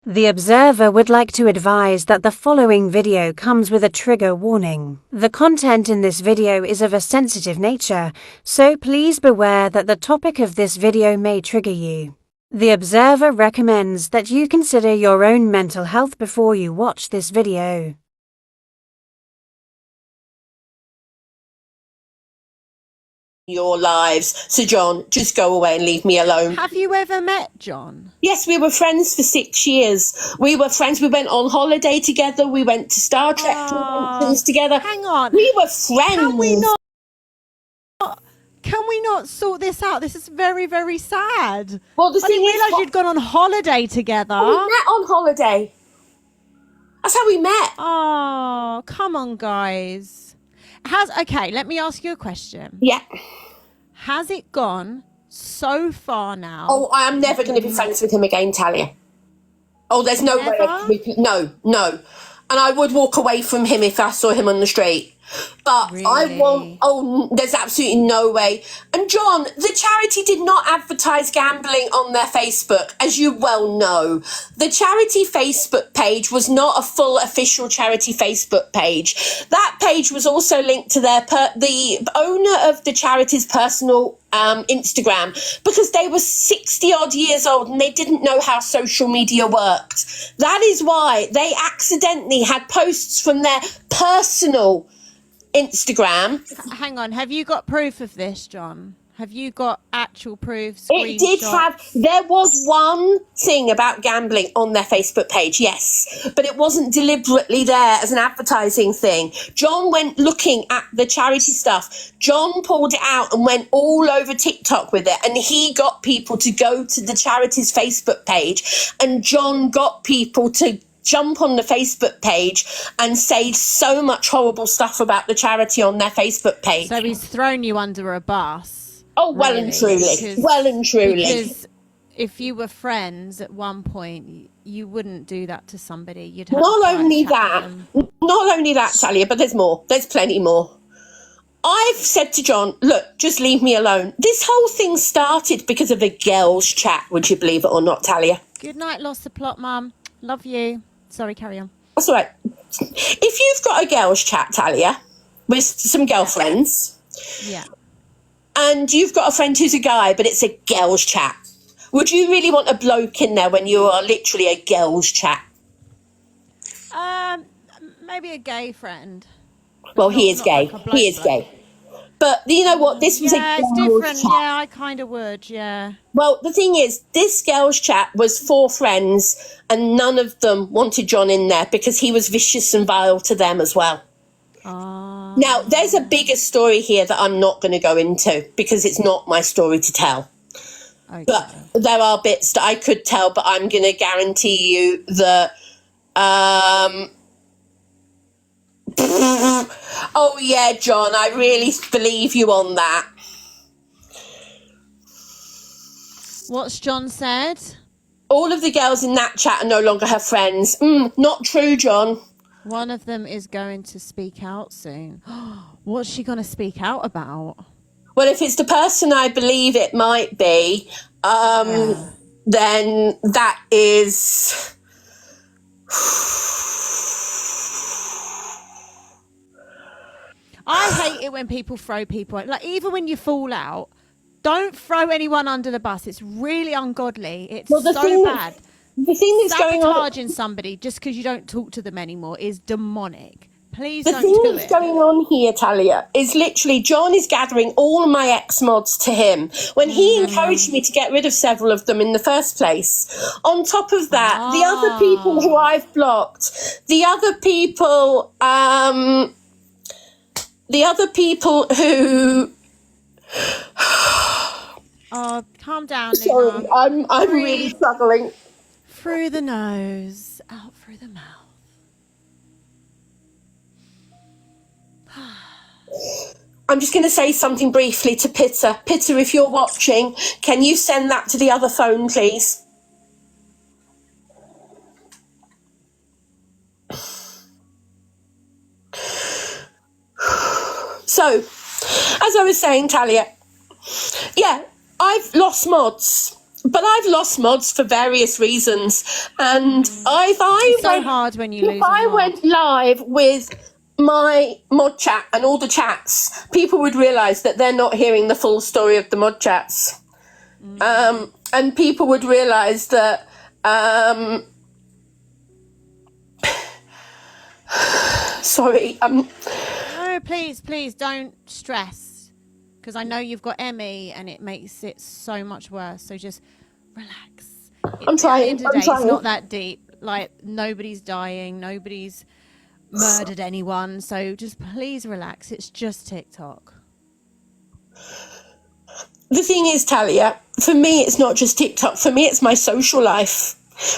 The observer would like to advise that the following video comes with a trigger warning. The content in this video is of a sensitive nature, so please beware that the topic of this video may trigger you. The observer recommends that you consider your own mental health before you watch this video. Your lives. So John, just go away and leave me alone. Have you ever met John? Yes, we were friends for 6 years. We were friends. We went on holiday together. We went to Star Trek conventions together. Hang on. We were friends. Can we not sort this out? This is very, very sad. Well, the I thing didn't is, realise you'd gone on holiday together. we met on holiday. That's how we met. Oh, come on, guys. Okay, let me ask you a question. Yeah. Has it gone so far now? Oh, I am never going to be friends with him again, Talia. Oh, there's no way. No. And I would walk away from him if I saw him on the street. But Really? I won't. Oh, there's absolutely no way. And John, the charity did not advertise gambling on their Facebook, as you well know. The charity Facebook page was not a full official charity Facebook page. That page was also linked to the owner of the charity's personal Instagram, because they were 60 odd years old and they didn't know how social media worked. That is why they accidentally had posts from their personal Instagram. Hang on, have you got proof of this, John? Have you got actual proof? It did have, there was one thing about gambling on their Facebook page, yes, but it wasn't deliberately there as an advertising thing. John went looking at the charity stuff. John pulled it out and went all over TikTok with it, and he got people to go to the charity's Facebook page, and John got people to jump on the Facebook page and say so much horrible stuff about the charity on their Facebook page. So he's thrown you under a bus. Oh, well and truly. Because if you were friends at one point, you wouldn't do that to somebody. You'd have Not only that, Talia, but there's more. There's plenty more. I've said to John, look, just leave me alone. This whole thing started because of a girls' chat, would you believe it or not, Talia? Good night, lost the plot, Mum. Love you. Sorry, carry on. That's all right. If you've got a girls' chat, Talia, with some girlfriends, Yeah. and you've got a friend who's a guy, but it's a girls' chat, would you really want a bloke in there when you are literally a girls' chat? Maybe a gay friend. Well, he is gay. He is gay. But you know what? This was yeah, a it's girls' different. chat. Yeah, I kind of would. Yeah. Well, the thing is, this girls' chat was 4 friends, and none of them wanted John in there because he was vicious and vile to them as well. Oh. Now, there's a bigger story here that I'm not going to go into because it's not my story to tell. Okay. But there are bits that I could tell, but I'm going to guarantee you that... oh, yeah, John, I really believe you on that. What's John said? All of the girls in that chat are no longer her friends. Not true, John. One of them is going to speak out soon. What's she going to speak out about? Well, if it's the person I believe it might be, then that is... I hate it when people throw people out. Like, even when you fall out, don't throw anyone under the bus. It's really ungodly. It's so bad. The thing that's going on... Sabotaging somebody just because you don't talk to them anymore is demonic. Please don't do it. The thing that's going on here, Talia, is literally John is gathering all my ex-mods to him when he encouraged me to get rid of several of them in the first place. On top of that, the other people who I've blocked, the other people who... Oh, calm down, Sorry, Luna. I'm really struggling. Through the nose, out through the mouth. I'm just going to say something briefly to Pitter. Pitter, if you're watching, can you send that to the other phone, please? So, as I was saying, Talia, yeah, I've lost mods. but I've lost mods for various reasons, and It's so hard when you lose. If I went live with my mod chat and all the chats, people would realise that they're not hearing the full story of the mod chats, and people would realise that. Sorry. No, please don't stress, because I know you've got ME and it makes it so much worse. So just relax. I'm trying. It's not that deep. Like, nobody's dying, nobody's murdered anyone. So just please relax. It's just TikTok. The thing is, Talia, for me, it's not just TikTok. For me, it's my social life.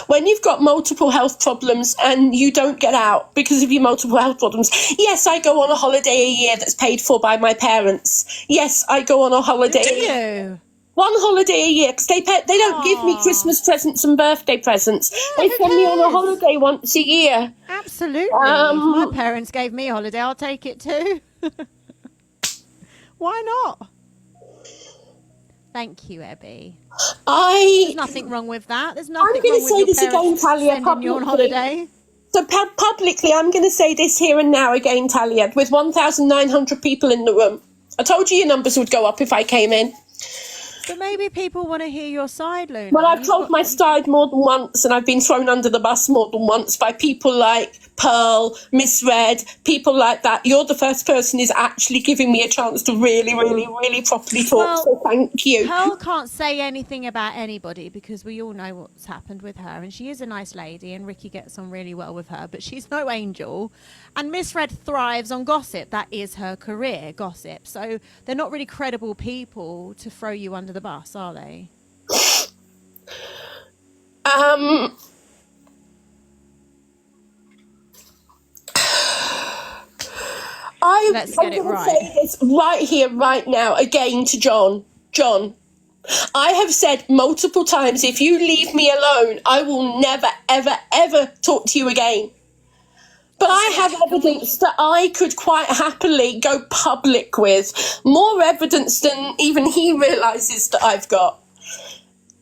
When you've got multiple health problems and you don't get out because of your multiple health problems, yes, I go on a holiday a year that's paid for by my parents. Yes, I go on a holiday. Do you? One holiday a year, because they don't give me Christmas presents and birthday presents. Yeah, they send me on a holiday once a year. Absolutely. If my parents gave me a holiday, I'll take it too. Why not? Thank you, Abby. There's nothing wrong with that. There's nothing wrong with your parents sending you on holiday. So publicly, I'm going to say this here and now again, Talia, with 1,900 people in the room. I told you your numbers would go up if I came in. But maybe people want to hear your side, Luna. Well, I've told my side more than once, and I've been thrown under the bus more than once by people like Pearl, Misread, people like that. You're the first person who's actually giving me a chance to really, really, really properly talk, Well, so thank you. Pearl can't say anything about anybody because we all know what's happened with her, and she is a nice lady, and Ricky gets on really well with her, but she's no angel. And Misread thrives on gossip. That is her career, gossip. So they're not really credible people to throw you under the bus, are they? Let's get it right. Say this right here, right now, again to John. John, I have said multiple times, if you leave me alone, I will never, ever, ever talk to you again. But I have evidence that I could quite happily go public with. More evidence than even he realises that I've got.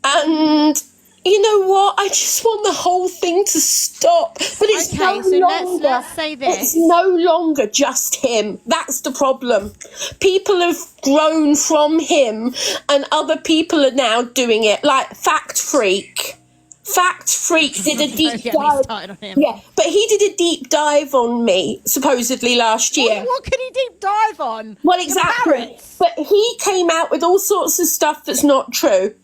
And you know what? I just want the whole thing to stop. But it's okay, so let's say this. It's no longer just him. That's the problem. People have grown from him, and other people are now doing it. Like Fact Freak. Fact Freak did a deep dive. On him. Yeah, but he did a deep dive on me, supposedly last year. What could he deep dive on? Well, exactly. But he came out with all sorts of stuff that's not true.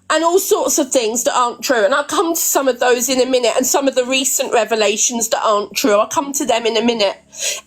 And all sorts of things that aren't true. And I'll come to some of those in a minute, and some of the recent revelations that aren't true. I'll come to them in a minute.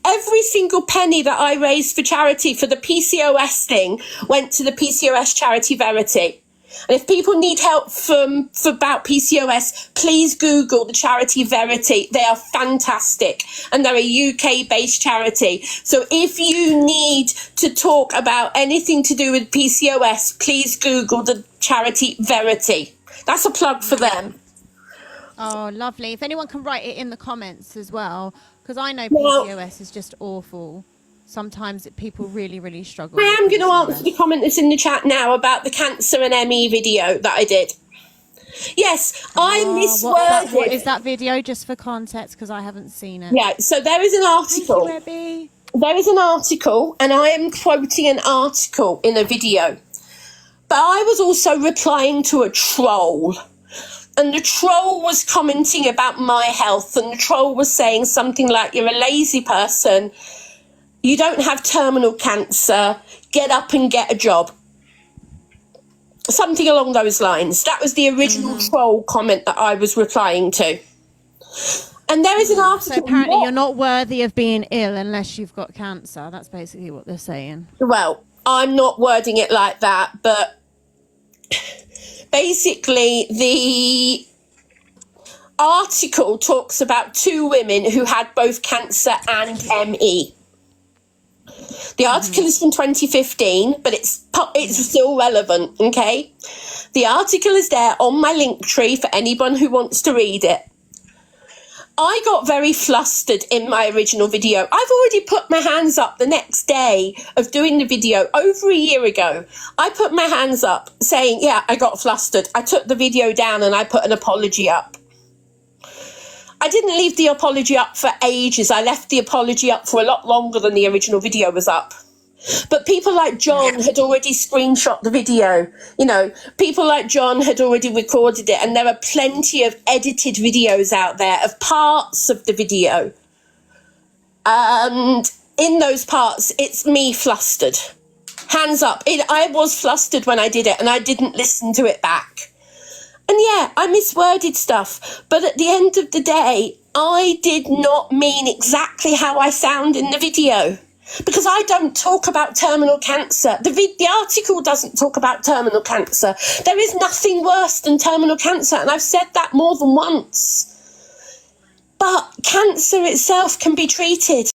Every single penny that I raised for charity for the PCOS thing went to the PCOS charity Verity. And if people need help for about PCOS, please Google the charity Verity. They are fantastic, and they're a UK-based charity. So if you need to talk about anything to do with PCOS, please Google the charity Verity. That's a plug for them. Oh, lovely. If anyone can write it in the comments as well, because I know PCOS is just awful. Sometimes people really, really struggle. I am going to answer the comment that's in the chat now about the cancer and ME video that I did. Yes, I misworded. What is that video, just for context, because I haven't seen it? Yeah, so there is an article. Thank you, Abby. There is an article, and I am quoting an article in a video. But I was also replying to a troll. And the troll was commenting about my health, and the troll was saying something like, "You're a lazy person. You don't have terminal cancer. Get up and get a job." Something along those lines. That was the original troll comment that I was replying to. And there is an article. So apparently you're not worthy of being ill unless you've got cancer. That's basically what they're saying. Well, I'm not wording it like that, but basically the article talks about two women who had both cancer and ME. The article is from 2015, but it's still relevant, okay? The article is there on my link tree for anyone who wants to read it. I got very flustered in my original video. I've already put my hands up the next day of doing the video over a year ago. I put my hands up saying, yeah, I got flustered. I took the video down and I put an apology up. I didn't leave the apology up for ages. I left the apology up for a lot longer than the original video was up. But people like John had already screenshot the video. You know, people like John had already recorded it, and there are plenty of edited videos out there of parts of the video. And in those parts, it's me flustered. Hands up. I was flustered when I did it, and I didn't listen to it back. And yeah, I misworded stuff. But at the end of the day, I did not mean exactly how I sound in the video. Because I don't talk about terminal cancer. The article doesn't talk about terminal cancer. There is nothing worse than terminal cancer, and I've said that more than once. But cancer itself can be treated.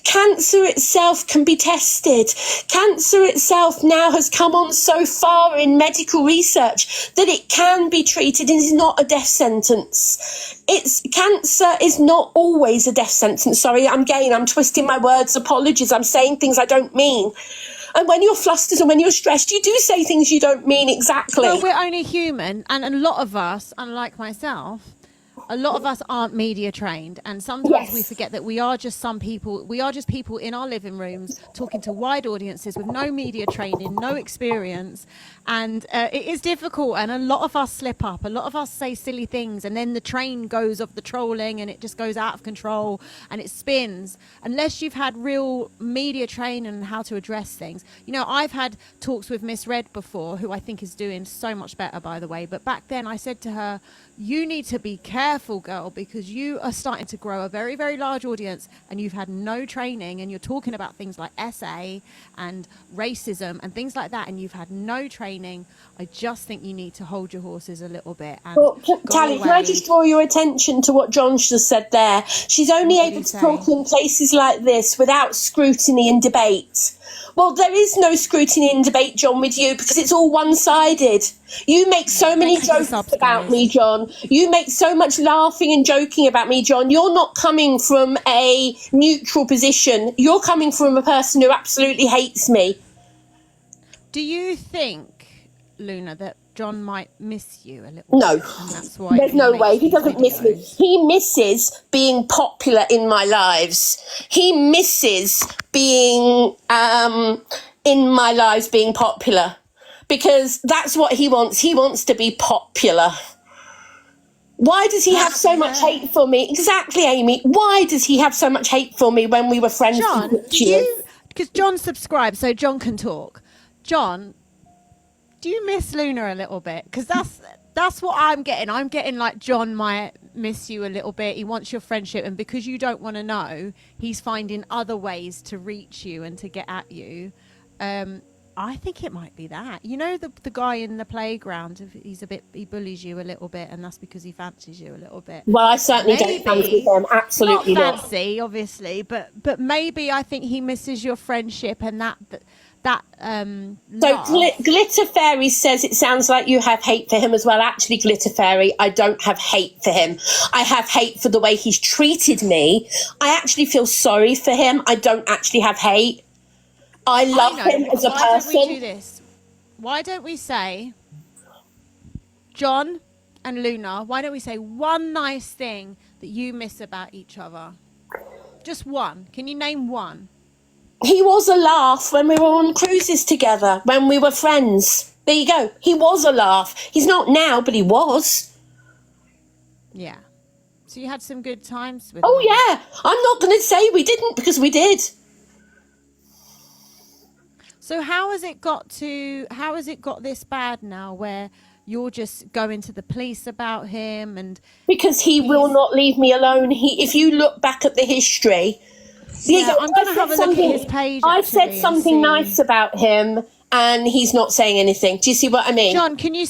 Cancer itself can be tested. Cancer itself now has come on so far in medical research that it can be treated and is not a death sentence. Cancer is not always a death sentence. Sorry, I'm twisting my words. Apologies. I'm saying things I don't mean. And when you're flustered and when you're stressed, you do say things you don't mean exactly. Well, we're only human, and a lot of us, unlike myself, a lot of us aren't media trained, and sometimes we forget that we are just people in our living rooms talking to wide audiences with no media training, no experience, and it is difficult, and a lot of us slip up, a lot of us say silly things, and then the train goes of the trolling and it just goes out of control and it spins. Unless you've had real media training on how to address things. You know, I've had talks with Miss Red before, who I think is doing so much better, by the way, but back then I said to her, you need to be careful, girl, because you are starting to grow a very, very large audience and you've had no training, and you're talking about things like SA and racism and things like that, and you've had no training. I just think you need to hold your horses a little bit. And Talia, can I just draw your attention to what John just said there? She's only able to talk in places like this without scrutiny and debate. Well, there is no scrutiny and debate, John, with you, because it's all one-sided. You make so many jokes about me, John. You make so much laughing and joking about me, John. You're not coming from a neutral position. You're coming from a person who absolutely hates me. Do you think, Luna, that John might miss you a little No. bit? And that's why there's no way. He doesn't miss me. videos? He misses being popular in my lives. He misses being in my lives, being popular, because that's what he wants. He wants to be popular. Why does he have so much hate for me? Exactly, Amy. Why does he have so much hate for me when we were friends? John, because John subscribed, so John can talk. John, do you miss Luna a little bit? Because that's what I'm getting. I'm getting like John might miss you a little bit. He wants your friendship, and because you don't want to know, he's finding other ways to reach you and to get at you. I think it might be that. You know, the guy in the playground, he bullies you a little bit, and that's because he fancies you a little bit. Well, I certainly don't fancy him. Absolutely not. Fancy, obviously, but maybe I think he misses your friendship and that. So Glitter Fairy says it sounds like you have hate for him as well. Actually, Glitter Fairy, I don't have hate for him. I have hate for the way he's treated me. I actually feel sorry for him. I don't actually have hate. I love him as a person. Why don't we do this? Why don't we say, John and Luna, why don't we say one nice thing that you miss about each other? Just one. Can you name one? He was a laugh when we were on cruises together, when we were friends. There you go. He was a laugh. He's not now, but he was. Yeah. So you had some good times with him? Yeah. I'm not going to say we didn't, because we did. So how has it got this bad now, where you're just going to the police about him? And because he will not leave me alone. If you look back at the history, I'm going to have a look at his page. I said something nice about him, and he's not saying anything. Do you see what I mean? John, can you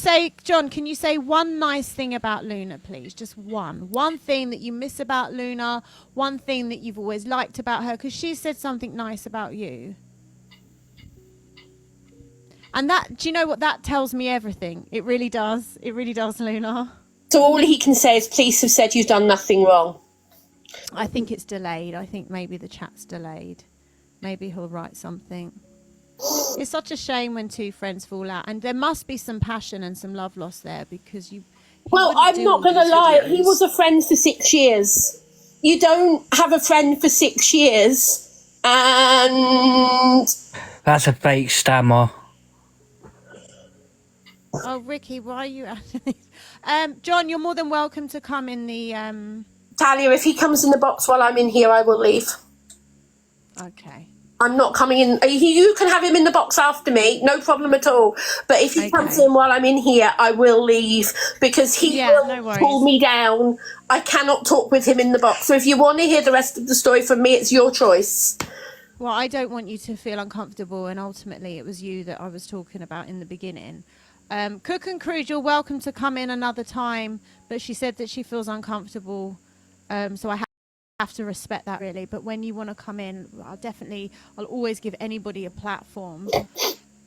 say one nice thing about Luna, please? Just one thing that you miss about Luna, one thing that you've always liked about her, because she said something nice about you. And that, do you know what that tells me? Everything. It really does. It really does, Luna. So all he can say is police have said you've done nothing wrong. I think it's delayed. I think maybe the chat's delayed. Maybe he'll write something. It's such a shame when two friends fall out, and there must be some passion and some love lost there, because you. Well, I'm not going to lie. He was a friend for 6 years. You don't have a friend for 6 years, and That's a fake stammer. Oh, Ricky, why are you? John, you're more than welcome to come in the. Talia, if he comes in the box while I'm in here, I will leave. Okay. I'm not coming in. You can have him in the box after me, no problem at all. But if he comes in while I'm in here, I will leave, because he will pull me down. I cannot talk with him in the box. So if you want to hear the rest of the story from me, it's your choice. Well, I don't want you to feel uncomfortable, and ultimately it was you that I was talking about in the beginning. Cook and Crude, you're welcome to come in another time, but she said that she feels uncomfortable, so I have to respect that, really. But when you want to come in, I'll always give anybody a platform.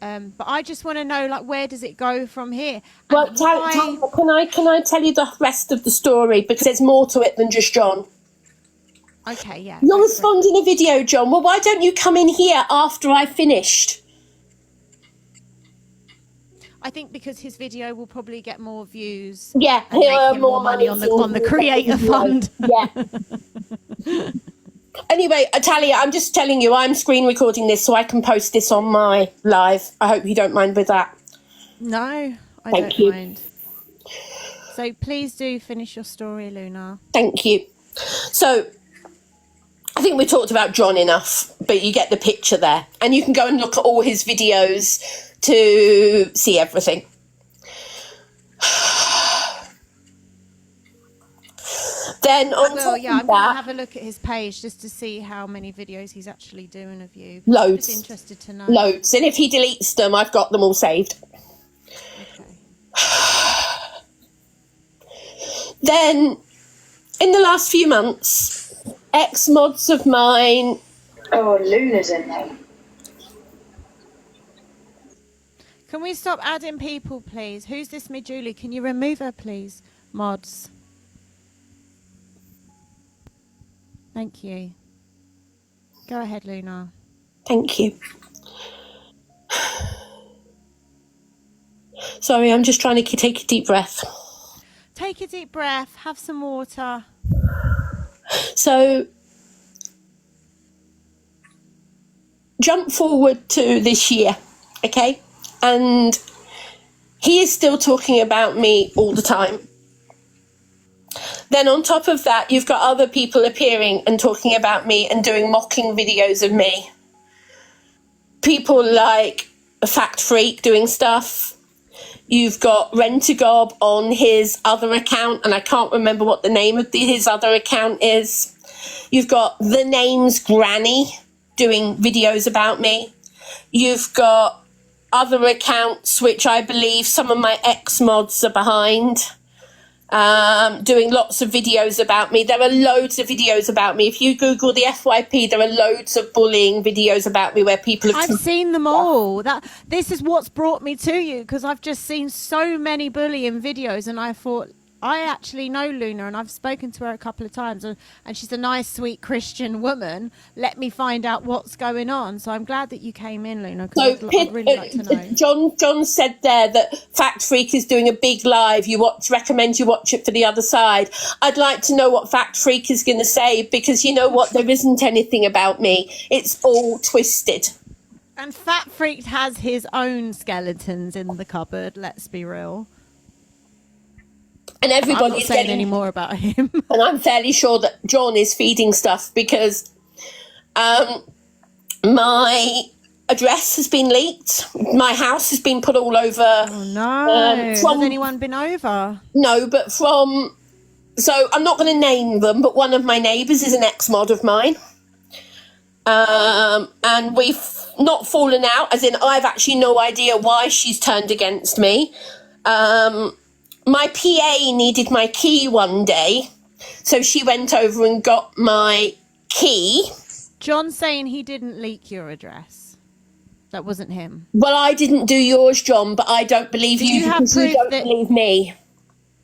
But I just want to know, like, where does it go from here? Well, can I tell you the rest of the story, because there's more to it than just John. Okay, yeah. You're responding a video, John. Well, why don't you come in here after I've finished? I think because his video will probably get more views. Yeah, and he'll earn more money on the creator fund. Yeah. Anyway, Talia, I'm just telling you, I'm screen recording this so I can post this on my live. I hope you don't mind with that. No, I don't mind. So please do finish your story, Luna. Thank you. So I think we talked about John enough, but you get the picture there. And you can go and look at all his videos to see everything. Then on top of I'm going to have a look at his page just to see how many videos he's actually doing of you. Loads. Just interested to know. Loads. And if he deletes them, I've got them all saved. Okay. Then, in the last few months, ex-mods of mine... Oh, Luna's in there. Can we stop adding people, please? Who's this Julie? Can you remove her, please? Mods. Thank you. Go ahead, Luna. Thank you. Sorry, I'm just trying to take a deep breath. Take a deep breath. Have some water. So, jump forward to this year, okay? And he is still talking about me all the time. Then on top of that, you've got other people appearing and talking about me and doing mocking videos of me. People like Fact Freak doing stuff. You've got Rent-A-Gob on his other account, and I can't remember what the name of his other account is. You've got The Name's Granny doing videos about me. You've got other accounts, which I believe some of my ex-mods are behind, doing lots of videos about me. There are loads of videos about me. If you Google the FYP, there are loads of bullying videos about me where people have... I've seen them all. This is what's brought me to you, because I've just seen so many bullying videos, and I thought, I actually know Luna, and I've spoken to her a couple of times, and she's a nice, sweet Christian woman. Let me find out what's going on. So I'm glad that you came in, Luna, because I'd really like to know. John said there that Fact Freak is doing a big live. Recommend you watch it for the other side. I'd like to know what Fact Freak is going to say, because you know what? There isn't anything about me. It's all twisted. And Fat Freak has his own skeletons in the cupboard, let's be real. And everybody's I'm not saying any more about him. And I'm fairly sure that John is feeding stuff, because my address has been leaked. My house has been put all over. Oh, no. Has anyone been over? No, but from... So I'm not going to name them, but one of my neighbours is an ex-mod of mine. And we've not fallen out, as in I've actually no idea why she's turned against me. My PA needed my key one day, so she went over and got my key. John's saying he didn't leak your address. That wasn't him. Well, I didn't do yours, John, but I don't believe Do you you have because you proof don't that- believe me.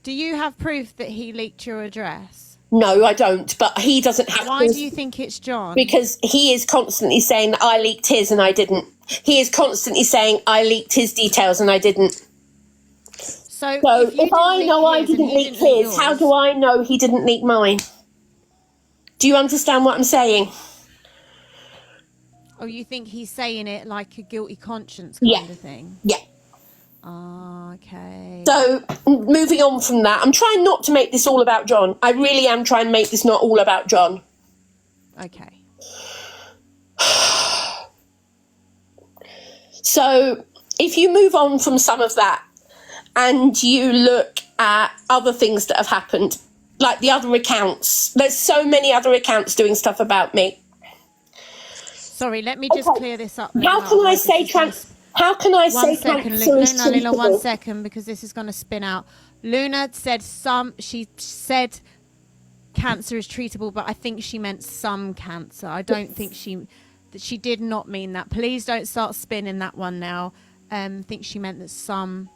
Do you have proof that he leaked your address? No, I don't, but he doesn't have Why to. do you think it's John? Because he is constantly saying that I leaked his and I didn't. He is constantly saying I leaked his details and I didn't. So if I know I didn't leak his, how do I know he didn't leak mine? Do you understand what I'm saying? Oh, you think he's saying it like a guilty conscience Yeah. kind of thing? Yeah. Oh, okay. So, moving on from that, I'm trying not to make this all about John. I really am trying to make this not all about John. Okay. So, if you move on from some of that and you look at other things that have happened, like the other accounts, there's so many other accounts doing stuff about me. Sorry, let me just clear this up. How can I say How can I say cancer is Luna, one treatable? second, because this is going to spin out. Luna said she said cancer is treatable, but I think she meant some cancer. I don't think she did not mean that. Please don't start spinning that one now. I think she meant that some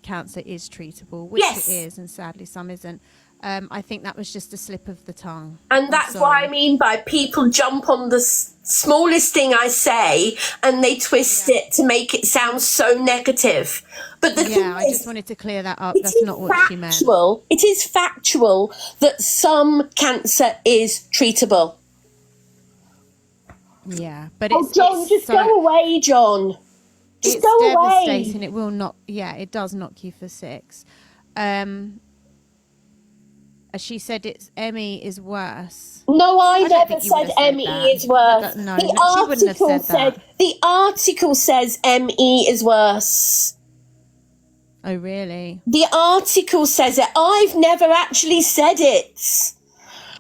cancer is treatable, which Yes. it is, and sadly some isn't. I think that was just a slip of the tongue. And that's what I mean by people jump on the smallest thing I say and they twist it to make it sound so negative. But the thing I is, just wanted to clear that up. it That's is not what she meant. It is factual that some cancer is treatable. Yeah, but Oh, it's John, just go away, John. Just it's go away. devastating. It will not. Yeah, it does knock you for six. As she said, it's Emmy is worse. No, I don't never think you would said have said ME that. is worse. No, the she wouldn't have article said that. The article says ME is worse. Oh, really? The article says it. I've never actually said it.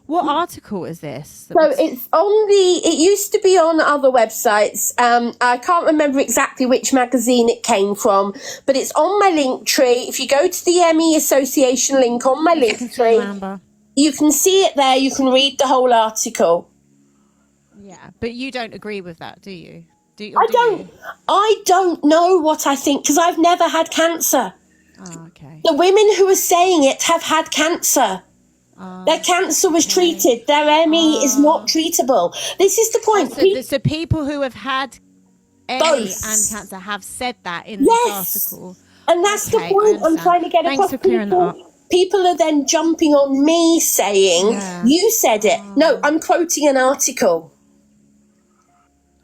What article is this? So it's on it used to be on other websites. I can't remember exactly which magazine it came from, but it's on my link tree. If you go to the ME Association link on my link tree, you can see it there. You can read the whole article. Yeah, but you don't agree with that, do you? I don't know what I think because I've never had cancer. Oh, okay. The women who are saying it have had cancer. Their cancer was treated. Their ME is not treatable. This is the point. So people who have had ME and cancer have said that in this article. And that's the point I'm trying to get across. Thanks for clearing that up. People are then jumping on me saying, you said it. No, I'm quoting an article.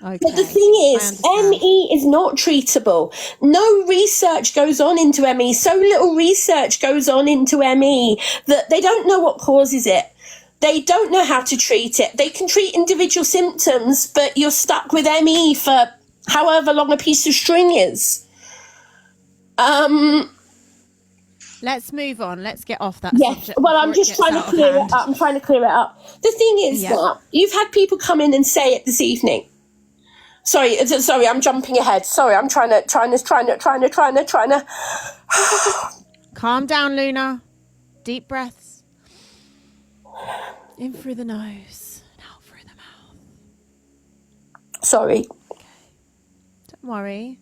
Okay. But the thing is, ME is not treatable. No research goes on into ME. So little research goes on into ME that they don't know what causes it. They don't know how to treat it. They can treat individual symptoms, but you're stuck with ME for however long a piece of string is. Let's move on. Let's get off that subject. Well, I'm just trying to clear it up. I'm trying to clear it up. The thing is that you've had people come in and say it this evening. Sorry, I'm jumping ahead. Sorry, I'm trying to. Calm down, Luna. Deep breaths. In through the nose and out through the mouth. Sorry. Okay. Don't worry.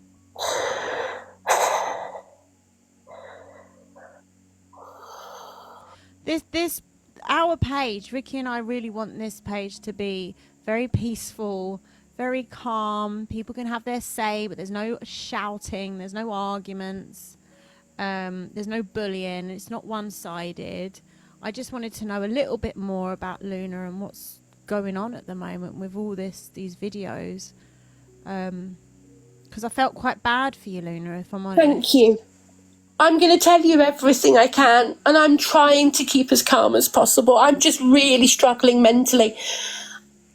Our page, Ricky and I really want this page to be very peaceful, very calm. People can have their say, but there's no shouting, there's no arguments, there's no bullying, it's not one-sided. I just wanted to know a little bit more about Luna and what's going on at the moment with all these videos. Because I felt quite bad for you, Luna, if I'm honest. Thank you. I'm going to tell you everything I can, and I'm trying to keep as calm as possible. I'm just really struggling mentally.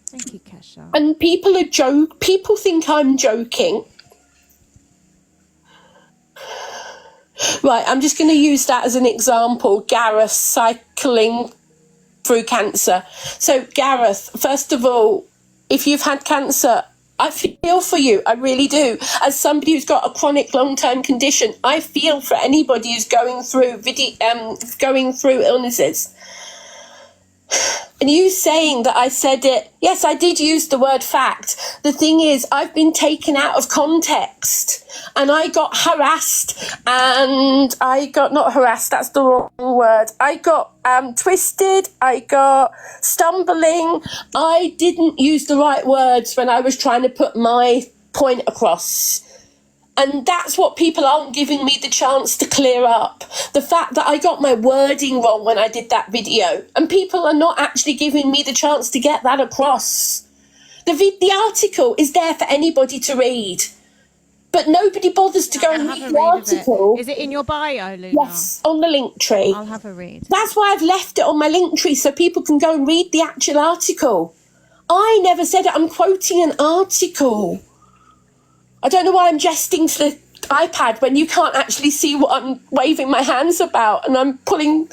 Thank you, Kesha. And people think I'm joking. Right, I'm just going to use that as an example. Gareth cycling through cancer. So, Gareth, first of all, if you've had cancer, I feel for you. I really do. As somebody who's got a chronic long-term condition, I feel for anybody who's going through illnesses. And you saying that I said it, yes, I did use the word fact. The thing is, I've been taken out of context and I got harassed and I got, not harassed, that's the wrong word. I got twisted, I got stumbling. I didn't use the right words when I was trying to put my point across. And that's what people aren't giving me the chance to clear up. The fact that I got my wording wrong when I did that video. And people are not actually giving me the chance to get that across. The article is there for anybody to read. But nobody bothers to go and read the article. Is it in your bio, Luna? Yes, on the link tree. I'll have a read. That's why I've left it on my link tree so people can go and read the actual article. I never said it. I'm quoting an article. I don't know why I'm jesting to the iPad when you can't actually see what I'm waving my hands about and I'm pulling.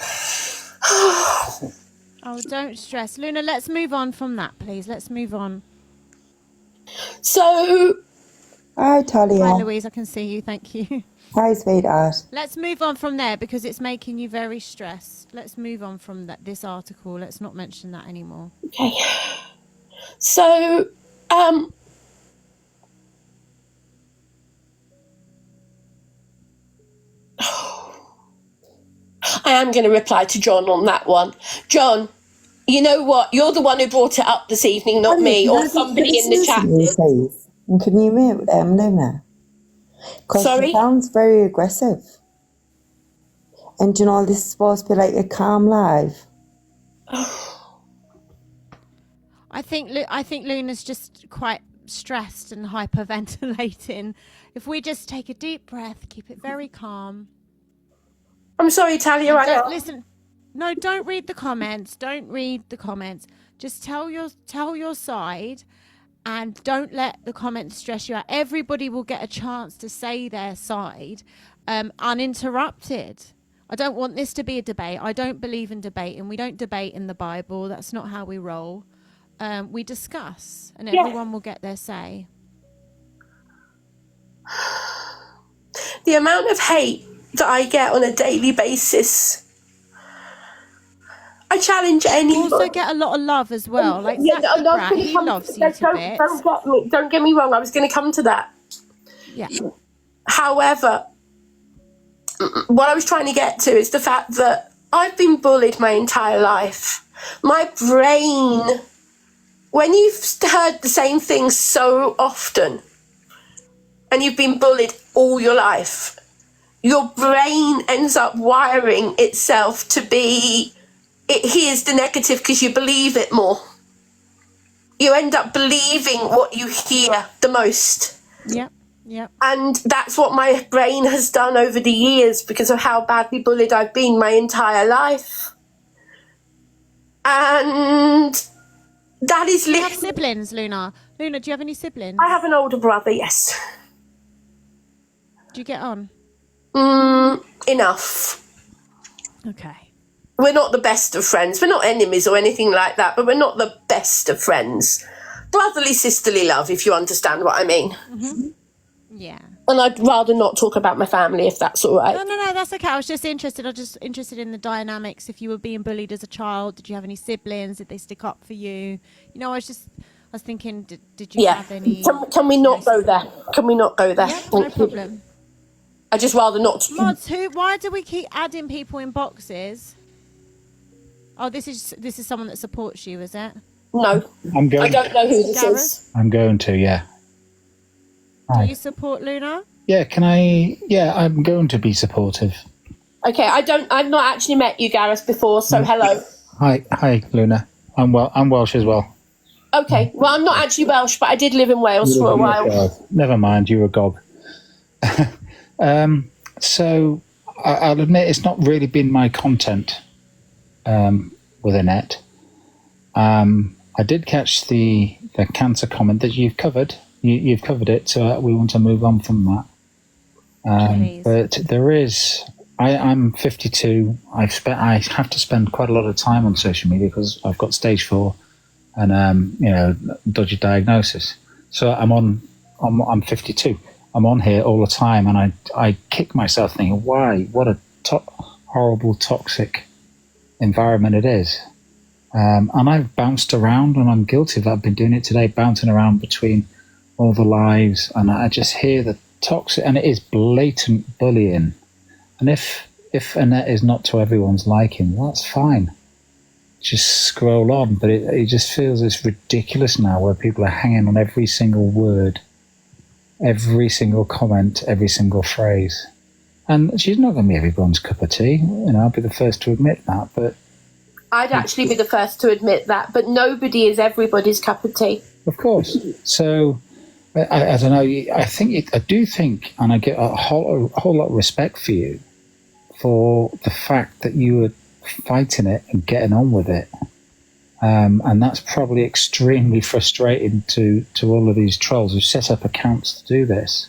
Oh, don't stress. Luna, let's move on from that, please. Let's move on. So. Hi, Talia. Hi, Louise. I can see you. Thank you. Hi, sweetheart. Let's move on from there because it's making you very stressed. Let's move on from this article. Let's not mention that anymore. Okay. So, I am going to reply to John on that one. John, you know what? You're the one who brought it up this evening, not me, or somebody in the chat did. Please? And can you mute Luna? Because Sorry? she sounds very aggressive. And you know, this is supposed to be like a calm live. I think Luna's just quite stressed and hyperventilating. If we just take a deep breath, keep it very calm. I'm sorry, Talia. Listen. No, don't read the comments. Don't read the comments. Just tell your side, and don't let the comments stress you out. Everybody will get a chance to say their side, uninterrupted. I don't want this to be a debate. I don't believe in debating. We don't debate in the Bible. That's not how we roll. We discuss, and everyone will get their say. The amount of hate that I get on a daily basis, I challenge anybody. You also get a lot of love as well. Like Zach the Brat, he loves you to bits. Don't get me wrong. I was going to come to that. Yeah. However, what I was trying to get to is the fact that I've been bullied my entire life. My brain, when you've heard the same thing so often and you've been bullied all your life, your brain ends up wiring itself to be, it hears the negative because you believe it more. You end up believing what you hear the most. Yep. Yep. And that's what my brain has done over the years because of how badly bullied I've been my entire life. And that is Do you have siblings, Luna? Luna, do you have any siblings? I have an older brother, yes. Do you get on? Enough. Okay. We're not the best of friends. We're not enemies or anything like that, but we're not the best of friends. Brotherly, sisterly love, if you understand what I mean. Mm-hmm. Yeah. And I'd rather not talk about my family if that's all right. No, that's okay. I was just interested. In the dynamics. If you were being bullied as a child, did you have any siblings? Did they stick up for you? You know, I was thinking, did you have any? Can we not go there? Can we not go there? Yeah, no problem. I just rather not. Mods, why do we keep adding people in boxes? Oh, this is someone that supports you, is it? No. I don't know who this is. I'm going to, yeah. Do you support Luna? Yeah, can I? Yeah, I'm going to be supportive. Okay, I've not actually met you, Gareth, before, so hello. Hi, Luna. I'm Welsh as well. Okay, well, I'm not actually Welsh, but I did live in Wales for a while. Never mind, you're a gob. So I'll admit it's not really been my content with Annette. I did catch the cancer comment that you've covered. You've covered it, so we want to move on from that. But there is, I'm 52. I have to spend quite a lot of time on social media because I've got stage 4 and dodgy diagnosis. So I'm 52. I'm on here all the time, and I kick myself thinking, why? What a horrible, toxic environment it is. And I've bounced around, and I'm guilty of that. I've been doing it today, bouncing around between all the lives, and I just hear the toxic, and it is blatant bullying. And if Annette is not to everyone's liking, that's fine. Just scroll on, but it just feels it's ridiculous now, where people are hanging on every single word, every single comment, every single phrase. And she's not going to be everyone's cup of tea. I'll be the first to admit that, but I'd actually be the first to admit that, but nobody is everybody's cup of tea. of course. So I don't know. I do think, and I get a whole lot of respect for you for the fact that you were fighting it and getting on with it. And that's probably extremely frustrating to all of these trolls who set up accounts to do this,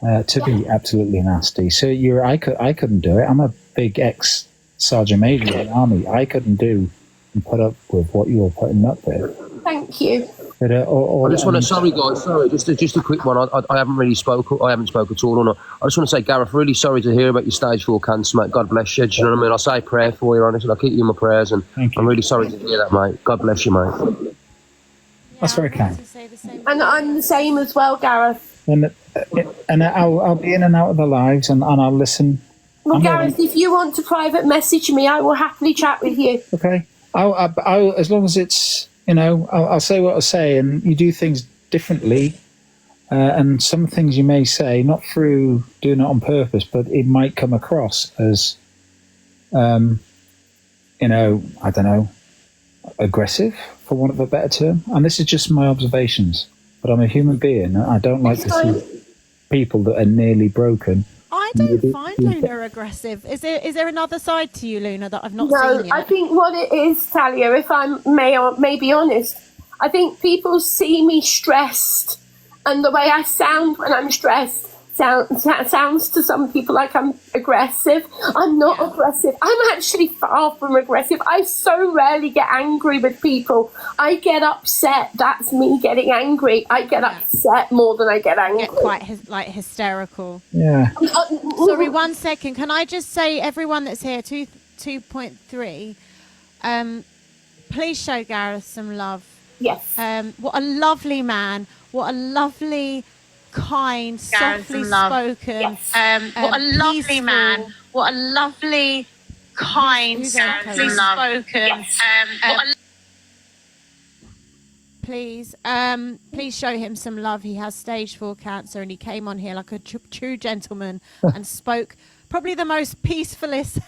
to be absolutely nasty. So I couldn't do it. I'm a big ex-sergeant major in the army. I couldn't do and put up with what you were putting up with. Thank you. But, I just want to, sorry guys, just a quick one. I haven't really spoken, I haven't spoken at all. No. I just want to say, Gareth, really sorry to hear about your stage 4 cancer, mate. God bless you. Do you know what I mean? I'll say a prayer for you, honestly. I'll keep you in my prayers, and I'm really sorry to hear that, mate. God bless you, mate. That's very kind. And I'm the same as well, Gareth. And I'll be in and out of the lives, and I'll listen. Well, Gareth, if you want to private message me, I will happily chat with you. Okay. I'll as long as it's, I'll say what I say, and you do things differently. And some things you may say, not through doing it on purpose, but it might come across as, I don't know, aggressive, for want of a better term. And this is just my observations. But I'm a human being. I don't like to see people that are nearly broken. I don't find Luna aggressive. Is there another side to you, Luna, that I've not seen yet? I think what it is, Talia, if I may be honest, I think people see me stressed, and the way I sound when I'm stressed sounds to some people like I'm aggressive. I'm not aggressive. I'm actually far from aggressive. I so rarely get angry with people. I get upset. That's me getting angry. I get upset more than I get angry. Get quite hysterical. Yeah. Sorry, 1 second. Can I just say, everyone that's here, 2.3, please show Gareth some love. Yes. What a lovely man. What a lovely, kind, softly spoken. Yes. What a lovely man. What a lovely, kind, softly spoken. Please show him some love. He has stage 4 cancer, and he came on here like a true gentleman and spoke probably the most peacefulest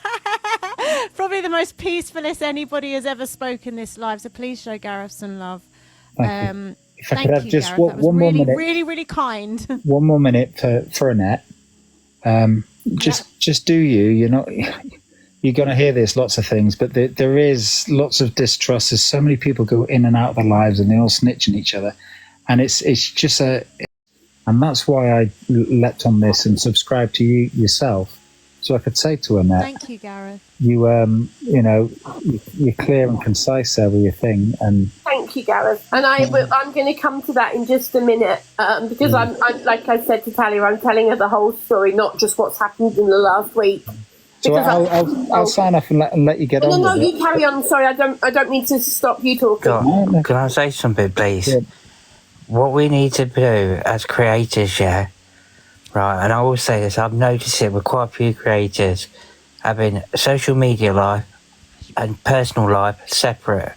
anybody has ever spoken this live. So please show Gareth some love. If I could have just Gareth. one more minute. Really, really kind. One more minute for Annette. Just do you. You're going to hear this, lots of things, but there is lots of distrust. There's so many people go in and out of their lives, and they all snitch on each other, and it's just and that's why I leapt on this and subscribed to you yourself, so I could say to Annette, thank you, Gareth. You're clear and concise there with your thing, and thank you, Gareth. And I'm going to come to that in just a minute, because I'm like I said to Talia, I'm telling her the whole story, not just what's happened in the last week. So I'll sign off and let you get on. No, with you carry on. Sorry, I don't mean to stop you talking. God, can I say something, please? Yeah. What we need to do as creators, right, and I will say this, I've noticed it with quite a few creators having social media life and personal life separate.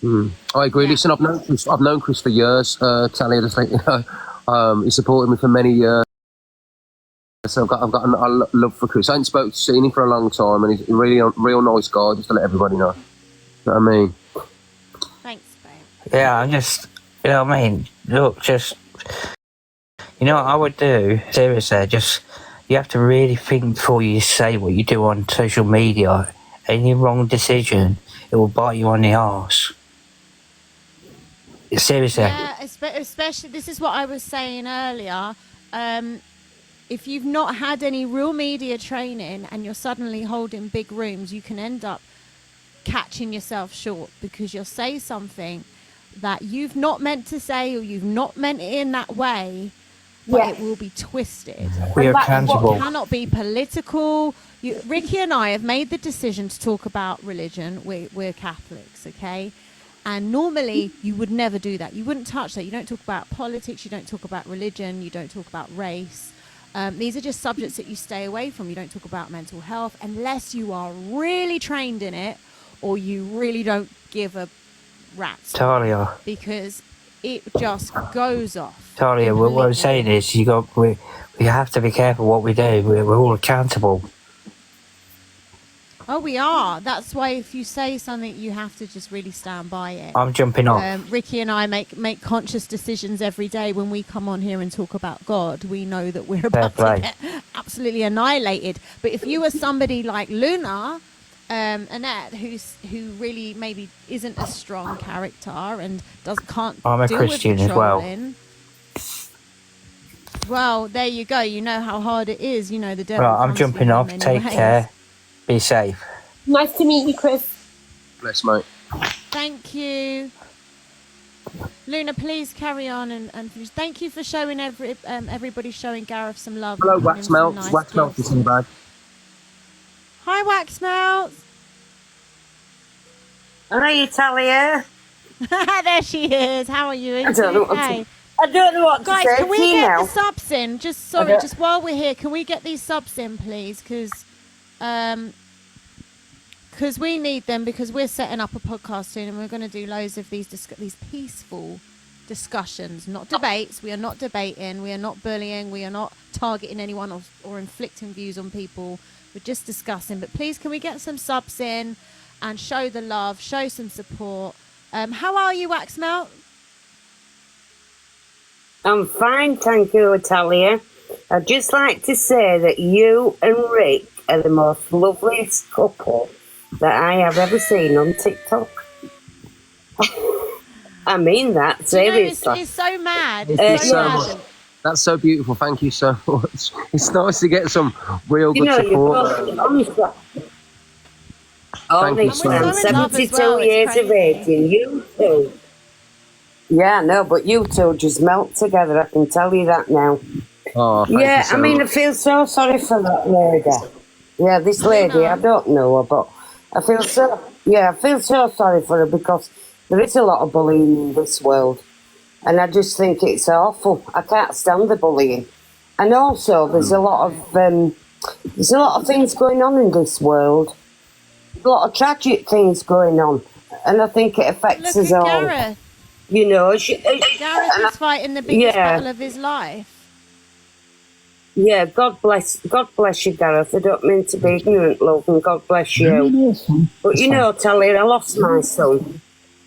I agree. Listen, I've known Chris for years. Talia, just he supported me for many years. So I've got a love for Chris. I ain't seen him for a long time, and he's a real nice guy, just to let everybody know. You know what I mean? Thanks, babe. Yeah, I'm just, what I mean? Look, just, what I would do, seriously, you have to really think before you say what you do on social media. Any wrong decision, it will bite you on the arse. Seriously. Yeah, especially, this is what I was saying earlier. If you've not had any real media training and you're suddenly holding big rooms, you can end up catching yourself short, because you'll say something that you've not meant to say, or you've not meant it in that way, but it will be twisted. We're accountable. It cannot be political. Ricky and I have made the decision to talk about religion. We're Catholics, okay? And normally you would never do that. You wouldn't touch that. You don't talk about politics. You don't talk about religion. You don't talk about race. These are just subjects that you stay away from. You don't talk about mental health unless you are really trained in it or you really don't give a rat's Talia. because it just goes off. Talia, what I'm saying is we have to be careful what we do. We're all accountable. Oh, we are. That's why if you say something, you have to just really stand by it. I'm jumping off. Ricky and I make conscious decisions every day when we come on here and talk about God. We know that we're about to get absolutely annihilated. But if you are somebody like Luna, Annette, who really maybe isn't a strong character and can't I'm a deal Christian with as well. Well, there you go. You know how hard it is. You know the devil. Right, I'm jumping off. Take care. Be safe. Nice to meet you, Chris. Bless, mate. Thank you. Luna, please carry on and finish. Thank you for showing everybody showing Gareth some love. Hello, Wax Melt. Wax Melt is in the bag. Hi, Wax Melt. Hi, Talia. There she is. How are you? I don't know what Guys, to say can we to you get now. the subs in? Just while we're here, can we get these subs in, please? Because we need them because we're setting up a podcast soon and we're going to do loads of these peaceful discussions, not debates. We are not debating. We are not bullying. We are not targeting anyone or inflicting views on people. We're just discussing. But please, can we get some subs in and show the love, show some support? How are you, Wax Melt? I'm fine, thank you, Talia. I'd just like to say that you and Rick are the most loveliest couple that I have ever seen on TikTok. I mean that, seriously. It's so mad. It's so much. That's so beautiful. Thank you so much. It's nice to get some real good support. Honestly, I'm 72 years of age, and you two. Yeah, no, but you two just melt together. I can tell you that now. Oh, yeah, I mean, I feel so sorry for that lady. Yeah, this lady, I don't know her, but I feel so sorry for her because there is a lot of bullying in this world. And I just think it's awful. I can't stand the bullying. And also, there's a lot of things going on in this world. A lot of tragic things going on. And I think it affects us all. Gareth. You know, Gareth is fighting the biggest battle of his life. Yeah, God bless you, Gareth. I don't mean to be ignorant, love, and God bless you. But you know, Talia, I lost my son.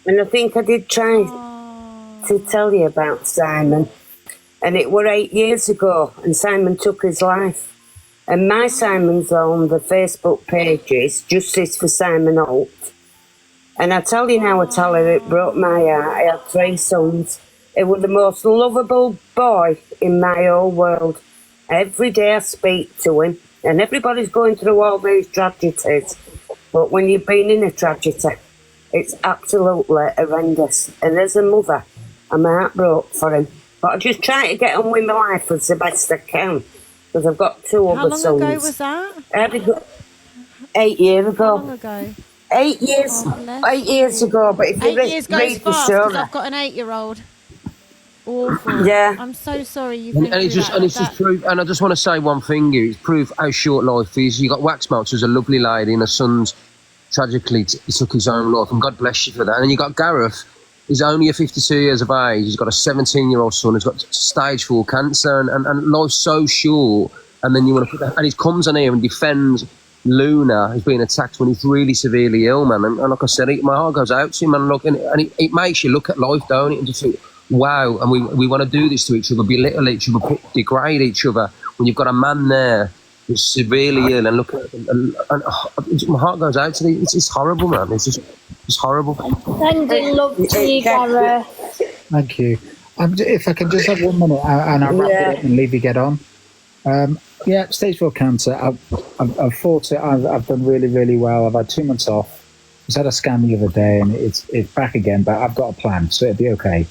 And I think I did try to tell you about Simon. And it were 8 years ago, and Simon took his life. And my Simon's on the Facebook pages, Justice for Simon Holt. And I tell you now, Talia, it broke my heart. I had 3 sons. He was the most lovable boy in my whole world. Every day I speak to him, and everybody's going through all these tragedies. But when you've been in a tragedy, it's absolutely horrendous. And as a mother, I'm heartbroken for him. But I just try to get on with my life as the best I can, because I've got 2 other sons. How long ago was that? 8 years ago. How long ago? 8 years. 8 years ago. But if you read the story, I've got an 8-year-old. Awful. Yeah. I'm so sorry you've And it's just proof. And I just want to say one thing: it's proof how short life is. You got Wax Melt, who's a lovely lady, and her son's tragically took his own life, and God bless you for that. And you got Gareth. He's only 52 years of age. He's got a 17-year-old son who's got stage 4 cancer, and life's so short. And then you want to put that, and he comes on here and defends Luna who's being attacked when he's really severely ill, man. And like I said, my heart goes out to him, man. Look, and it makes you look at life, don't it, and just think, wow. And we want to do this to each other, belittle each other, degrade each other. When you've got a man there who's severely ill, and look at and my heart goes out to you. It's horrible, man. It's horrible. Sending love to you, Gareth. Thank you. If I can just have 1 minute and I'll wrap it up and leave you get on. Yeah, stage 4 cancer. I've fought it. I've done really, really well. I've had 2 months off. I just had a scan the other day, and it's back again. But I've got a plan, so it'll be okay.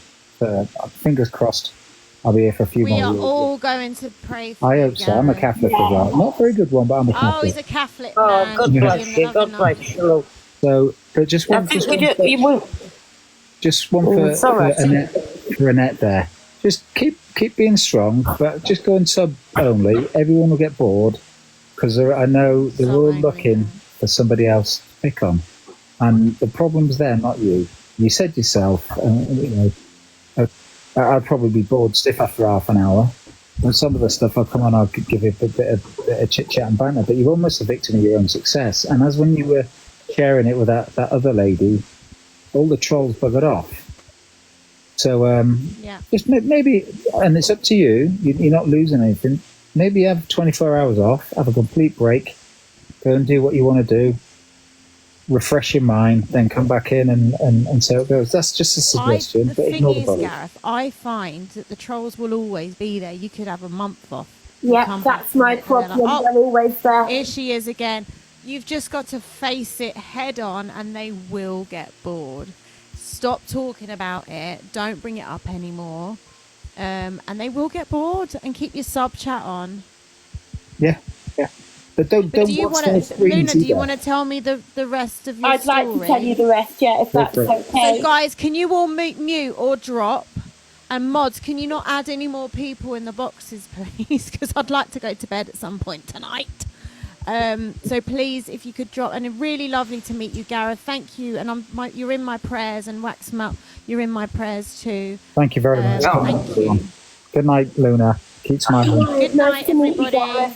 Fingers crossed. I'll be here for a few We more are years. all going to pray for I you, hope so. I'm a Gareth. Catholic as well. Not a very good one, but I'm a Catholic. Oh, he's a Catholic Oh, man. God You'll be bless in you. love God enough. bless you, love. So, but just I one, think just we one, do. You will. just one Sorry. for Annette there. Just keep being strong, but just go and sub only. Everyone will get bored because I know they're So all angry, looking yeah. for somebody else to pick on, and the problem's there, not you. You said yourself, I'd probably be bored stiff after half an hour. And some of the stuff I'll come on, I'll give it a bit of chit chat and banter, but you're almost a victim of your own success. And as when you were sharing it with that other lady, all the trolls buggered off. So just maybe, and it's up to you. You're not losing anything. Maybe have 24 hours off, have a complete break, go and do what you want to do, refresh your mind, then come back in and see how it goes. That's just a suggestion, The but thing ignore the is, body. Gareth, I find that the trolls will always be there. You could have a month off. Yeah, come back that's from my it, and they're problem. like, They're always there. here she is again. You've just got to face it head on, and they will get bored. Stop talking about it. Don't bring it up anymore. And they will get bored, and keep your sub chat on. Yeah. But don't Do you watch want their to, screens Luna? Do you either. want to tell me the rest of your I'd story? like to tell you the rest, yeah, if Go that's for it. okay. So, guys, can you all mute or drop? And mods, can you not add any more people in the boxes, please? Because I'd like to go to bed at some point tonight. So please, if you could drop. And really lovely to meet you, Gareth. Thank you. And you're in my prayers. And Waxmelt, you're in my prayers too. Thank you very much. Thank you. Good night, Luna. Keep smiling. Good night, everybody.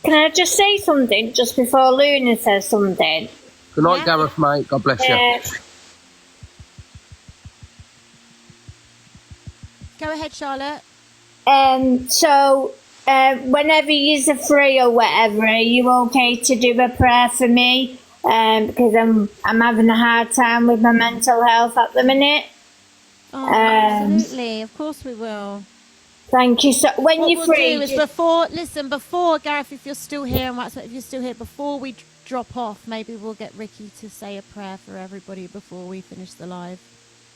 Can I just say something just before Luna says something? Good night, Yeah. Gareth, mate. God bless you. Go ahead, Charlotte. So whenever you're free or whatever, are you okay to do a prayer for me? Because I'm having a hard time with my mental health at the minute. Oh, absolutely. Of course we will. Thank you. So when What you're we'll free, do is before Gareth, if you're still here, and Waxmelt, if you're still here, before we drop off, maybe we'll get Ricky to say a prayer for everybody before we finish the live.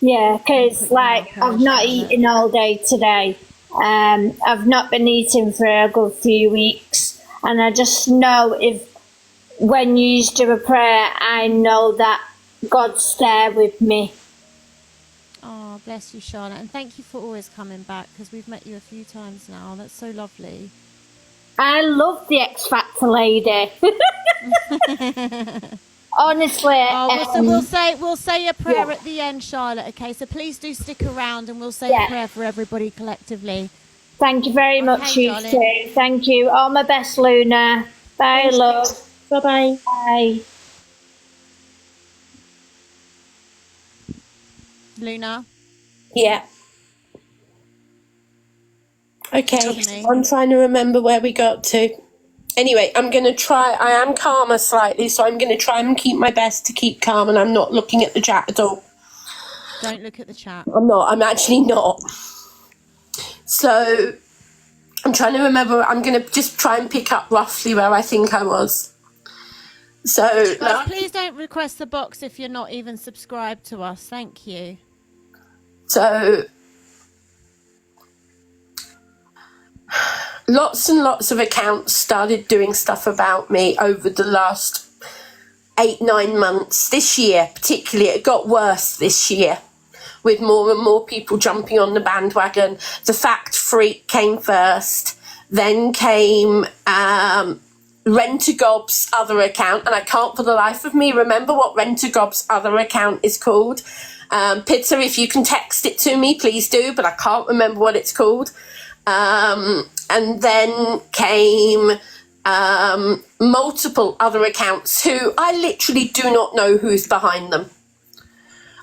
yeah, because like I've not eaten all day today. I've not been eating for a good few weeks, and I just know if when you do a prayer, I know that God's there with me. Oh, bless you, Charlotte. And thank you for always coming back, because we've met you a few times now. That's so lovely. I love the X Factor lady. Honestly. So we'll say a prayer at the end, Charlotte. Okay, so please do stick around, and we'll say a prayer for everybody collectively. Thank you very much, you darling. two. Thank you. All my best, Luna. Bye, love. Bye-bye. Bye. Luna. Yeah. Okay, I'm trying to remember where we got to. Anyway, I am calmer slightly, so I'm going to try and keep my best to keep calm, and I'm not looking at the chat at all. Don't look at the chat. I'm actually not. So, I'm trying to remember, I'm going to just try and pick up roughly where I think I was. So, Guys, please don't request the box if you're not even subscribed to us. Thank you. So, lots and lots of accounts started doing stuff about me over the last 8-9 months. This year, particularly, it got worse this year, with more and more people jumping on the bandwagon. The Fact Freak came first, then came Rent-A-Gob's other account, and I can't for the life of me remember what Rent-A-Gob's other account is called. Pitta, if you can text it to me, please do, but I can't remember what it's called. And then came multiple other accounts who I literally do not know who's behind them.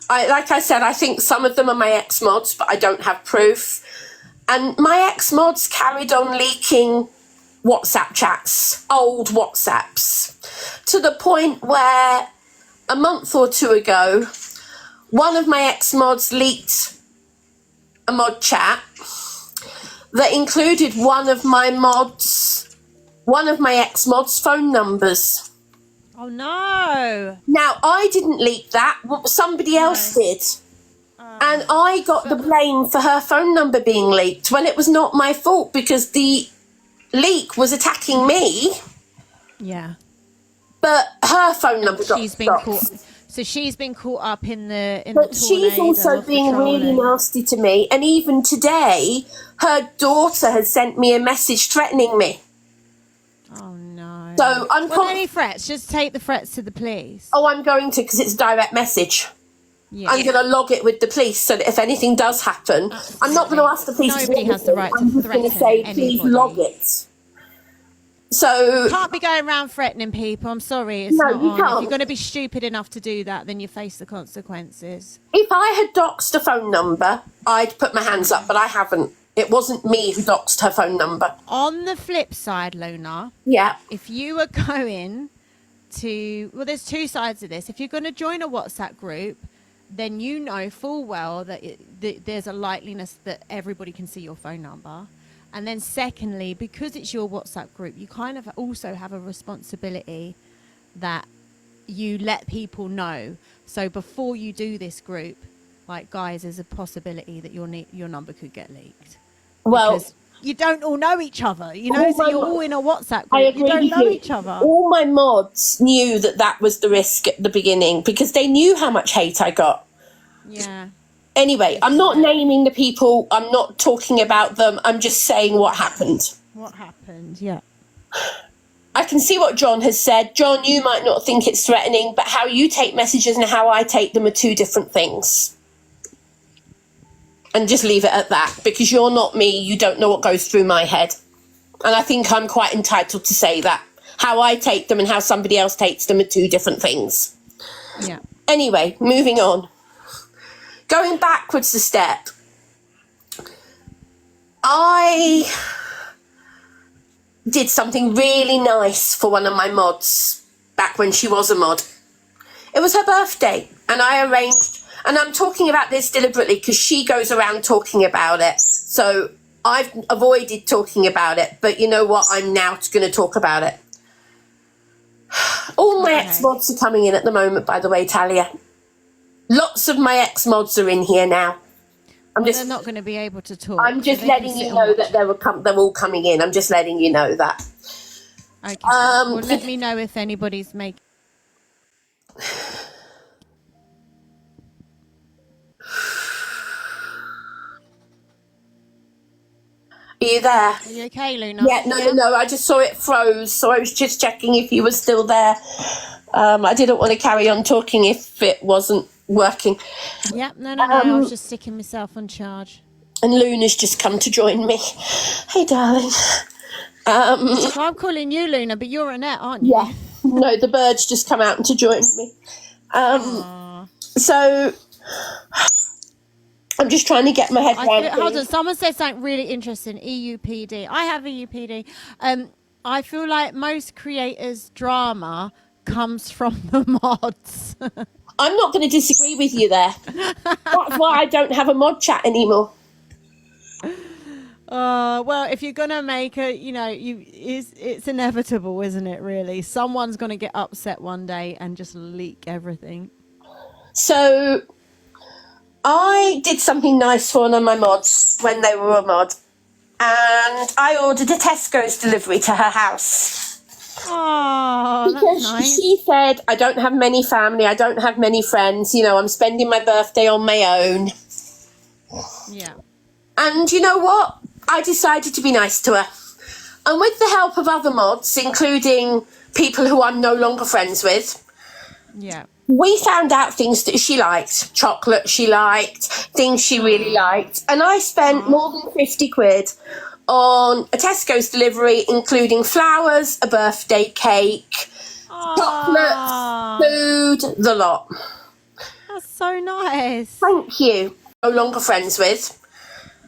Like I said, I think some of them are my ex-mods, but I don't have proof. And my ex-mods carried on leaking WhatsApp chats, old WhatsApps, to the point where a month or two ago, one of my ex-mods leaked a mod chat that included one of my ex-mods' phone numbers. Oh, no. Now, I didn't leak that, somebody else did. And I got the blame for her phone number being leaked when it was not my fault, because the leak was attacking me. Yeah. But her phone number got She's been stopped. caught. So she's been caught up in the But she's also being really nasty to me. And even today, her daughter has sent me a message threatening me. Oh no. So I'm any threats? Just take the threats to the police. Oh, I'm going to, because it's a direct message. Yeah. I'm going to log it with the police so that if anything does happen, I'm not going to ask the police. Nobody has the right to I'm just going to say, please log it. So can't be going around threatening people. I'm sorry, it's No, not you on. can't. If you're going to be stupid enough to do that, then you face the consequences. if I had doxed a phone number, I'd put my hands up, but I haven't. It wasn't me who doxed her phone number. On the flip side, Luna, Yeah. if you were going to, well, there's two sides of this. If you're going to join a WhatsApp group, then you know full well that there's a likeliness that everybody can see your phone number. And then secondly, because it's your WhatsApp group, you kind of also have a responsibility that you let people know. So before you do this group, like, guys, there's a possibility that your number could get leaked. Well, because you don't all know each other, you know, so you're all in a WhatsApp group. I agree You don't with know you. each other. All my mods knew that that was the risk at the beginning, because they knew how much hate I got. Yeah. Anyway, I'm not naming the people. I'm not talking about them. I'm just saying what happened. What happened? Yeah. I can see what John has said. John, you might not think it's threatening, but how you take messages and how I take them are two different things. And just leave it at that, because you're not me. You don't know what goes through my head. And I think I'm quite entitled to say that. How I take them and how somebody else takes them are two different things. Yeah. Anyway, moving on. Going backwards a step. I did something really nice for one of my mods back when she was a mod. It was her birthday, and I arranged, and I'm talking about this deliberately because she goes around talking about it. So I've avoided talking about it, but you know what? I'm now going to talk about it. All my ex-mods are coming in at the moment, by the way, Talia. Lots of my ex-mods are in here now. They're not going to be able to talk. I'm just letting you know that they're all coming in. I'm just letting you know that. Okay. Well, let me know if anybody's making. Are you there? Are you okay, Luna? Yeah, no. I just saw it froze, so I was just checking if you were still there. I didn't want to carry on talking if it wasn't working. Yeah, no. I was just sticking myself on charge. And Luna's just come to join me. Hey, darling. So I'm calling you Luna, but you're Annette, aren't you? Yeah. No, the bird's just come out to join me. So I'm just trying to get my head around. Hold on, someone said something really interesting. EUPD. I have EUPD. I feel like most creators' drama comes from the mods. I'm not going to disagree with you there. That's why I don't have a mod chat anymore. Well, if you're gonna make it's inevitable, isn't it? Really, someone's gonna get upset one day and just leak everything. So I did something nice for one of my mods when they were a mod, and I ordered a Tesco's delivery to her house. Oh, because that's nice. She said, I don't have many family, I don't have many friends, I'm spending my birthday on my own. Yeah. And you know what? I decided to be nice to her. And with the help of other mods, including people who I'm no longer friends with, yeah, we found out things that she liked. Chocolate she liked, things she really liked. And I spent more than 50 quid on a Tesco's delivery, including flowers, a birthday cake, chocolate, food, the lot. That's so nice. Thank you. No longer friends with.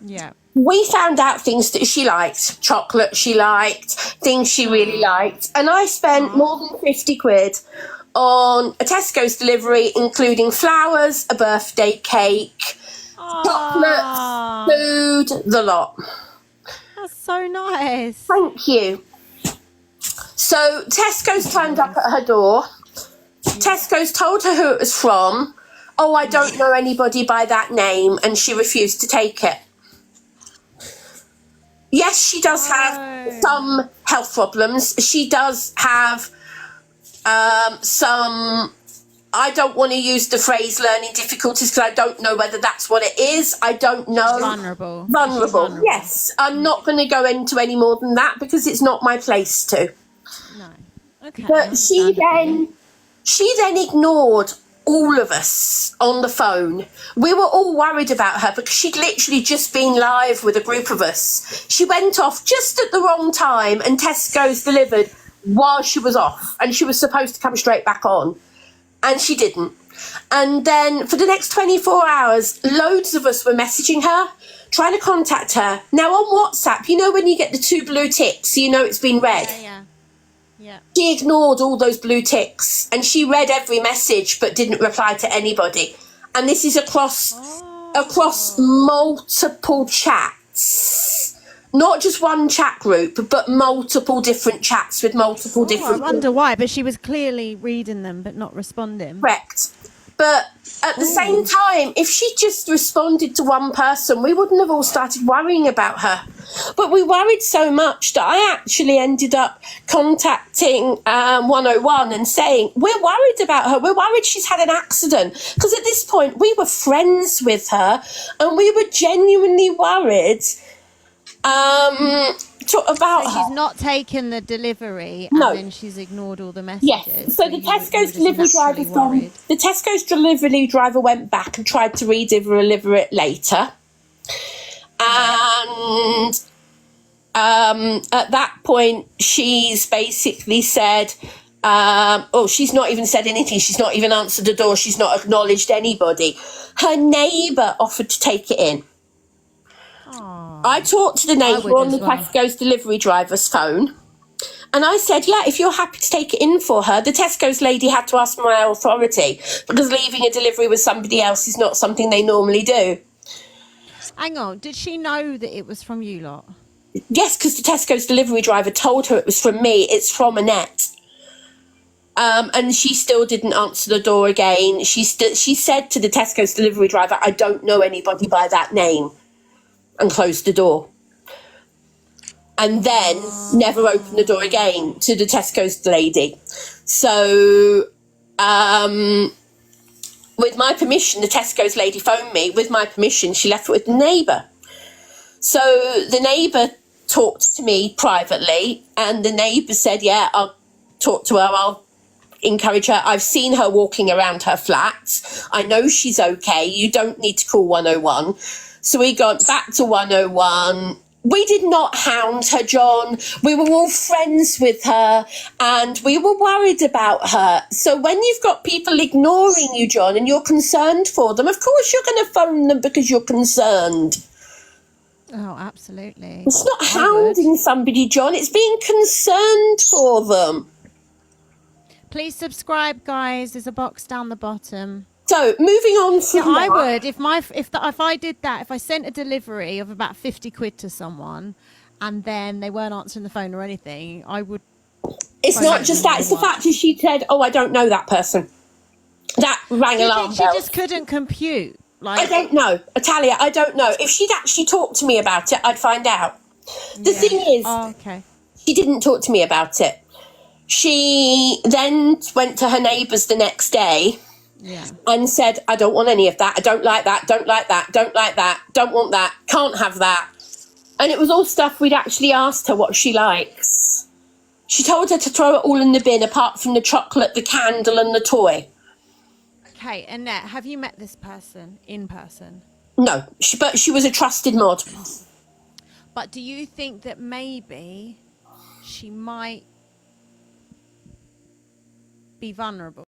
Yeah. We found out things that she liked. Chocolate she liked, things she really liked. And I spent more than 50 quid on a Tesco's delivery, including flowers, a birthday cake, chocolate, food, the lot. That's so nice. Thank you. So Tesco's turned up at her door. Tesco's told her who it was from, oh, I don't know anybody by that name, and she refused to take it. Yes, she does have some health problems. She does have some, I don't want to use the phrase learning difficulties because I don't know whether that's what it is. I don't know. Vulnerable. Vulnerable, yes. I'm not going to go into any more than that because it's not my place to. No. Okay. But she then ignored all of us on the phone. We were all worried about her because she'd literally just been live with a group of us. She went off just at the wrong time and Tesco's delivered while she was off, and she was supposed to come straight back on, and she didn't. And then for the next 24 hours, loads of us were messaging her, trying to contact her. Now on WhatsApp, you know when you get the 2 blue ticks, you know it's been read. Yeah. She ignored all those blue ticks and she read every message but didn't reply to anybody. And this is across multiple chats. Not just one chat group, but multiple different chats with multiple different... I wonder why, but she was clearly reading them but not responding. Correct. But at the same time, if she just responded to one person, we wouldn't have all started worrying about her. But we worried so much that I actually ended up contacting 101 and saying, we're worried about her. We're worried she's had an accident. Because at this point, we were friends with her and we were genuinely worried about her. She's not taken the delivery and then she's ignored all the messages. Yes. So the Tesco's delivery driver went back and tried to redeliver it later. And at that point, she's basically said, she's not even said anything. She's not even answered the door. She's not acknowledged anybody. Her neighbour offered to take it in. I talked to the neighbour on the Tesco's delivery driver's phone, and I said, yeah, if you're happy to take it in for her. The Tesco's lady had to ask my authority because leaving a delivery with somebody else is not something they normally do. Hang on, did she know that it was from you lot? Yes, because the Tesco's delivery driver told her it was from me. It's from Annette. And she still didn't answer the door again. She said to the Tesco's delivery driver, I don't know anybody by that name, and closed the door. And then never opened the door again to the Tesco's lady. So, with my permission, the Tesco's lady phoned me. With my permission, she left it with the neighbour. So the neighbour talked to me privately, and the neighbour said, yeah, I'll talk to her, I'll encourage her. I've seen her walking around her flat. I know she's okay. You don't need to call 101. So we got back to 101. We did not hound her, John. We were all friends with her and we were worried about her. So when you've got people ignoring you, John, and you're concerned for them, of course you're going to phone them because you're concerned. Oh, absolutely. It's not hounding somebody, John. It's being concerned for them. Please subscribe, guys. There's a box down the bottom. So moving on from I would if I did that, if I sent a delivery of about 50 quid to someone and then they weren't answering the phone or anything, I would. It's not just that, it's the fact that she said, oh, I don't know that person. That rang alarm bells. She just couldn't compute. I don't know. Talia, I don't know. If she'd actually talked to me about it, I'd find out. The thing is, she didn't talk to me about it. She then went to her neighbours the next day and said, I don't want any of that. I don't like that. Don't like that. Don't like that. Don't want that. Can't have that. And it was all stuff we'd actually asked her what she likes. She told her to throw it all in the bin apart from the chocolate, the candle and the toy. Okay, Annette, have you met this person in person? No, but she was a trusted mod. But do you think that maybe she might be vulnerable?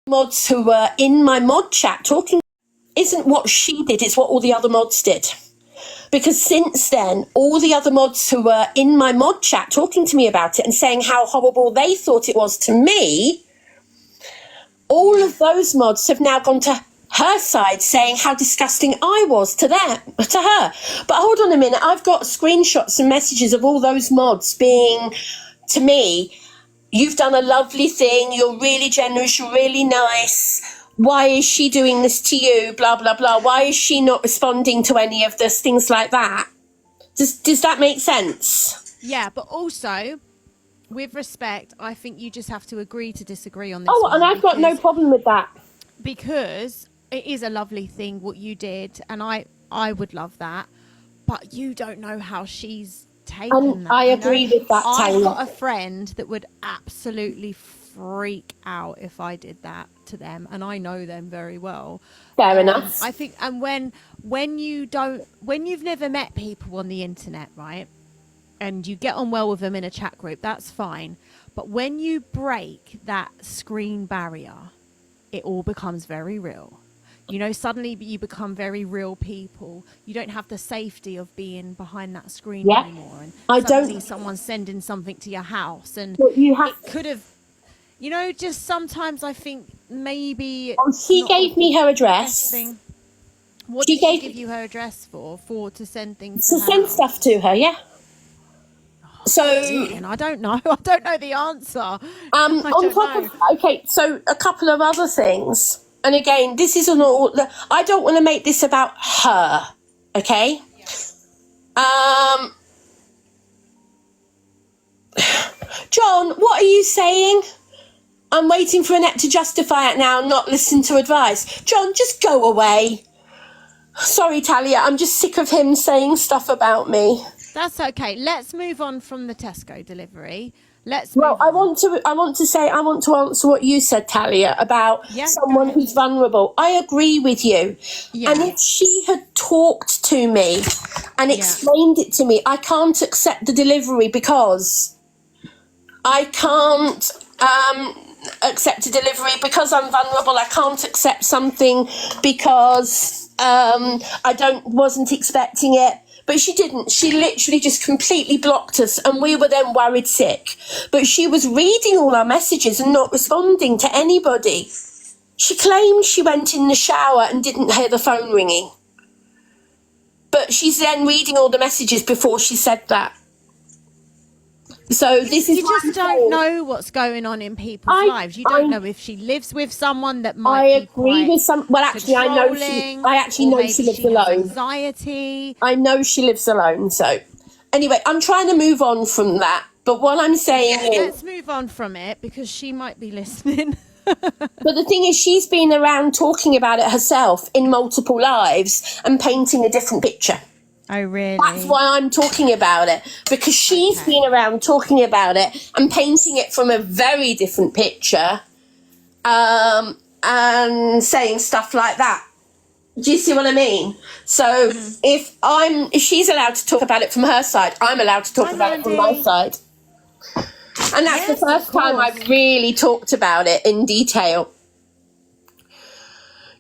Mods who were in my mod chat talking isn't what she did, it's what all the other mods did. because since then, all the other mods who were in my mod chat talking to me about it and saying how horrible they thought it was to me, all of those mods have now gone to her side saying how disgusting I was to her. But hold on a minute, I've got screenshots and messages of all those mods being to me, you've done a lovely thing, you're really generous, you're really nice. Why is she doing this to you? Blah, blah, blah. Why is she not responding to any of this? Things like that. Does that make sense? Yeah, but also, with respect, I think you just have to agree to disagree on this Oh, one. and I've got no problem with that. Because it is a lovely thing what you did, and I would love that. But you don't know how she's taken that. I agree with that, Talia. I've got a friend that would absolutely freak out if I did that to them, and I know them very well. Fair enough. I think, and when you've never met people on the internet, right, and you get on well with them in a chat group, that's fine. But when you break that screen barrier, it all becomes very real. You know, suddenly you become very real people. You don't have the safety of being behind that screen anymore. And suddenly someone's sending something to your house, and it could have, you know, just sometimes I think maybe. She gave me her address. What did she give you her address for? To send things to send house? stuff to her, yeah. So and I don't know. I don't know the answer. On top of okay, so a couple of other things. And again, this is an all. I don't want to make this about her. Okay. John, what are you saying? I'm waiting for Annette to justify it now, not listen to advice. John, just go away. Sorry, Talia, I'm just sick of him saying stuff about me. That's okay. Let's move on from the Tesco delivery. I want to answer what you said, Talia, about someone who's vulnerable. I agree with you. Yeah. And if she had talked to me and explained it to me, I can't accept the delivery because I can't accept a delivery because I'm vulnerable. I can't accept something because I wasn't expecting it. But she didn't. She literally just completely blocked us, and we were then worried sick. But she was reading all our messages and not responding to anybody. She claimed she went in the shower and didn't hear the phone ringing. But she's then reading all the messages before she said that. So this is. You just don't know what's going on in people's lives. You don't know if she lives with someone that might. I agree with some. Well, actually, I know she. I actually know she lives alone. Anxiety. I know she lives alone. So, anyway, I'm trying to move on from that. But what I'm saying is, let's move on from it because she might be listening. But the thing is, she's been around talking about it herself in multiple lives and painting a different picture. Oh, really? That's why I'm talking about it, because she's been around talking about it and painting it from a very different picture, and saying stuff like that. Do you see what I mean? So if she's allowed to talk about it from her side, I'm allowed to talk about it from my side. And that's the first time I've really talked about it in detail.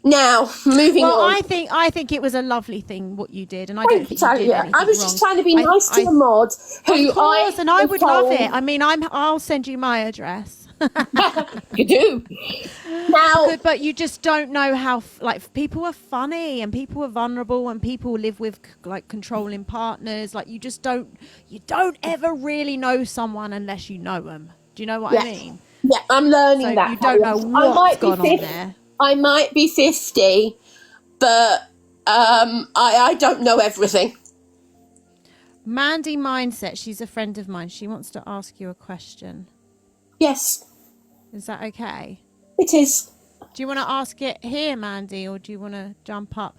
Now, moving on. Well, I think it was a lovely thing what you did, and I don't think you did anything I was wrong. just trying to be nice to the mod who of course, and I would love it. I mean, I'll send you my address. You do. Now, but you just don't know how. Like, people are funny, and people are vulnerable, and people live with like controlling partners. Like, you don't ever really know someone unless you know them. Do you know what I mean? Yeah, I'm learning that. You don't know what's gone on there. I might be 50, but I don't know everything. Mandy Mindset, she's a friend of mine. She wants to ask you a question. Yes. Is that okay? It is. Do you want to ask it here, Mandy, or do you want to jump up?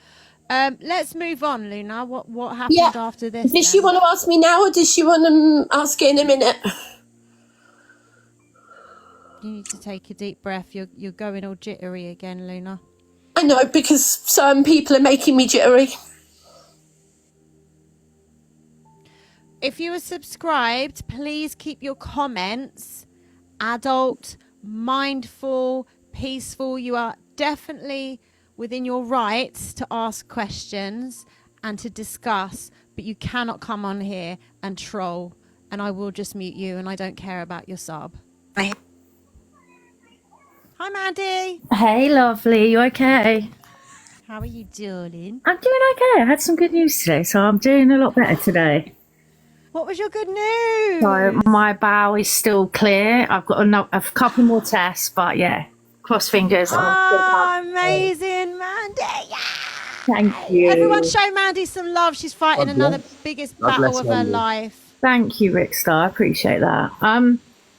Let's move on, Luna. What happened after this? Does she want to ask me now, or does she want to ask it in a minute? You need to take a deep breath. You're going all jittery again, Luna. I know, because some people are making me jittery. If you are subscribed, please keep your comments adult, mindful, peaceful. You are definitely within your rights to ask questions and to discuss, but you cannot come on here and troll, and I will just mute you, and I don't care about your sub. Hi, Mandy. Hey, lovely. You okay? How are you doing? I'm doing okay. I had some good news today, so I'm doing a lot better today. What was your good news? So my bowel is still clear. I've got a couple more tests, but yeah, cross fingers. Amazing, Mandy. Yeah. Thank you. Everyone show Mandy some love. She's fighting another biggest battle of her life. Thank you, Rickstar. I appreciate that. Hi,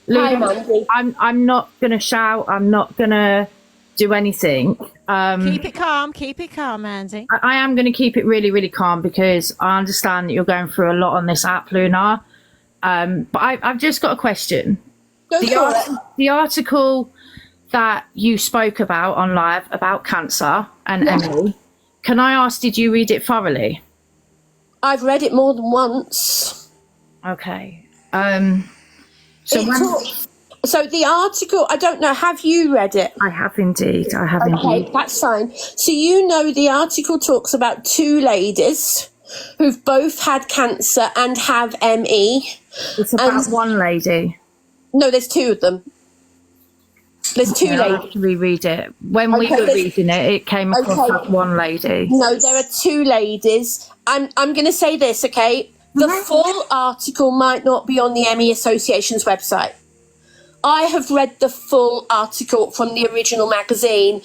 Mandy. I'm not gonna shout. I'm not gonna do anything. Keep it calm. Keep it calm, Mandy. I am going to keep it really, really calm because I understand that you're going through a lot on this app, Luna. But I've just got a question. The article that you spoke about on live about cancer and Emily, can I ask, did you read it thoroughly? I've read it more than once. Okay. So the article, I don't know, have you read it? I have indeed. Okay, that's fine. So you know the article talks about two ladies who've both had cancer and have ME. It's about one lady. No, there's two of them. There's two ladies. I'll have to reread it. When we were reading it, it came across as one lady. No, there are two ladies. I'm going to say this, okay? The full article might not be on the ME Association's website. I have read the full article from the original magazine.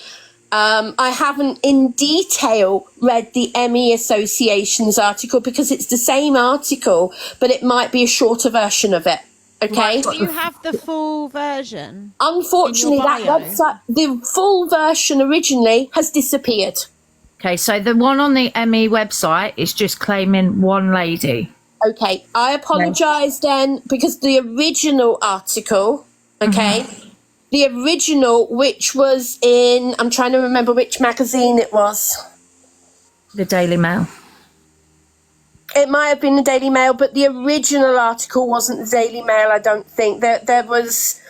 I haven't in detail read the ME Association's article because it's the same article, but it might be a shorter version of it. Okay. Do you have the full version? Unfortunately, that website, the full version originally has disappeared. Okay, so the one on the ME website is just claiming one lady. Okay, I apologise then because the original article, the original, which was in, I'm trying to remember which magazine it was. The Daily Mail. It might have been the Daily Mail, but the original article wasn't the Daily Mail, I don't think. There was...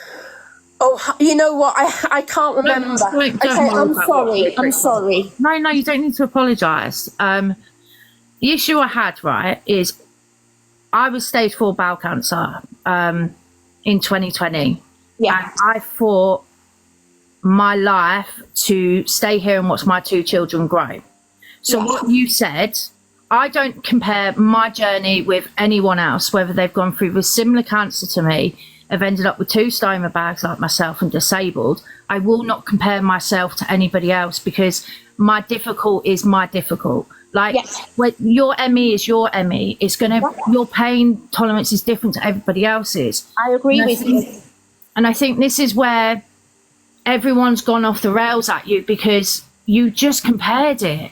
Oh, you know what? I can't remember. I'm sorry. No, you don't need to apologise. The issue I had, right, is I was stage 4 bowel cancer in 2020. Yeah. And I fought my life to stay here and watch my 2 children grow. So what you said, I don't compare my journey with anyone else, whether they've gone through with similar cancer to me, have ended up with 2 stoma bags like myself and disabled. I will not compare myself to anybody else because my difficult is my difficult. Like when your ME is your ME, it's gonna your pain tolerance is different to everybody else's. I agree with you. And I think this is where everyone's gone off the rails at you because you just compared it.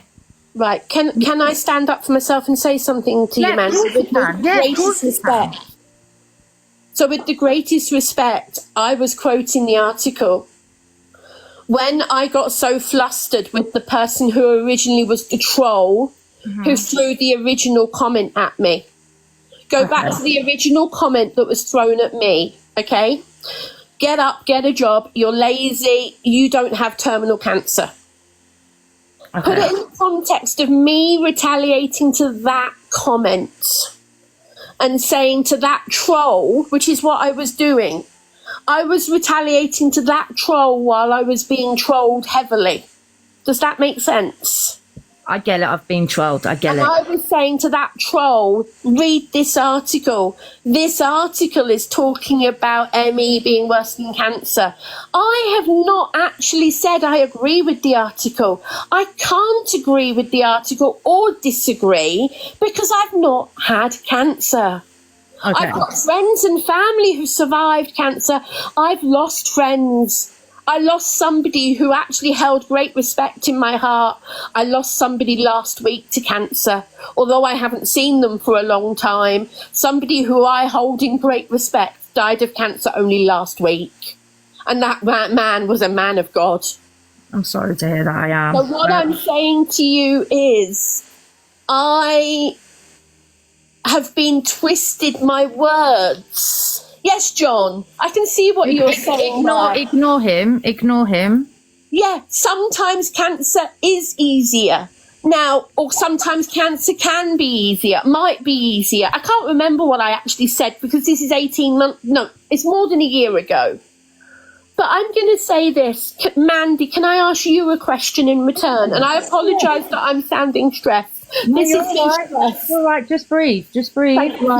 Right. Can I stand up for myself and say something to you, man? With the greatest respect. So with the greatest respect, I was quoting the article. When I got so flustered with the person who originally was the troll, who threw the original comment at me. Go back to the original comment that was thrown at me, okay? Get up, get a job, you're lazy, you don't have terminal cancer. Put it in the context of me retaliating to that comment and saying to that troll, which is what I was doing, I was retaliating to that troll while I was being trolled heavily. Does that make sense? I get it. I've been trolled. I get it. I was saying to that troll, read this article. This article is talking about ME being worse than cancer. I have not actually said I agree with the article. I can't agree with the article or disagree because I've not had cancer. I've got friends and family who survived cancer. I've lost friends. I lost somebody who actually held great respect in my heart. I lost somebody last week to cancer, although I haven't seen them for a long time. Somebody who I hold in great respect died of cancer only last week. And that man was a man of God. I'm sorry to hear that. I am. So what I'm saying to you is I have been twisted my words. Yes, John, I can see what you're saying. Ignore him. Yeah, sometimes cancer is easier. Now, or sometimes cancer can be easier, might be easier. I can't remember what I actually said because this is 18 months, no, it's more than a year ago. But I'm going to say this, Mandy, can I ask you a question in return? And I apologise that I'm sounding stressed. No, This you're is all right. stress. You're all right. Just breathe. Just breathe. Thank you.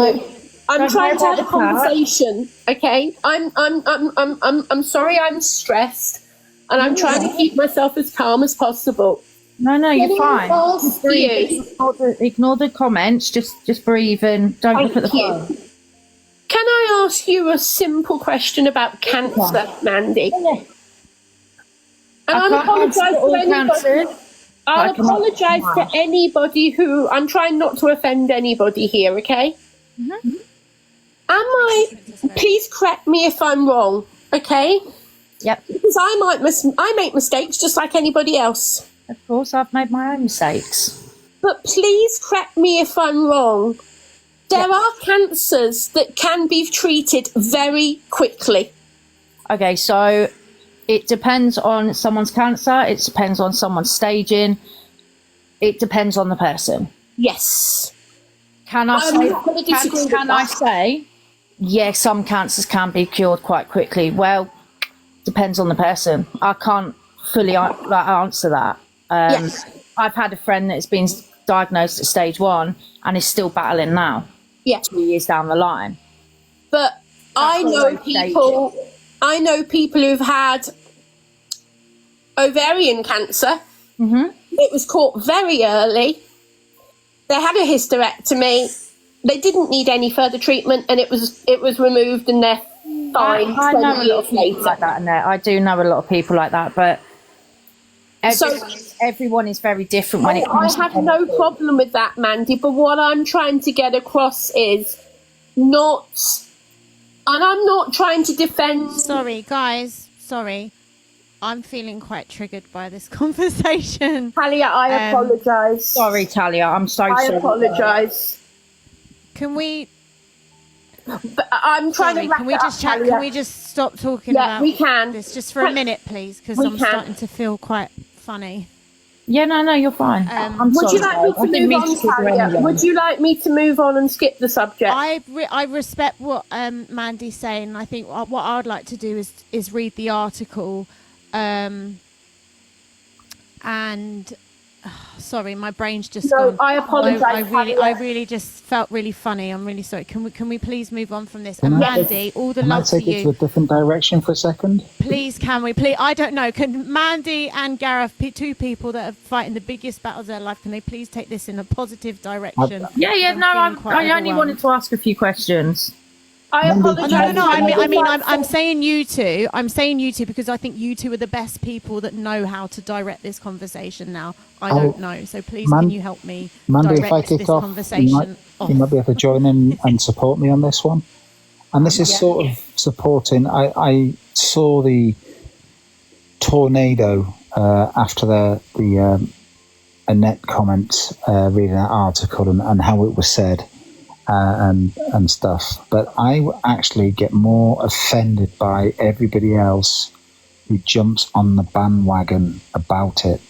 I'm Don't trying to worry have a about the cat. conversation, okay? I'm sorry I'm stressed, and I'm trying to keep myself as calm as possible. No, you're Can I fine. ask Just breathe. you- Ignore the comments. Just breathe and don't look at the Thank phone. you. Can I ask you a simple question about cancer, Mandy? And I'll apologise to anybody. I'll apologise to anybody who. I'm trying not to offend anybody here, okay? Please correct me if I'm wrong, okay? Yep. Because I make mistakes just like anybody else. Of course, I've made my own mistakes. But please correct me if I'm wrong. There are cancers that can be treated very quickly. Okay, so it depends on someone's cancer. It depends on someone's staging. It depends on the person. Yes. Can I say, yes, some cancers can be cured quite quickly? Well, depends on the person. I can't fully answer that. Yes. I've had a friend that's been diagnosed at stage 1 and is still battling now. Yeah. 2 years down the line. But I know people who've had ovarian cancer. It was caught very early. They had a hysterectomy. They didn't need any further treatment, and it was removed, and they're fine. I know a lot of people like that, Annette. I do know a lot of people like that, but everyone is very different when it comes to I have no problem with that, Mandy, but what I'm trying to get across is not, and I'm not trying to defend. Sorry, guys. Sorry. I'm feeling quite triggered by this conversation. Talia, I apologise. Sorry, Talia. I'm so sorry. I apologise. Can we? But I'm trying to. Can we just chat? Can we just stop talking about we can. this just for a minute, please? Because I'm starting to feel quite funny. Yeah, no, you're fine. Would you like me to move on, Talia? Would you like me to move on and skip the subject? I respect what Mandy's saying. I think what I'd like to do is read the article. Sorry, my brain's just gone. I apologise. I really just felt really funny. I'm really sorry. Can we please move on from this? And Mandy, all the love to you. Can I take it to a different direction for a second? Please, can we? Please, I don't know. Can Mandy and Gareth, two people that are fighting the biggest battles of their life, can they please take this in a positive direction? I only wanted to ask a few questions. I apologise. No. I'm saying you two. I'm saying you two because I think you two are the best people that know how to direct this conversation now. I don't know. So please, can you help me Mandy, direct if I kick this off, conversation? you might be able to join in and support me on this one. And this is sort of supporting. I saw the tornado after the Annette comments, reading that article and how it was said. And stuff, but I actually get more offended by everybody else who jumps on the bandwagon about it.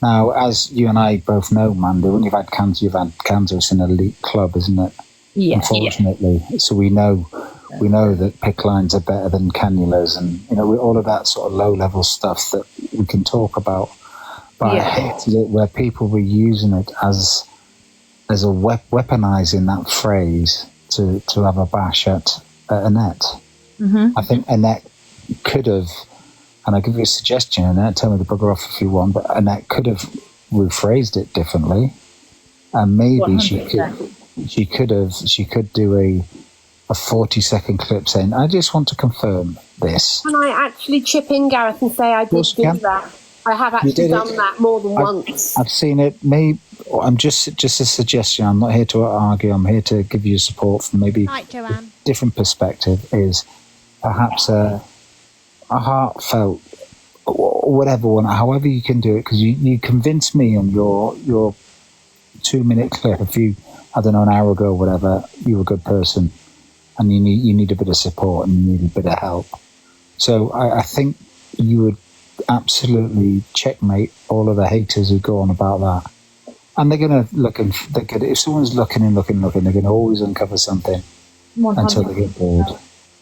Now, as you and I both know, Mandy, when you've had cancer, it's an elite club, isn't it? Yeah. Unfortunately, so we know that PICC lines are better than cannulas, and all of that sort of low-level stuff that we can talk about. But I hated it where people were using it as a weaponizing that phrase to have a bash at Annette. I think Annette could have, and I'll give you a suggestion, Annette, tell me to bugger off if you want, but Annette could have rephrased it differently, and maybe 100%. she could do a 40-second clip saying, I just want to confirm this. Can I actually chip in, Gareth, and say I did do that? I have actually done that more than once. I've seen it. Maybe I'm just a suggestion. I'm not here to argue. I'm here to give you support from maybe a different perspective. Is perhaps a heartfelt, or whatever one, however you can do it. Because you convinced me on your 2-minute clip an hour ago, or whatever. You're a good person, and you need a bit of support and you need a bit of help. So I think you would absolutely checkmate all of the haters who go on about that. And they're going to look and if someone's looking, they're going to always uncover something 100%. until they get bored.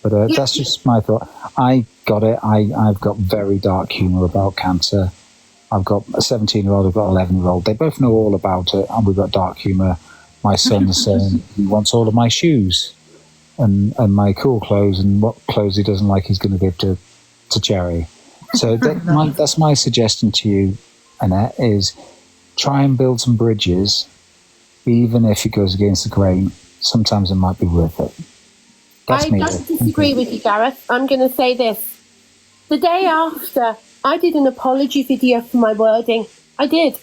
But that's just my thought. I got it. I've got very dark humour about cancer. I've got a 17-year-old, I've got an 11-year-old. They both know all about it, and we've got dark humour. My son's saying he wants all of my shoes and my cool clothes, and what clothes he doesn't like he's going to give to Jerry. So that's my suggestion to you, Annette, is try and build some bridges, even if it goes against the grain. Sometimes it might be worth it. I don't disagree with you, Gareth. I'm going to say this. The day after, I did an apology video for my wording. I did.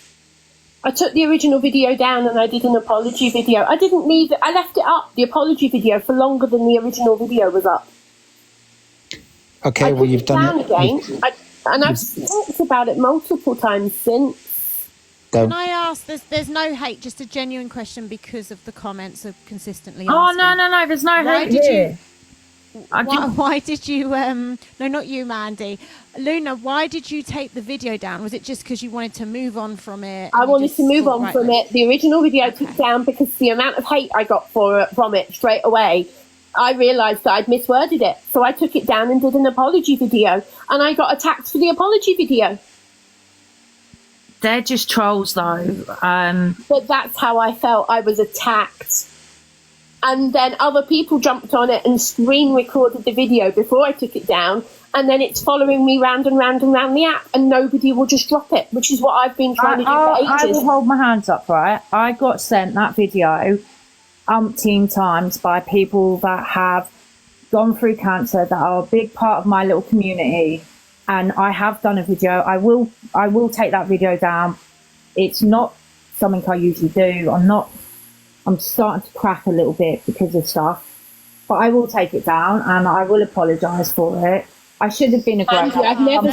I took the original video down and I did an apology video. I didn't leave it. I left it up, the apology video, for longer than the original video was up. Okay, well, you've done it again. And I've talked about it multiple times since. Can I ask, there's no hate, just a genuine question because of the comments of consistently Oh, asking. no, there's no Why hate did here. why did you, no, not you, Mandy. Luna, why did you take the video down? Was it just because you wanted to move on from it? I wanted to move on from it. The original video I took down because the amount of hate I got from it straight away, I realised that I'd misworded it. So I took it down and did an apology video. And I got attacked for the apology video. They're just trolls, though. But that's how I felt. I was attacked. And then other people jumped on it and screen recorded the video before I took it down. And then it's following me round and round and round the app. And nobody will just drop it, which is what I've been trying to do for ages. I will hold my hands up, right? I got sent that video umpteen times by people that have gone through cancer, that are a big part of my little community. And I have done a video. I will take that video down. It's not something I usually do. I'm starting to crack a little bit because of stuff. But I will take it down and I will apologise for it. I should have been a great I've never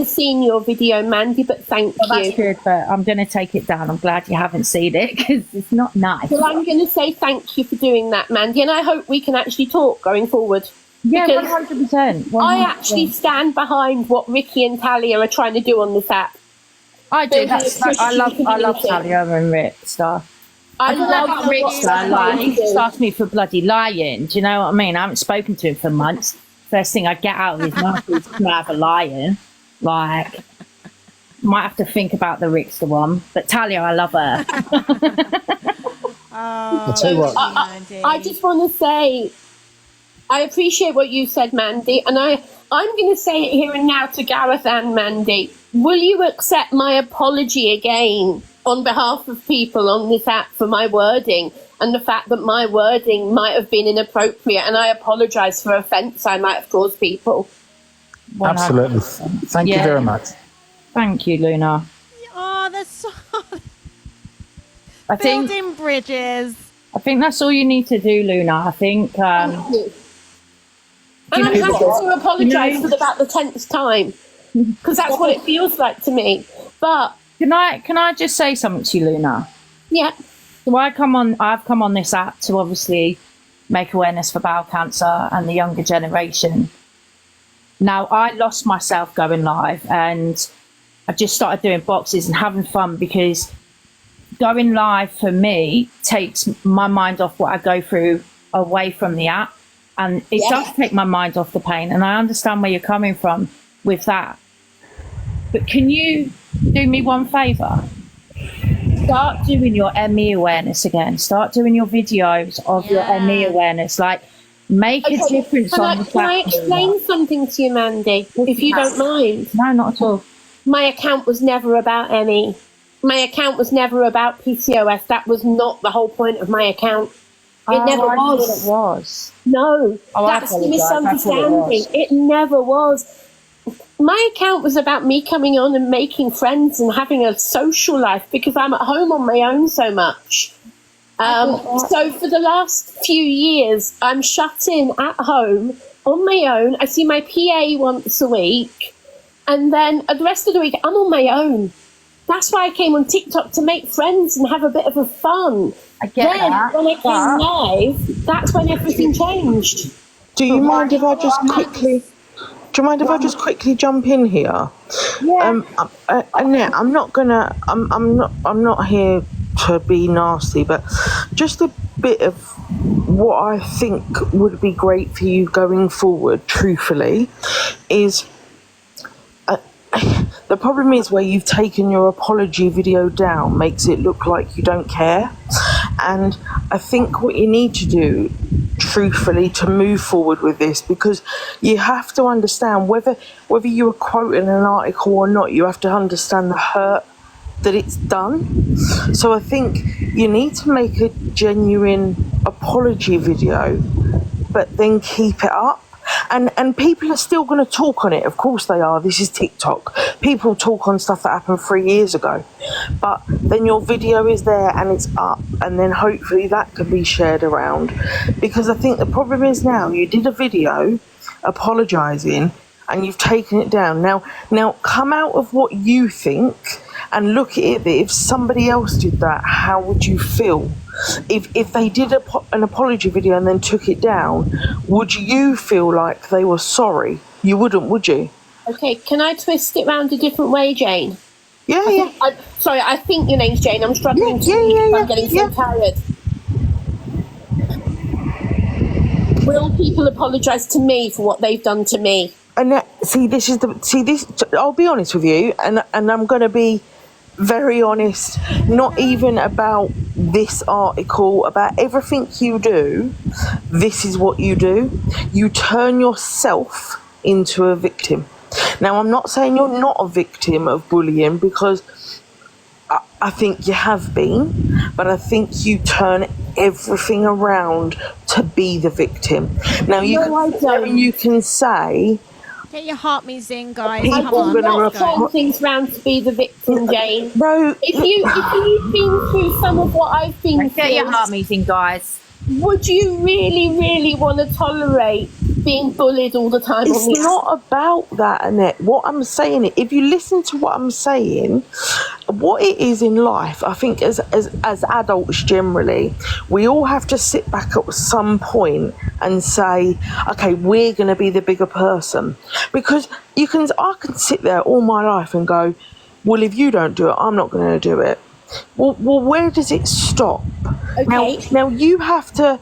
seen your video, Mandy, but thank you. That's good, but I'm going to take it down. I'm glad you haven't seen it because it's not nice. Well, I'm going to say thank you for doing that, Mandy, and I hope we can actually talk going forward. Yeah, 100%. I actually stand behind what Ricky and Talia are trying to do on this app. I do. I love Talia and Rick stuff. I love Rick stuff. He just asked me for bloody lying. Do you know what I mean? I haven't spoken to him for months. First thing I get out of his mouth is can I have a lion? Like, might have to think about the Rickster one. But Talia, I love her. I'll tell you what. I just want to say, I appreciate what you said, Mandy, and I'm going to say it here and now to Gareth and Mandy. Will you accept my apology again on behalf of people on this app for my wording and the fact that my wording might have been inappropriate, and I apologise for offence I might have caused people? 100%. Absolutely. Thank you very much. Thank you, Luna. Oh, that's so... I think building bridges. I think that's all you need to do, Luna. I think. And I'm happy to apologise for about the 10th time, because that's what it feels like to me. But can I just say something to you, Luna? Yeah. So I've come on this app to obviously make awareness for bowel cancer and the younger generation. Now, I lost myself going live, and I just started doing boxes and having fun, because going live for me takes my mind off what I go through away from the app. And it does take my mind off the pain. And I understand where you're coming from with that. But can you do me one favour? Start doing your ME awareness again. Start doing your videos of your ME awareness. Like, make a difference on the platform. Can I explain something to you, Mandy, if you don't mind? No, not at all. My account was never about ME. My account was never about PCOS. That was not the whole point of my account. It never was. It was. No, that's a misunderstanding. It never was. My account was about me coming on and making friends and having a social life, because I'm at home on my own so much. So for the last few years, I'm shut in at home on my own. I see my PA once a week, and then the rest of the week I'm on my own. That's why I came on TikTok, to make friends and have a bit of a fun. I get that. When I came live, that's when everything changed. Do you mind if I just quickly jump in here? Annette, I'm not here to be nasty, but just a bit of what I think would be great for you going forward, truthfully, is the problem is where you've taken your apology video down makes it look like you don't care. And I think what you need to do, truthfully, to move forward with this, because you have to understand whether you were quoting an article or not, you have to understand the hurt that it's done. So I think you need to make a genuine apology video, but then keep it up. And people are still going to talk on it. Of course they are. This is TikTok. People talk on stuff that happened 3 years ago. But then your video is there and it's up. And then hopefully that can be shared around. Because I think the problem is now you did a video apologising and you've taken it down. Now come out of what you think and look at it. If somebody else did that, how would you feel? If they did an apology video and then took it down, would you feel like they were sorry? You wouldn't, would you? Okay, can I twist it round a different way, Jane? Yeah. Sorry, I think your name's Jane. I'm struggling I'm getting so tired. Will people apologise to me for what they've done to me? And I'll be honest with you, and I'm going to be very honest, not even about this article, about everything you do. This is what you do. You turn yourself into a victim. Now, I'm not saying you're not a victim of bullying, because I think you have been, but I think you turn everything around to be the victim. Now, you can say, get your heart me zing, guys. I'm not turn things round to be the victim, Jane. No. If you've been through some of what I've been through, get your heart me zing, guys. Would you really, really want to tolerate being bullied all the time? It's not about that, Annette. What I'm saying, if you listen to what I'm saying, what it is in life, I think as adults generally, we all have to sit back at some point and say, okay, we're going to be the bigger person. Because I can sit there all my life and go, well, if you don't do it, I'm not going to do it. Well, where does it stop? Okay. Now you have to.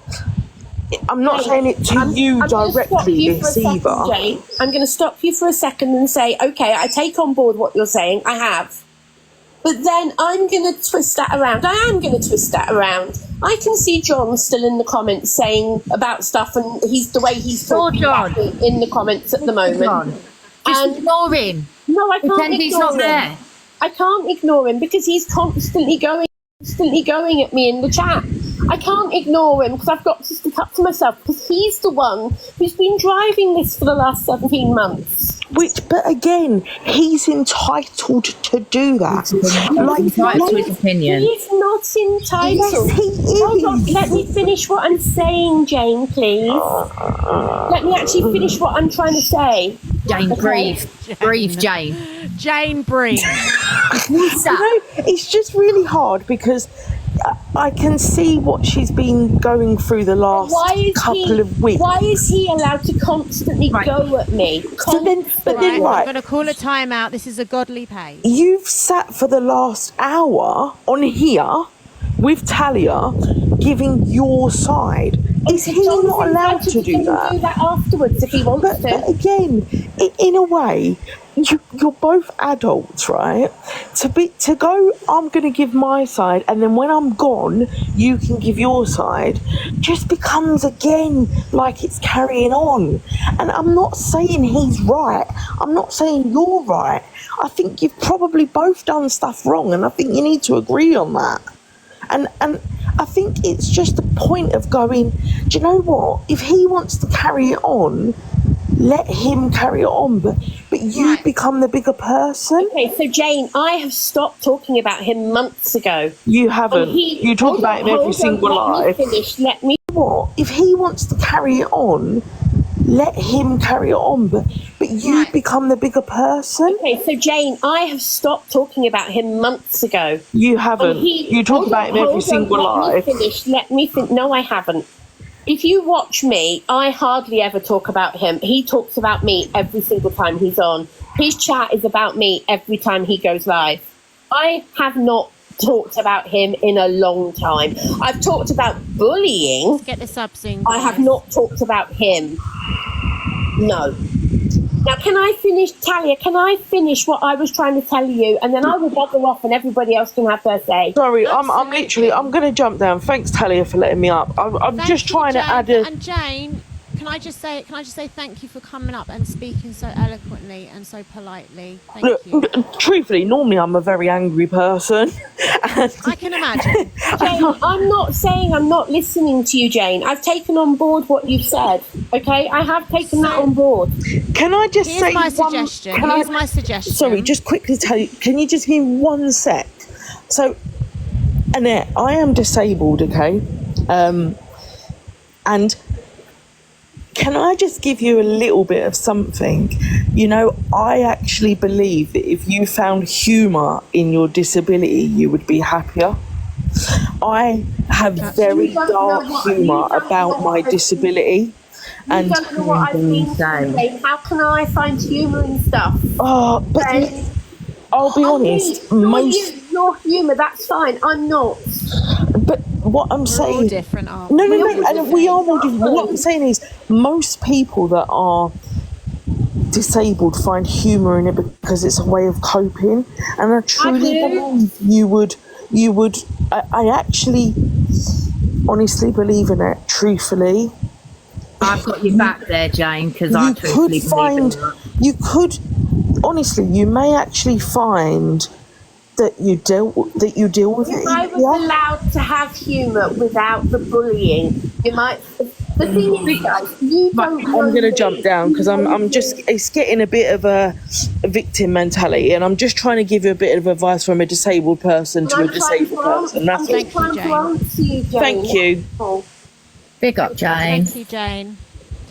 I'm not saying it to you directly, this either. I'm going to stop you for a second and say, okay, I take on board what you're saying. I have. But then I'm going to twist that around. I am going to twist that around. I can see John still in the comments saying about stuff, and the way he's talking about it in the comments at the moment. Just ignore him. No, I can't Pretend ignore he's not him. there. I can't ignore him because he's constantly going at me in the chat. I can't ignore him because I've got to stick up to myself, because he's the one who's been driving this for the last 17 months. But again, he's entitled to do that. Entitled to his opinion. He's not entitled. Yes, he is. Hold on, let me finish what I'm saying, Jane, please. Let me actually finish what I'm trying to say. Jane, breathe. Breathe, Jane. Jane, breathe. It's just really hard because I can see what she's been going through the last couple of weeks. Why is he allowed to constantly go at me? I'm going to call a timeout. This is a godly pace. You've sat for the last hour on here with Talia giving your side. Is he not allowed to do that? He can do that afterwards if he wants to. But again, in a way, you're both adults, right? To go, I'm going to give my side, and then when I'm gone, you can give your side, just becomes again like it's carrying on. And I'm not saying he's right. I'm not saying you're right. I think you've probably both done stuff wrong, and I think you need to agree on that. And I think it's just the point of going, do you know what? If he wants to carry it on, let him carry it on, but you become the bigger person. Okay, so Jane, I have stopped talking about him months ago. You haven't. You talk about him every single life. Let me what? If he wants to carry it on, let him carry it on, but you become the bigger person. Okay, so Jane, I have stopped talking about him months ago. You haven't. You talk about him every single life. Let me finish. No, I haven't. If you watch me, I hardly ever talk about him. He talks about me every single time he's on. His chat is about me every time he goes live. I have not talked about him in a long time. I've talked about bullying. Let's get the subs in, I have guys. not talked about him. No. Now, can I finish, Talia? Can I finish what I was trying to tell you, and then I will bugger off, and everybody else can have their say. Sorry, I'm literally, I'm going to jump down. Thanks, Talia, for letting me up. I'm just trying to add a. And Jane, can I just say thank you for coming up and speaking so eloquently and so politely. Thank you. Truthfully, normally I'm a very angry person. I can imagine. Jane, I'm not saying I'm not listening to you, Jane. I've taken on board what you've said. Okay, I have taken that on board. Can I just Here's say my suggestion. Here's my suggestion. Sorry, just quickly tell you. Can you just give me 1 sec? So, Annette, I am disabled. Okay, and. Can I just give you a little bit of something? You know, I actually believe that if you found humour in your disability, you would be happier. I have very dark humour about my disability. And don't know what I've been saying. How can I find humour in stuff? Oh, but I'll be honest. Your humour, that's fine. I'm not. But what I'm saying, all different, aren't no, we? and we are all different. What I'm saying is, most people that are disabled find humour in it because it's a way of coping, and I truly believe you would. I actually, honestly believe in it. Truthfully, I've got you back there, Jane, because I truthfully believe in that. You could, honestly, you may actually find that you deal with it. If I was allowed to have humour without the bullying, you might. The thing is, guys, you don't. I'm going to jump down because I'm just. It's getting a bit of a victim mentality, and I'm just trying to give you a bit of advice from a disabled person to a disabled person. That's it. Thank you. Big up, Jane. Thank you, Jane.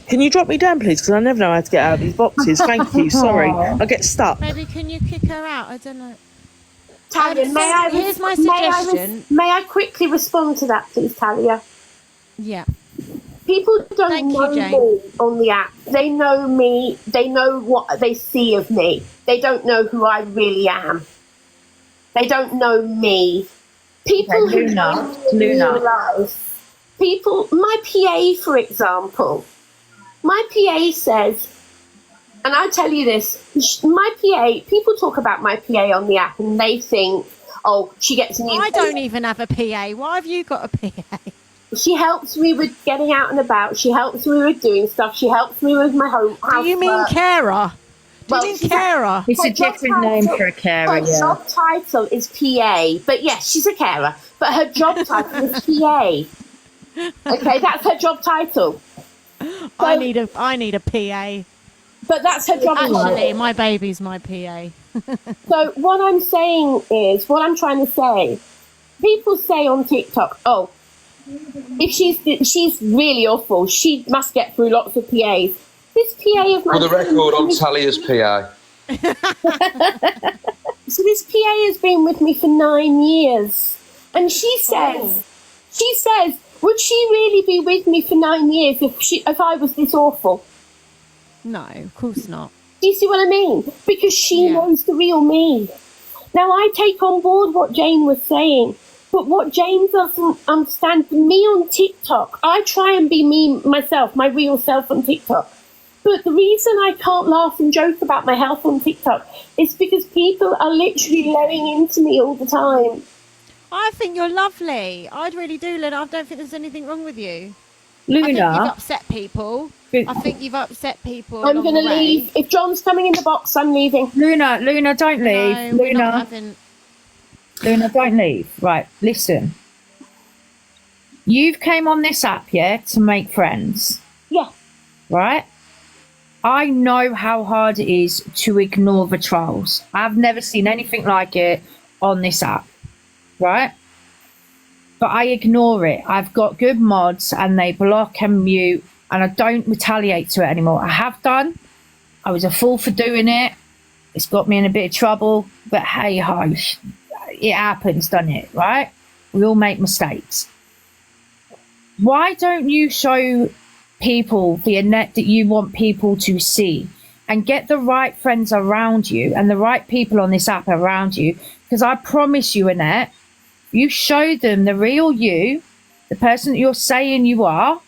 Can you drop me down, please? Because I never know how to get out of these boxes. Thank you. Sorry, I get stuck. Maybe can you kick her out? I don't know. Talia, here's my suggestion. May I quickly respond to that, please, Talia? Yeah. People don't know me on the app. They know me. They know what they see of me. They don't know who I really am. They don't know me. People who know me in real life. People, my PA, for example. My PA says, and I tell you this, my PA, people talk about my PA on the app and they think, oh, she gets me. I don't even have a PA. Why have you got a PA? She helps me with getting out and about. She helps me with doing stuff. She helps me with my home. Do you mean carer? Do you mean carer? It's a different name for a carer, Her job title is PA, but yes, she's a carer. But her job title is PA. Okay, that's her job title. So, I need a PA. But that's her job title. Actually, my baby's my PA. So what I'm saying is, what I'm trying to say, people say on TikTok, oh, if she's really awful, she must get through lots of PAs. This PA of mine. For the record, I'm Talia's PA. So this PA has been with me for 9 years, and she says, would she really be with me for 9 years if I was this awful? No, of course not. Do you see what I mean? Because she knows the real me. Now I take on board what Jane was saying. But what Jane doesn't understand, me on TikTok, I try and be me, myself, my real self on TikTok. But the reason I can't laugh and joke about my health on TikTok is because people are literally laying into me all the time. I think you're lovely. I really do, Luna. I don't think there's anything wrong with you. Luna? I think you've upset people. I'm going to leave. If John's coming in the box, I'm leaving. Luna, don't leave. No, we're not having... Luna, don't leave. Right, listen. You've came on this app, to make friends. Yeah. Right? I know how hard it is to ignore the trolls. I've never seen anything like it on this app. Right? But I ignore it. I've got good mods and they block and mute and I don't retaliate to it anymore. I have done. I was a fool for doing it. It's got me in a bit of trouble. But hey ho. It happens, doesn't it, right? We all make mistakes. Why don't you show people the Annette that you want people to see? and get the right friends around you and the right people on this app around you. Because I promise you, Annette, you show them the real you, the person that you're saying you are,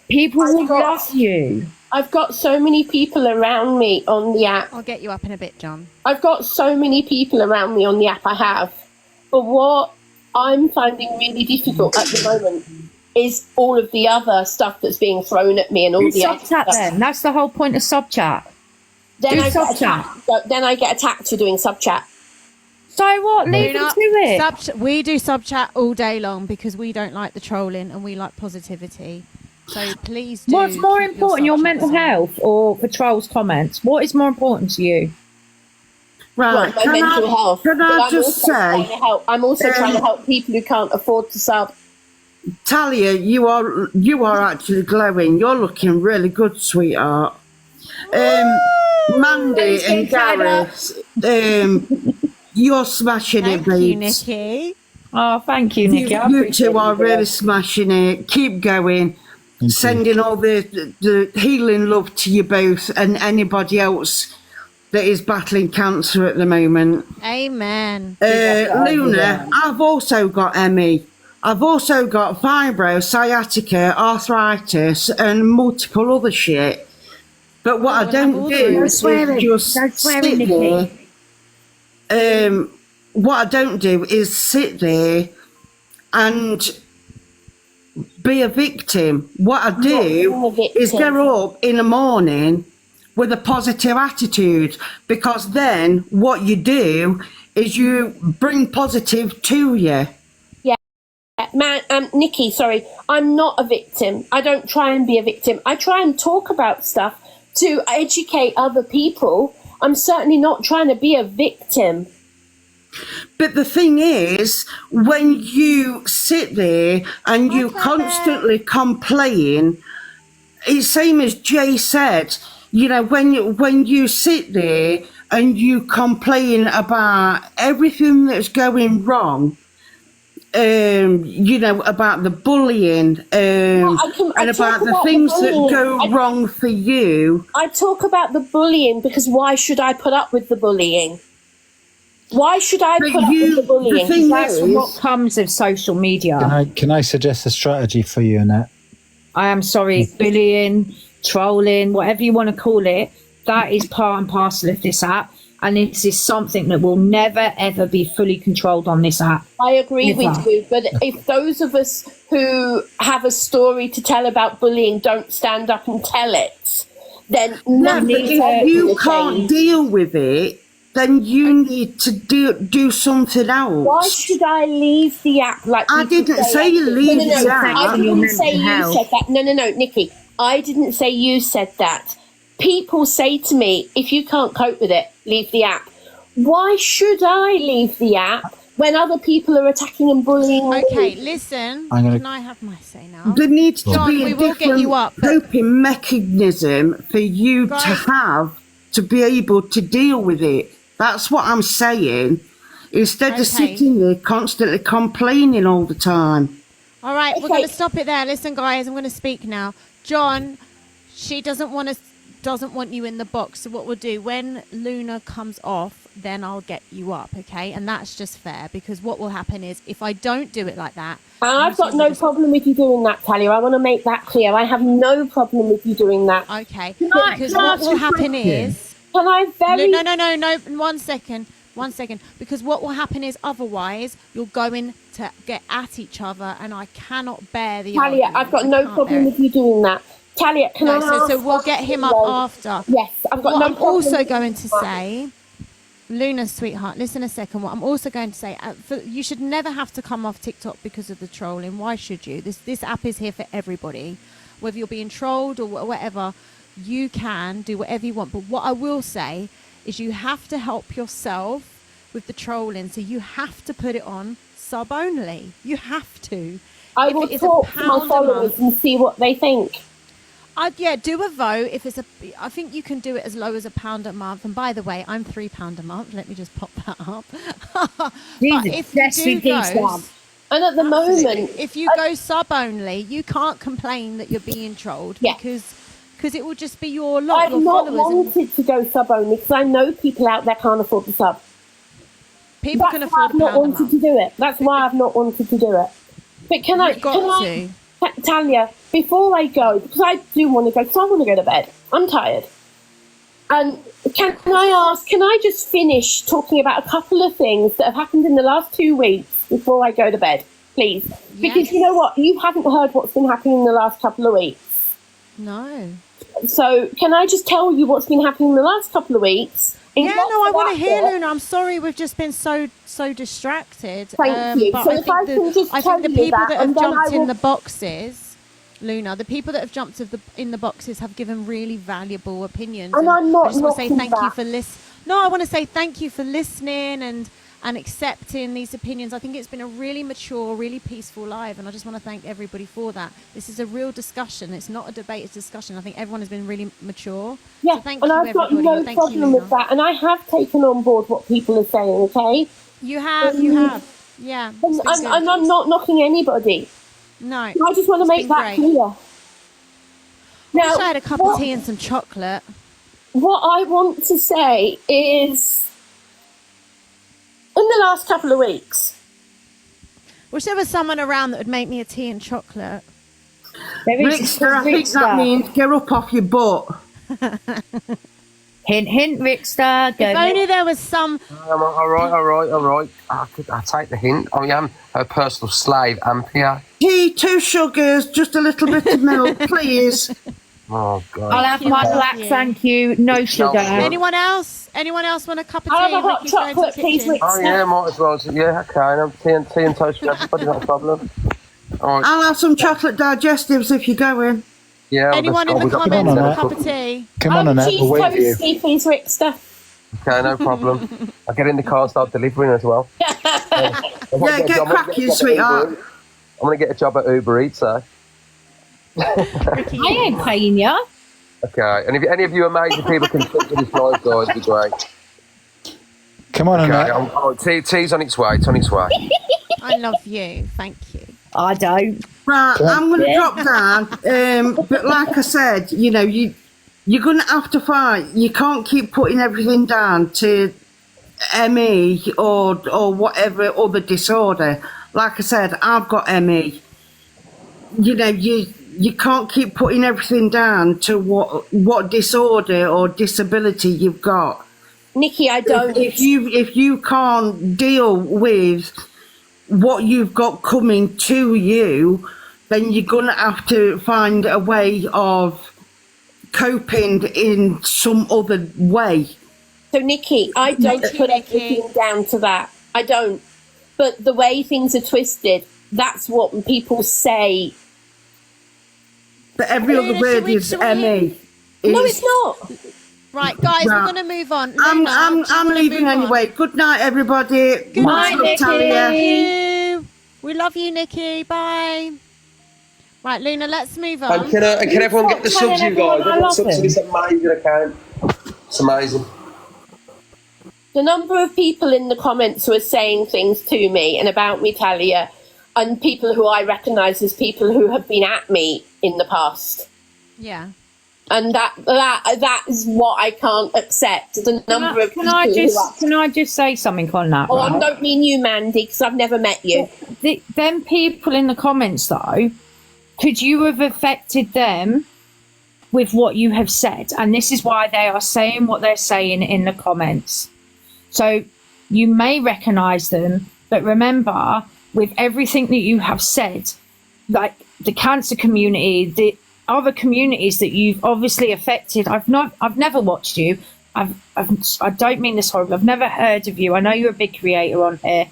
people will love you. I've got so many people around me on the app. I'll get you up in a bit, John. I've got so many people around me on the app, I have. But what I'm finding really difficult at the moment is all of the other stuff that's being thrown at me and all the other Sub-chat stuff. then. That's the whole point of sub-chat. Then Do I get attacked for doing sub-chat. So what? Leave them to it. We do sub-chat all day long because we don't like the trolling and we like positivity. So please do. What's more important, your mental health or the trolls' comments? What is more important to you? Right, my mental health. Can But I I'm just also trying say, to help. I'm also trying to help people who can't afford to sub. Talia, you are actually glowing. You're looking really good, sweetheart. Mandy and Gareth, you're smashing it, babes. Thank you, Nikki. Oh, thank you, Nikki. You two are really smashing it. Keep going. Sending all the healing love to you both and anybody else that is battling cancer at the moment. Amen. Luna, I've also got ME. I've also got fibro, sciatica, arthritis, and multiple other shit. But what I don't do is just sit there. What I don't do is sit there and be a victim. What I do is get up in the morning with a positive attitude, because then what you do is you bring positive to you. Nikki, sorry, I'm not a victim. I don't try and be a victim. I try and talk about stuff to educate other people. I'm certainly not trying to be a victim. But the thing is, when you sit there and you constantly complain, it's same as Jay said, you know, when you sit there and you complain about everything that's going wrong, you know, about the bullying, and about the things that go wrong for you. I talk about the bullying because why should I put up with the bullying? Why should I put up with the bullying? That's what comes of social media. Can I suggest a strategy for you, Annette? I am sorry, bullying, trolling, whatever you want to call it, that is part and parcel of this app. And this is something that will never, ever be fully controlled on this app. I agree with you, but if those of us who have a story to tell about bullying don't stand up and tell it, then if you can't deal with it, then you need to do something else. Why should I leave the app? Like I didn't say you leave the app. I didn't say you said that. No, Nikki. I didn't say you said that. People say to me, if you can't cope with it, leave the app. Why should I leave the app when other people are attacking and bullying me? Okay, listen. Can I have my say now? There needs to John, be a we will get different you up. coping mechanism for you to have to be able to deal with it. That's what I'm saying. Instead of sitting there constantly complaining all the time. All right, we're going to stop it there. Listen, guys, I'm going to speak now. John, she doesn't want you in the box. So what we'll do, when Luna comes off, then I'll get you up, okay? And that's just fair, because what will happen is if I don't do it like that... I've got no problem with you doing that, Talia. I want to make that clear. I have no problem with you doing that. Okay. Because what will happen is... Can I No, 1 second. 1 second. Because what will happen is otherwise you're going to get at each other and I cannot bear the Talia, argument. I've got no problem with you doing that. Talia, can I ask... So we'll get him up after. Yes, I've got what no I'm problem also with going to say, Luna, sweetheart, listen a second. What I'm also going to say, you should never have to come off TikTok because of the trolling. Why should you? This app is here for everybody. Whether you're being trolled or whatever, you can do whatever you want. But what I will say is you have to help yourself with the trolling. So you have to put it on sub only. You have to. I will talk to my followers and see what they think. Yeah, do a vote. I think you can do it as low as £1 a month. And by the way, I'm £3 a month. Let me just pop that up. But if you do go, and at the moment, if you go sub only, you can't complain that you're being trolled because because it will just be your lot, I've your not followers. wanted to go sub only because I know people out there can't afford to sub. People can afford I've not £1 a wanted month. to do it. That's why I've not wanted to do it. But Talia, before I go, because I do want to go, because I want to go to bed. I'm tired. And can I just finish talking about a couple of things that have happened in the last 2 weeks before I go to bed, please? Yes. Because you know what? You haven't heard what's been happening in the last couple of weeks. No. So can I just tell you what's been happening in the last couple of weeks? Yeah, no, I want to hear, Luna. I'm sorry, we've just been so distracted. Thank you. But So I if I can just think tell the you people that, that have and then jumped I will- in the boxes, Luna, the people that have jumped in the boxes have given really valuable opinions. And I'm not I just want to say knocking thank you that. for listening. No, I want to say thank you for listening and accepting these opinions. I think it's been a really mature, really peaceful live, and I just want to thank everybody for that. This is a real discussion. It's not a debate, it's a discussion. I think everyone has been really mature. Yeah, So thank and you, I've got everybody. no Thank you, problem Luna. with that. And I have taken on board what people are saying, okay? You have. Yeah. And I'm not knocking anybody. No. I just want to make that clear. I wish I had a cup of tea and some chocolate. What I want to say is, in the last couple of weeks, Wish there was someone around that would make me a tea and chocolate. Rickster, I think that means get up off your butt. Hint, hint, Rickster. If only there was some. All right. I take the hint. I am her personal slave, Ampere. Tea, 2 sugars, just a little bit of milk, please. Oh, God. I'll have my black, thank you. No sugar. Anyone else? Anyone else want a cup of tea? I'll have a hot Ricky's going to the chocolate, please, kitchen. Rick. Oh, yeah, might as well. Yeah, okay. I'm tea and toast for everybody, not a problem. All right. I'll have some chocolate digestives if you're going. Yeah, Anyone in the comments want a cup of tea? Come on, Annette, cheese we'll wait for you. toasty, please, Rickster. Okay, no problem. I'll get in the car, start delivering as well. Yeah, get cracking, sweetheart. I'm going to get a job at Uber Eats, eh? I ain't paying you. Okay, and if any of you amazing people can speak to this live, guys, it'd be great. Come on, Okay, Annette. tea's on its way. It's on its way. I love you. Thank you. I don't. Right, I'm going to drop down. But like I said, you know, you're going to have to fight. You can't keep putting everything down to ME or whatever other disorder. Like I said, I've got ME. You know, you can't keep putting everything down to what disorder or disability you've got. Nikki, I don't. If you can't deal with what you've got coming to you, then you're going to have to find a way of coping in some other way. So, Nikki, I don't put everything down to that. I don't. But the way things are twisted, that's what people say. But every other word is ME. No, it's not. Right, guys, Right. we're going to move on. I'm Luna, I'm leaving anyway. Good night, everybody. Good night, Nikki. Talia. We love you, Nikki. Bye. Right, Luna, let's move on. And can everyone get the subs, you guys? Everyone subs to this amazing account. It's amazing. The number of people in the comments who are saying things to me and about me, Talia, and people who I recognise as people who have been at me in the past. Yeah. And that is what I can't accept. The number of people Can I just say something on that? Oh, right? I don't mean you, Mandy, because I've never met you. Them people in the comments, though, could you have affected them with what you have said? And this is why they are saying what they're saying in the comments. So you may recognise them, but remember, with everything that you have said, like the cancer community, the other communities that you've obviously affected, I've never watched you. I don't mean this horribly. I've never heard of you. I know you're a big creator on here,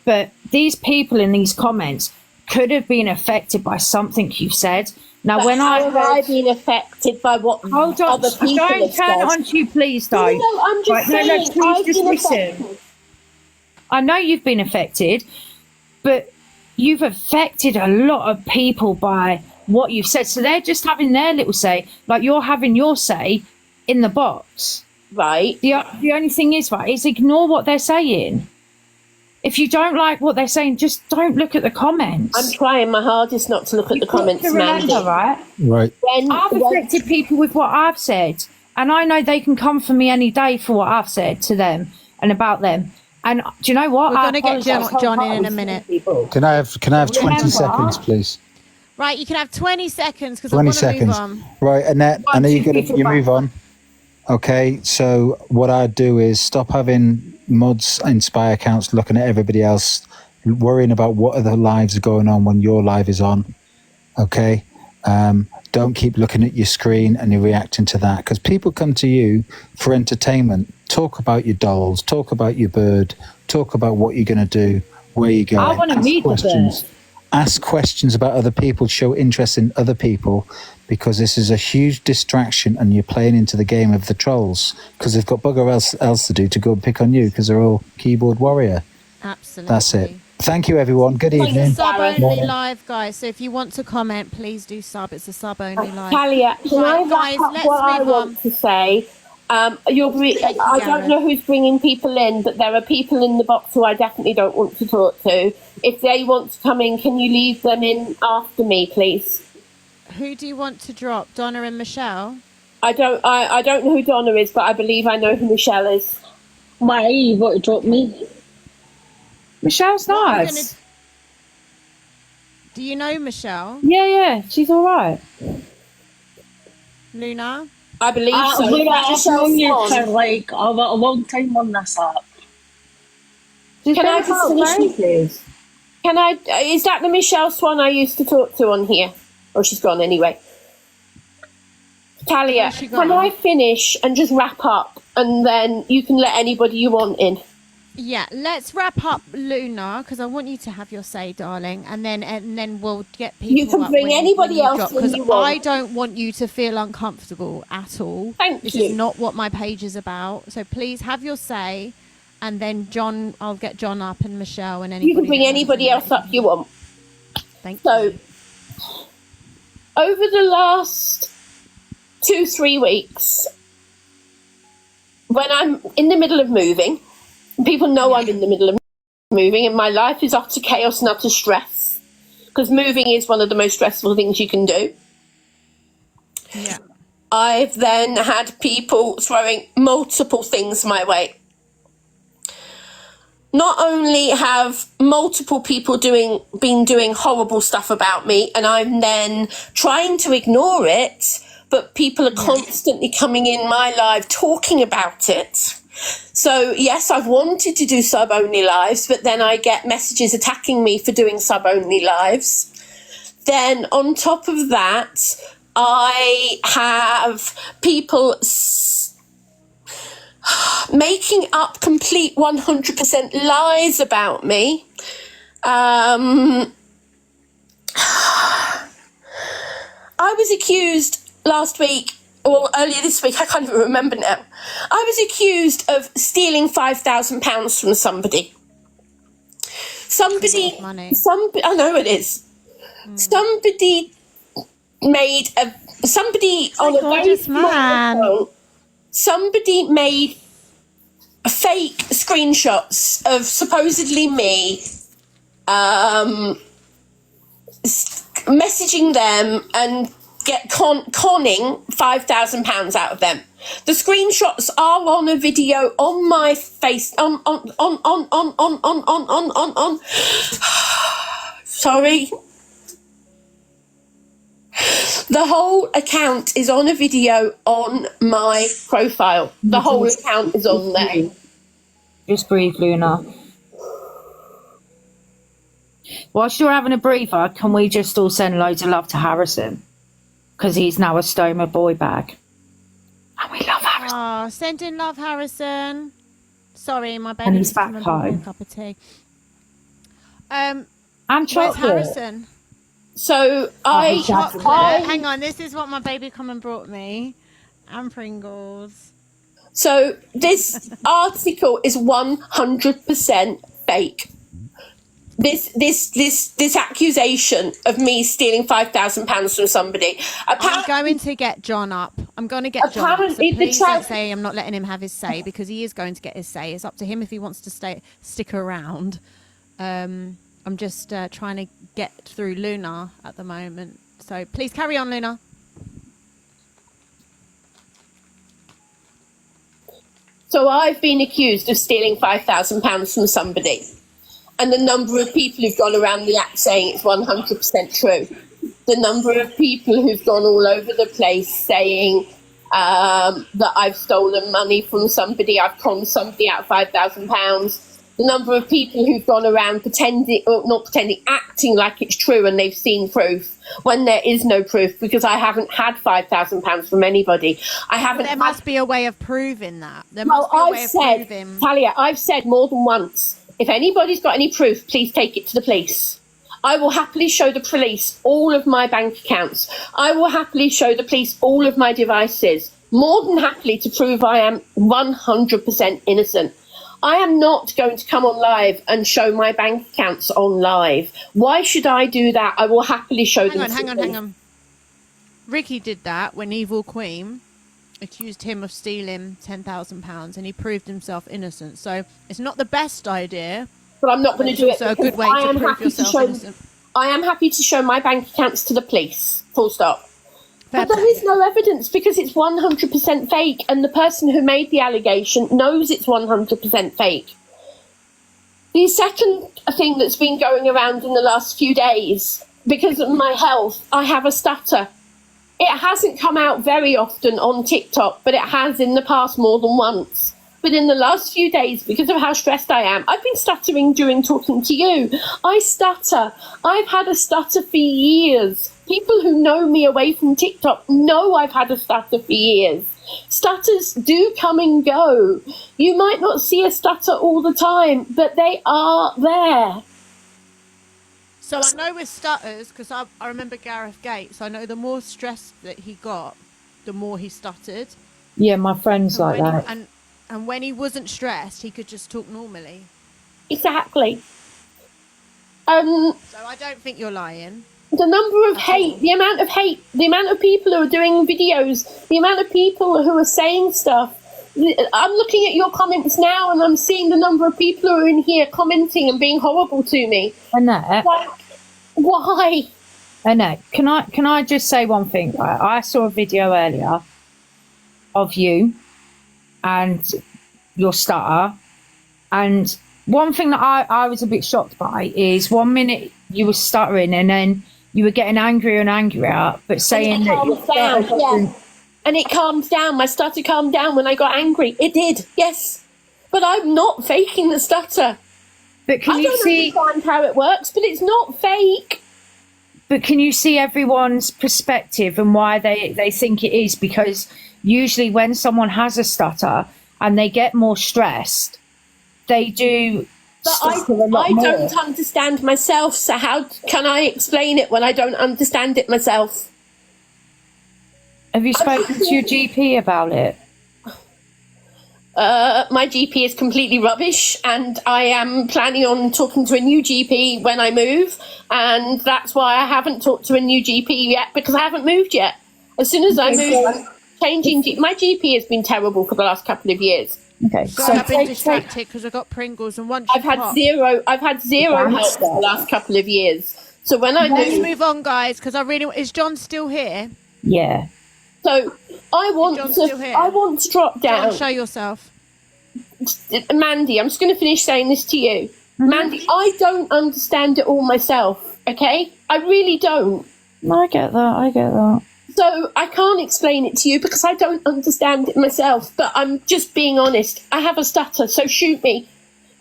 but these people in these comments could have been affected by something you've said. Now, But when how have I been affected by what hold on, other people don't have turn said? onto you, please don't. No, I'm just saying, please I've just been listen. affected. I know you've been affected, but you've affected a lot of people by what you've said. So they're just having their little say, like you're having your say in the box. Right. The only thing is, right, is ignore what they're saying. if you don't like what they're saying, just don't look at the comments. I'm trying my hardest not to look at the comments, Mandy. Right? Right. I've affected people with what I've said, and I know they can come for me any day for what I've said to them and about them. And do you know what? We're going to get John in a minute. Can I have 20 seconds, please? Right, you can have 20 seconds because I 20 want to move seconds. on. Right, Annette, I know you move on. Okay, so what I'd do is stop having mods and spy accounts looking at everybody else, worrying about what other lives are going on when your live is on. Okay, don't keep looking at your screen and you're reacting to that, because people come to you for entertainment. Talk about your dolls, talk about your bird, talk about what you're going to do, where you're going. I want to meet the bird. Ask questions about other people, show interest in other people, because this is a huge distraction and you're playing into the game of the trolls, because they've got bugger else to do to go and pick on you because they're all keyboard warrior. Absolutely. That's it. Thank you, everyone. Good evening. It's a sub-only live, guys, so if you want to comment, please do sub. It's a sub-only live. Talia, can I wrap up what I want to say? I don't know who's bringing people in, but there are people in the box who I definitely don't want to talk to. If they want to come in, can you leave them in after me, please? Who do you want to drop? Donna and Michelle? I don't know who Donna is, but I believe I know who Michelle is. Why you want to drop me? Michelle's nice. Do you know Michelle? Yeah, she's all right. Luna? I believe so. I've known you for like a long time on this app. Can I just finish you, please? Can I? Is that the Michelle Swan I used to talk to on here? Oh, she's gone anyway. Talia, can I finish and just wrap up, and then you can let anybody you want in? Yeah, let's wrap up, Luna, because I want you to have your say, darling, and then we'll get people. You can bring anybody else in because you want. I don't want you to feel uncomfortable at all. This is not what my page is about. So please have your say, and then John, I'll get John up and Michelle and anybody. You can bring anybody else up you want. Thank you. Over the last 2-3 weeks, when I'm in the middle of moving. People know I'm in the middle of moving and my life is utter chaos and utter stress, because moving is one of the most stressful things you can do. Yeah. I've then had people throwing multiple things my way. Not only have multiple people been doing horrible stuff about me, and I'm then trying to ignore it, but people are constantly coming in my live talking about it. So, yes, I've wanted to do sub-only lives, but then I get messages attacking me for doing sub-only lives. Then, on top of that, I have people making up complete 100% lies about me. I was accused last week, or earlier this week, I can't even remember now. I was accused of stealing £5,000 from somebody. Somebody, I know it is. Somebody made somebody on a very small account, somebody made fake screenshots of supposedly me, messaging them and conning £5,000 out of them. The screenshots are on a video on my face. Sorry. The whole account is on a video on my profile. The whole account is on there. Just breathe, Luna. Whilst you're having a breather, can we just all send loads of love to Harrison? Because he's now a Stoma boy bag. And we love Harrison. Oh, send in love, Harrison. Sorry, my baby. And he's back home. A cup of tea. And where's chocolate. Harrison? So hang on, this is what my baby come and brought me. And Pringles. So this article is 100% fake. this accusation of me stealing £5,000 from somebody. I'm going to get John up. I'm going to get John up. So please don't say I'm not letting him have his say, because he is going to get his say. It's up to him if he wants to stick around. I'm just trying to get through Luna at the moment. So please carry on, Luna. So I've been accused of stealing £5,000 from somebody. And the number of people who've gone around the app saying it's 100% true. The number of people who've gone all over the place saying that I've stolen money from somebody, I've conned somebody out of £5,000. The number of people who've gone around acting like it's true and they've seen proof when there is no proof, because I haven't had £5,000 from anybody. I haven't. There must be a way of proving that. There must be a way of proving. Talia, I've said more than once, if anybody's got any proof, please take it to the police. I will happily show the police all of my bank accounts. I will happily show the police all of my devices, more than happily, to prove I am 100% innocent. I am not going to come on live and show my bank accounts on live. Why should I do that? I will happily show them. Hang on. Ricky did that when Evil Queen accused him of stealing £10,000 and he proved himself innocent. So it's not the best idea. But I'm not going to do it. So a good way to prove yourself innocent. I am happy to show my bank accounts to the police. Full stop. But there is no evidence, because it's 100% fake, and the person who made the allegation knows it's 100% fake. The second thing that's been going around in the last few days, because of my health, I have a stutter. It hasn't come out very often on TikTok, but it has in the past more than once. But in the last few days, because of how stressed I am, I've been stuttering during talking to you. I stutter. I've had a stutter for years. People who know me away from TikTok know I've had a stutter for years. Stutters do come and go. You might not see a stutter all the time, but they are there. So I know with stutters, because I remember Gareth Gates, I know the more stressed that he got, the more he stuttered. Yeah, my friend's like that. And when he wasn't stressed, he could just talk normally. Exactly. So I don't think you're lying. The number of hate, the amount of people who are doing videos, the amount of people who are saying stuff. I'm looking at your comments now and I'm seeing the number of people who are in here commenting and being horrible to me. Annette. Like, why? Annette, can I just say one thing? I saw a video earlier of you and your stutter, and one thing that I was a bit shocked by is 1 minute you were stuttering and then you were getting angrier and angrier, but saying that your stutter down. And it calmed down. My stutter calmed down when I got angry. It did, yes. But I'm not faking the stutter. But can you see? I don't understand how it works, but it's not fake. But can you see everyone's perspective and why they think it is? Because usually when someone has a stutter and they get more stressed, they do stutter a lot more. I don't understand myself, so how can I explain it when I don't understand it myself? Have you spoken to your GP about it? My GP is completely rubbish, and I am planning on talking to a new GP when I move, and that's why I haven't talked to a new GP yet, because I haven't moved yet. As soon as I move, I'm changing. My GP has been terrible for the last couple of years. Okay, so I've been distracted because I got Pringles, and once I've had zero help for the last couple of years. So when I let's move on, guys, because I really is John still here? Yeah. So I want to drop down. John, show yourself. Mandy, I'm just going to finish saying this to you. Mandy, I don't understand it all myself, okay? I really don't. I get that. So I can't explain it to you because I don't understand it myself, but I'm just being honest. I have a stutter, so shoot me.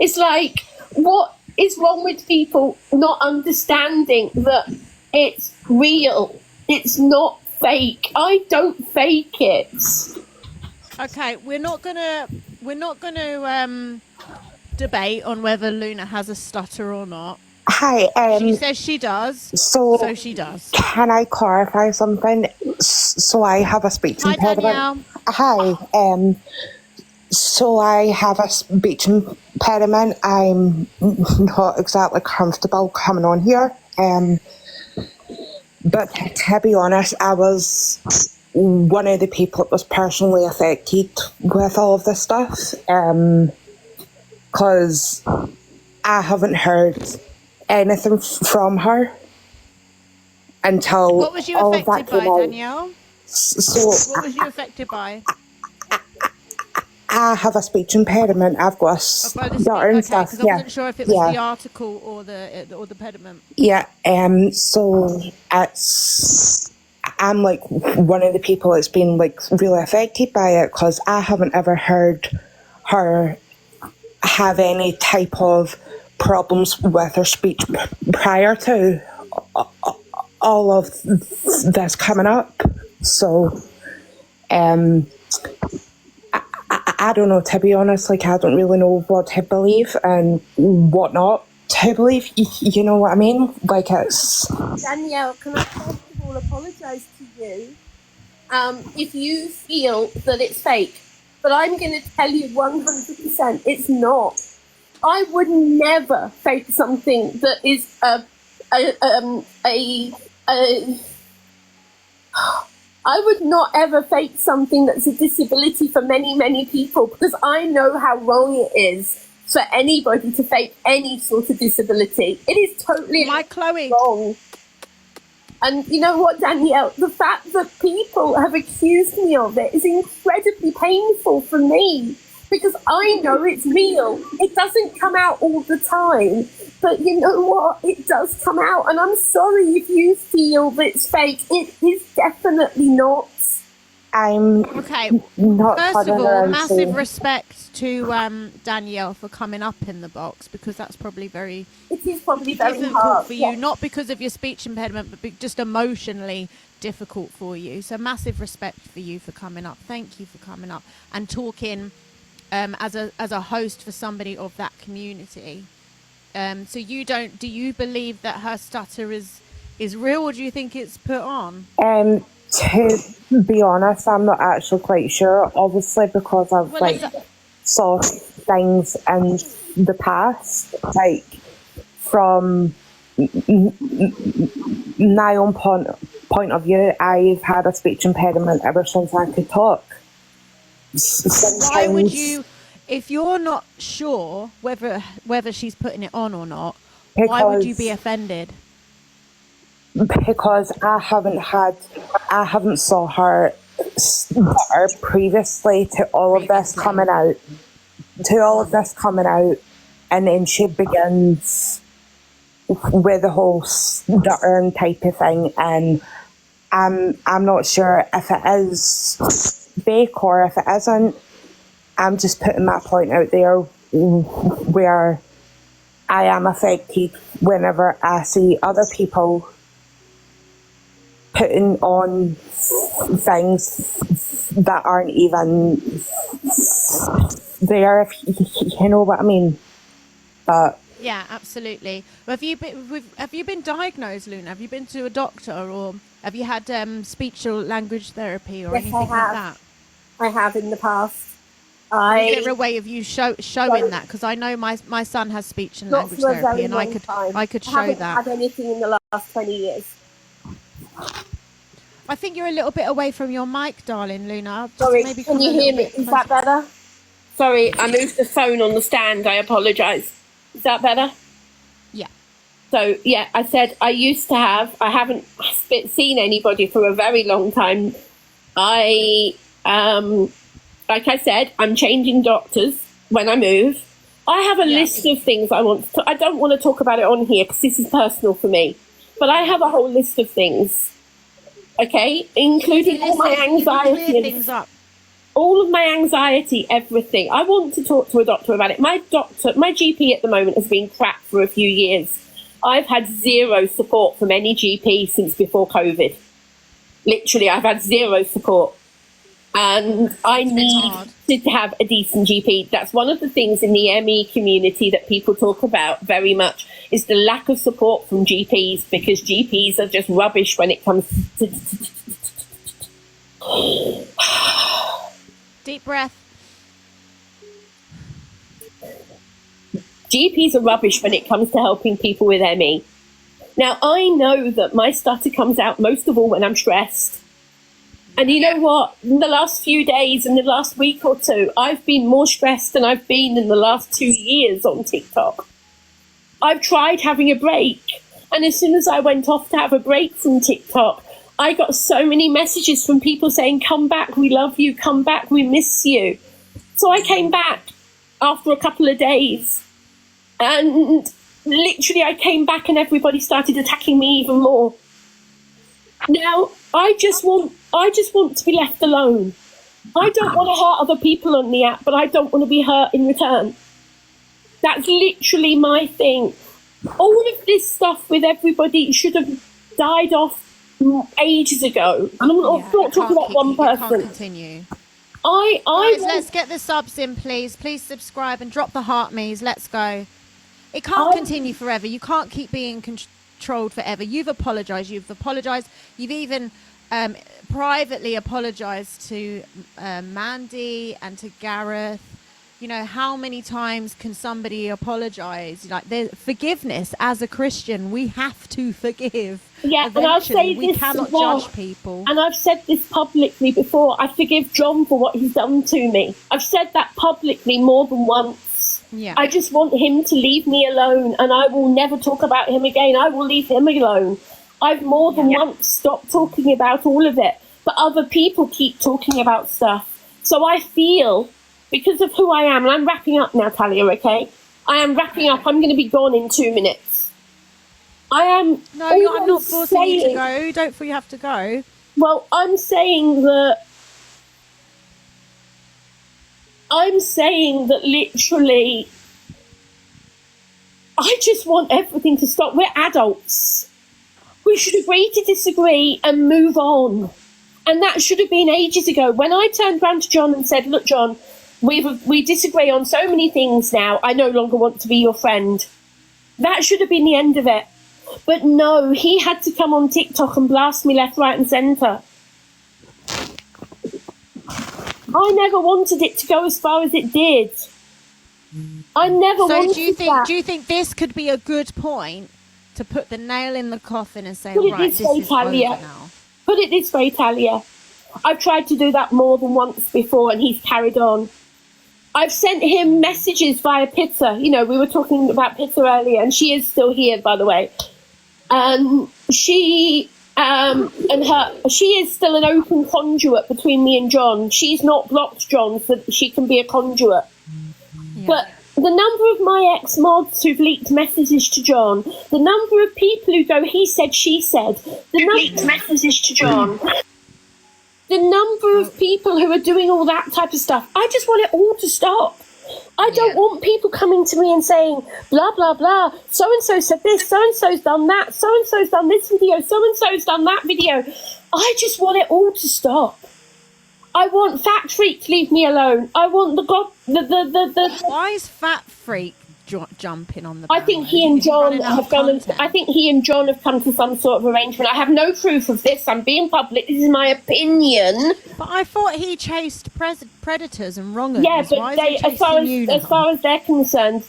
It's like, what is wrong with people not understanding that it's real? It's not fake. I don't fake it. Okay, we're not gonna debate on whether Luna has a stutter or not. Hi. She says she does. So she does. Can I clarify something? So I have a speech Hi, impediment. Danielle. Hi. So I have a speech impediment. I'm not exactly comfortable coming on here. But to be honest, I was one of the people that was personally affected with all of this stuff. Because I haven't heard anything from her until What was you all of that affected by, came out. Danielle? So What was you affected by? I have a speech impairment. I've got a stutter and stuff. Because I wasn't sure if it was the article or the pediment. Yeah. So I'm like one of the people that's been like really affected by it, because I haven't ever heard her have any type of problems with her speech prior to all of this coming up. So I don't know, to be honest. Like, I don't really know what to believe and what not to believe. You know what I mean? Like, it's... Danielle, can I first of all apologise to you if you feel that it's fake? But I'm going to tell you 100% it's not. I would never fake something that is I would not ever fake something that's a disability for many, many people, because I know how wrong it is for anybody to fake any sort of disability. It is totally wrong. And you know what, Danielle? The fact that people have accused me of it is incredibly painful for me, because I know it's real. It doesn't come out all the time, but you know what? It does come out, and I'm sorry if you feel that it's fake. It is definitely not. I'm not. First of all, massive respect to Danielle for coming up in the box, because that's probably very. It is probably very difficult hard for you, not because of your speech impairment, but just emotionally difficult for you. So massive respect for you for coming up. Thank you for coming up and talking as a host for somebody of that community. So do you believe that her stutter is real, or do you think it's put on? To be honest, I'm not actually quite sure, obviously, because I've saw things in the past, like from my own point of view. I've had a speech impediment ever since I could talk. Why would you, if you're not sure whether she's putting it on or not, why would you be offended? Because I haven't saw her stutter previously to all of this coming out. And then she begins with the whole stuttering type of thing, and I'm not sure if it is fake or if it isn't. I'm just putting my point out there where I am affected whenever I see other people putting on things that aren't even there, if you know what I mean. But yeah, absolutely. Have you been diagnosed, Luna? Have you been to a doctor, or have you had speech or language therapy or anything like that? I have in the past. Is there a way of you showing that? Because I know my son has speech and language therapy, and I could show that. I haven't had anything in the last 20 years. I think you're a little bit away from your mic, darling, Luna. Sorry, maybe can you hear me? Is that better? Sorry, I moved the phone on the stand. I apologise. Is that better? Yeah. So, yeah, I said I haven't seen anybody for a very long time. Like I said, I'm changing doctors when I move. I have a list of things I want to. I don't want to talk about it on here because this is personal for me. But I have a whole list of things. Okay, including all my anxiety, all of my anxiety, everything. I want to talk to a doctor about it. My GP at the moment has been crap for a few years. I've had zero support from any GP since before COVID. Literally, I've had zero support. And I need to have a decent GP. That's one of the things in the ME community that people talk about very much, is the lack of support from GPs, because GPs are just rubbish when it comes to... Deep breath. GPs are rubbish when it comes to helping people with ME. Now, I know that my stutter comes out most of all when I'm stressed. And you know what? In the last few days, in the last week or two, I've been more stressed than I've been in the last 2 years on TikTok. I've tried having a break. And as soon as I went off to have a break from TikTok, I got so many messages from people saying, come back, we love you, come back, we miss you. So I came back after a couple of days. And literally I came back and everybody started attacking me even more. Now, I just want to be left alone. I don't want to hurt other people on the app, but I don't want to be hurt in return. That's literally my thing. All of this stuff with everybody should have died off ages ago. I'm not talking about one person. It can't continue. Guys, let's get the subs in, please. Please subscribe and drop the heart me's. Let's go. It can't continue forever. You can't keep being controlled forever. You've apologized. You've even privately apologized to Mandy and to Gareth. You know, how many times can somebody apologize? Like, there's forgiveness. As a Christian, we have to forgive. Yeah, and I'll say we this cannot as well. judge people. And I've said this publicly before. I forgive John for what he's done to me. I've said that publicly more than once. Yeah. I just want him to leave me alone, and I will never talk about him again. I will leave him alone. I've more than once stopped talking about all of it, but other people keep talking about stuff. So I feel, because of who I am, and I'm wrapping up now, Talia, okay? I am wrapping up. I'm going to be gone in 2 minutes. I'm not forcing you to go. Don't feel you have to go. Well, I'm saying that literally, I just want everything to stop. We're adults. We should agree to disagree and move on. And that should have been ages ago. When I turned round to John and said, look, John, we disagree on so many things now. I no longer want to be your friend. That should have been the end of it. But no, he had to come on TikTok and blast me left, right and centre. I never wanted it to go as far as it did. I never wanted that. Do you think this could be a good point to put the nail in the coffin and say, Put it right, this this way, is over Talia. now? Put it this way, Talia. I've tried to do that more than once before and he's carried on. I've sent him messages via Pitta. You know, we were talking about Pitta earlier, and she is still here, by the way. She is still an open conduit between me and John. She's not blocked John so that she can be a conduit. Yeah. But the number of my ex-mods who've leaked messages to John, the number of people who go, he said, she said, the number of messages to John, the number of people who are doing all that type of stuff, I just want it all to stop. I don't want people coming to me and saying, blah, blah, blah, so-and-so said this, so-and-so's done that, so-and-so's done this video, so-and-so's done that video. I just want it all to stop. I want Fat Freak to leave me alone. I want Why is Fat Freak jumping on the I think he and John have come to some sort of arrangement. I have no proof of this. I'm being public. This is my opinion. But I thought he chased predators and wrong'uns. Yeah, but as far as they're concerned,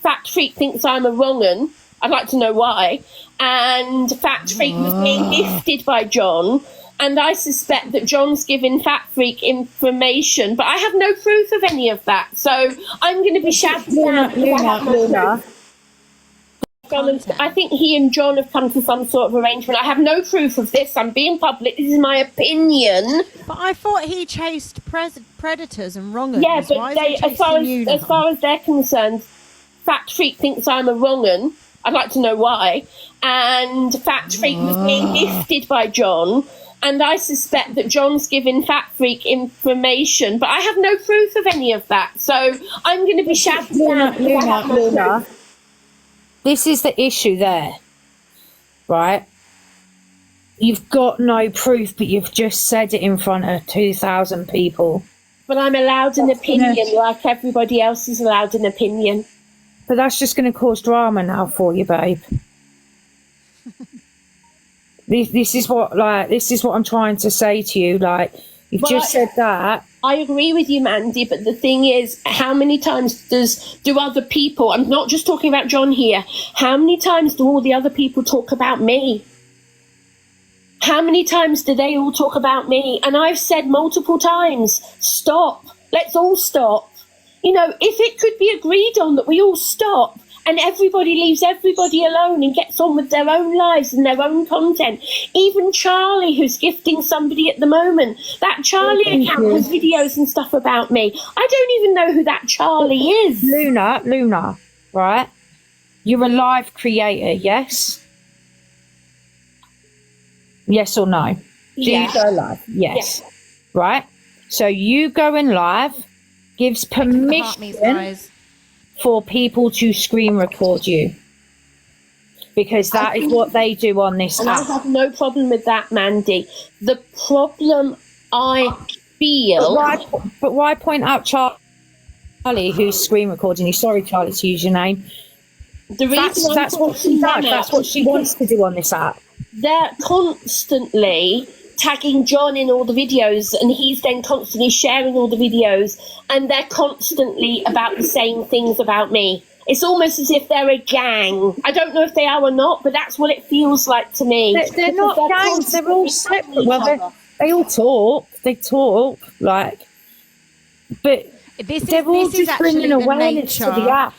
Fat Freak thinks I'm a wrong'un. I'd like to know why. And Fat Freak was being gifted by John. And I suspect that John's giving Fat Freak information, but I have no proof of any of that. So I'm going to be shouting out. Luna. I think he and John have come to some sort of arrangement. I have no proof of this. I'm being public. This is my opinion. But I thought he chased predators and wrong'uns. Yeah, but as far as they're concerned, Fat Freak thinks I'm a wrong'un. I'd like to know why. And Fat Freak was being gifted by John. And I suspect that John's giving Fat Freak information, but I have no proof of any of that. So I'm going to be shouting out. Luna. This is the issue there, right? You've got no proof, but you've just said it in front of 2,000 people. But I'm allowed an opinion like everybody else is allowed an opinion. But that's just going to cause drama now for you, babe. This is what I'm trying to say to you. Like, you've just said that, I agree with you, Mandy, but the thing is, how many times do other people, I'm not just talking about John here, how many times do all the other people talk about me? How many times do they all talk about me? And I've said multiple times, stop, let's all stop. You know, if it could be agreed on that we all stop and everybody leaves everybody alone and gets on with their own lives and their own content. Even Charlie, who's gifting somebody at the moment, that Charlie account has videos and stuff about me. I don't even know who that Charlie is. Luna, right? You're a live creator, yes? Yes or no? Do you go live? Yes. Right? So you going live gives permission for people to screen record you. Because that is what they do on this and app. I have no problem with that, Mandy. The problem I feel... But why point out Charlie, who's screen recording you? Sorry, Charlie, to use your name. That's what she does. That's what she wants to do on this app. They're constantly tagging John in all the videos, and he's then constantly sharing all the videos, and they're constantly about the same things about me. It's almost as if they're a gang. I don't know if they are or not, but that's what it feels like to me. They're not gangs. They're all separate. Well, they all talk. They talk, like, but they're all just bringing awareness to the app.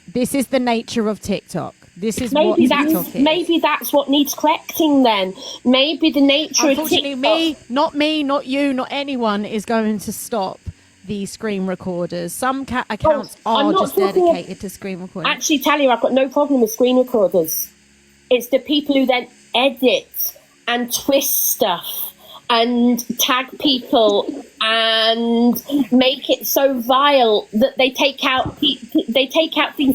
This is the nature of TikTok. This is maybe what TikTok is. Maybe that's what needs correcting then. Maybe the nature of TikTok... me, not you, not anyone is going to stop these screen recorders. Some accounts are just dedicated to screen recording. Actually, Talia, I've got no problem with screen recorders. It's the people who then edit and twist stuff and tag people and make it so vile that they take out things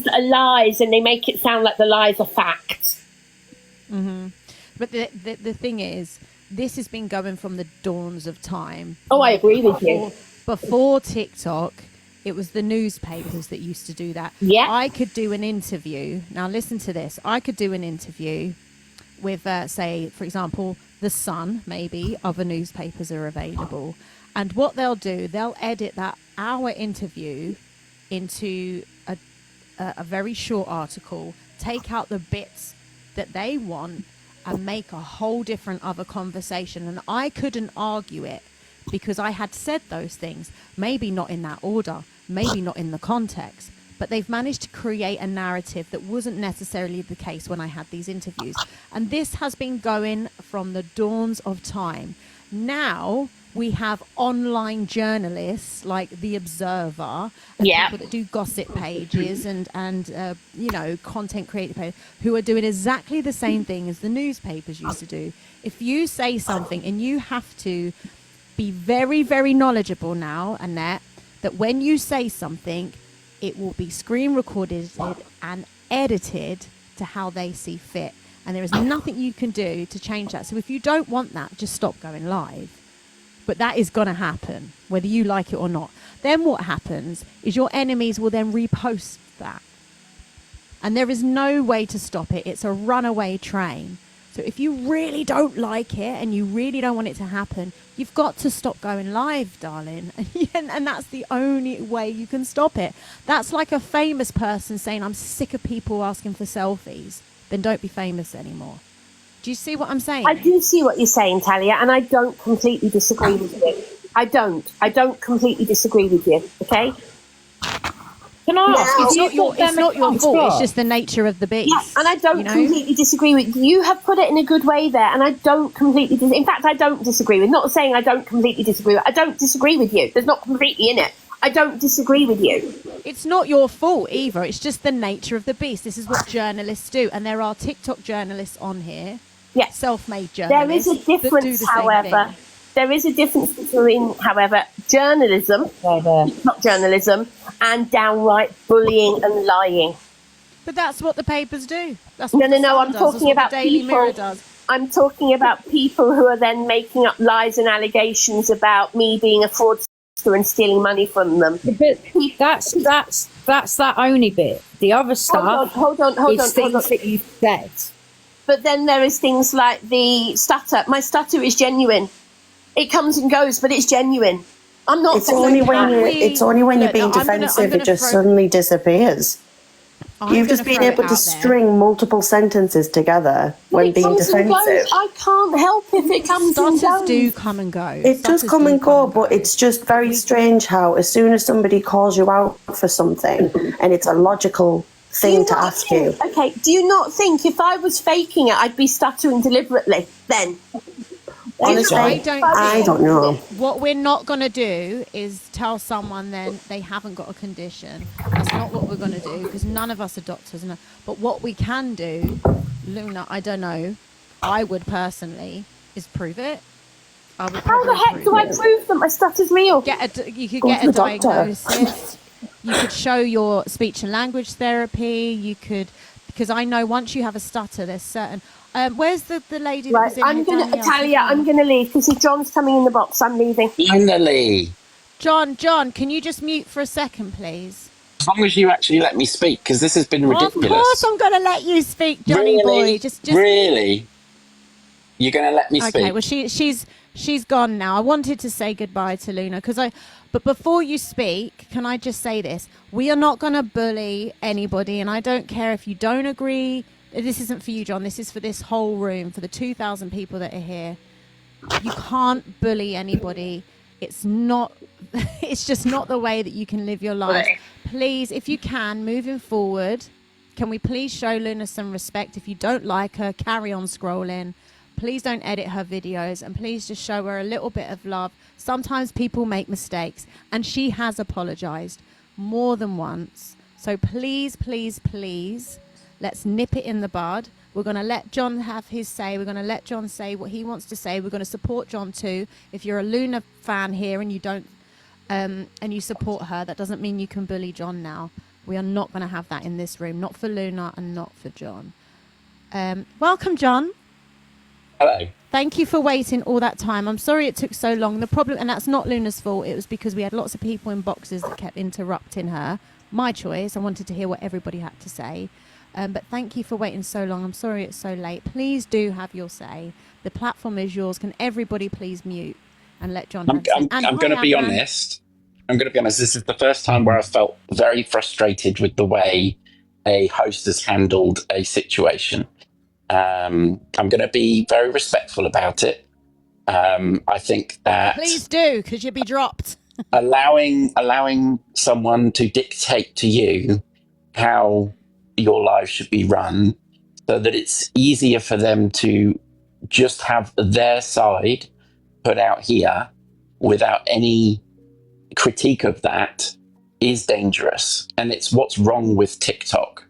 that are lies and they make it sound like the lies are fact. Mm-hmm. But the thing is, this has been going from the dawns of time. Oh, I agree with you. Before TikTok, it was the newspapers that used to do that. Yeah. I could do an interview. Now listen to this. I could do an interview with, say, for example, The Sun, maybe, other newspapers are available. And what they'll do, they'll edit that hour interview into a very short article, take out the bits that they want and make a whole different other conversation. And I couldn't argue it because I had said those things, maybe not in that order, maybe not in the context. But they've managed to create a narrative that wasn't necessarily the case when I had these interviews. And this has been going from the dawns of time. Now we have online journalists like The Observer, and people that do gossip pages and you know, content creator pages, who are doing exactly the same thing as the newspapers used to do. If you say something, and you have to be very, very knowledgeable now, Annette, that when you say something, it will be screen recorded and edited to how they see fit. And there is nothing you can do to change that. So if you don't want that, just stop going live. But that is going to happen, whether you like it or not. Then what happens is your enemies will then repost that. And there is no way to stop it. It's a runaway train. So if you really don't like it and you really don't want it to happen, you've got to stop going live, darling. And that's the only way you can stop it. That's like a famous person saying, I'm sick of people asking for selfies. Then don't be famous anymore. Do you see what I'm saying? I do see what you're saying, Talia, and I don't completely disagree with you. I don't completely disagree with you, okay? Can I ask? It's not your fault. It's just the nature of the beast. Yeah, and I don't completely disagree with you. You have put it in a good way there, and I don't completely disagree. In fact, I don't disagree with. Not saying I don't completely disagree with. I don't disagree with you. There's not completely in it. I don't disagree with you. It's not your fault either. It's just the nature of the beast. This is what journalists do, and there are TikTok journalists on here. Yeah, self-made journalists. There is a difference, however. There is a difference between, however, journalism, not journalism, and downright bullying and lying. But that's what the papers do. That's no. I'm talking about people. I'm talking about people who are then making up lies and allegations about me being a fraudster and stealing money from them. But that's that only bit. The other stuff. Hold on. Things that you've said. But then there is things like the stutter. My stutter is genuine. It comes and goes, but it's genuine. I'm not It's only when you're being defensive, it just suddenly disappears. You've just been able to string multiple sentences together when being defensive. I can't help if it comes and Stutters goes. do come and go. It does come and go, but it's just very strange how as soon as somebody calls you out for something and it's a logical thing to ask you. Okay, do you not think if I was faking it, I'd be stuttering deliberately then? Honestly, I don't know. What we're not going to do is tell someone then they haven't got a condition. That's not what we're going to do because none of us are doctors. But what we can do, Luna, I don't know, I would personally, is prove it. How the heck do I prove that my stutter's real? You could get a diagnosis. You could show your speech and language therapy. You could, because I know once you have a stutter, there's certain... where's the lady that was in I'm going to, Talia, I'm going to leave because if John's coming in the box, I'm leaving. Finally. John, can you just mute for a second, please? As long as you actually let me speak, because this has been ridiculous. Of course I'm going to let you speak, Johnny boy. Just Really? You're going to let me speak? Okay, well, she's gone now. I wanted to say goodbye to Luna, but before you speak, can I just say this? We are not going to bully anybody, and I don't care if you don't agree. This isn't for you, John. This is for this whole room, for the 2,000 people that are here. You can't bully anybody. It's just not the way that you can live your life. Please, if you can, moving forward, can we please show Luna some respect? If you don't like her, carry on scrolling. Please don't edit her videos, and please just show her a little bit of love. Sometimes people make mistakes, and she has apologized more than once. So please, please, please, let's nip it in the bud. We're going to let John have his say. We're going to let John say what he wants to say. We're going to support John too. If you're a Luna fan here and you don't, and you support her, that doesn't mean you can bully John now. We are not going to have that in this room. Not for Luna and not for John. Welcome, John. Hello. Thank you for waiting all that time. I'm sorry it took so long. The problem, and that's not Luna's fault, it was because we had lots of people in boxes that kept interrupting her. My choice. I wanted to hear what everybody had to say. But thank you for waiting so long. I'm sorry it's so late. Please do have your say. The platform is yours. Can everybody please mute and let John have his say? I'm going to be honest. This is the first time where I felt very frustrated with the way a host has handled a situation. I'm going to be very respectful about it. I think that please do, because you'll be dropped. allowing someone to dictate to you how your life should be run, so that it's easier for them to just have their side put out here without any critique of that, is dangerous. And it's what's wrong with TikTok.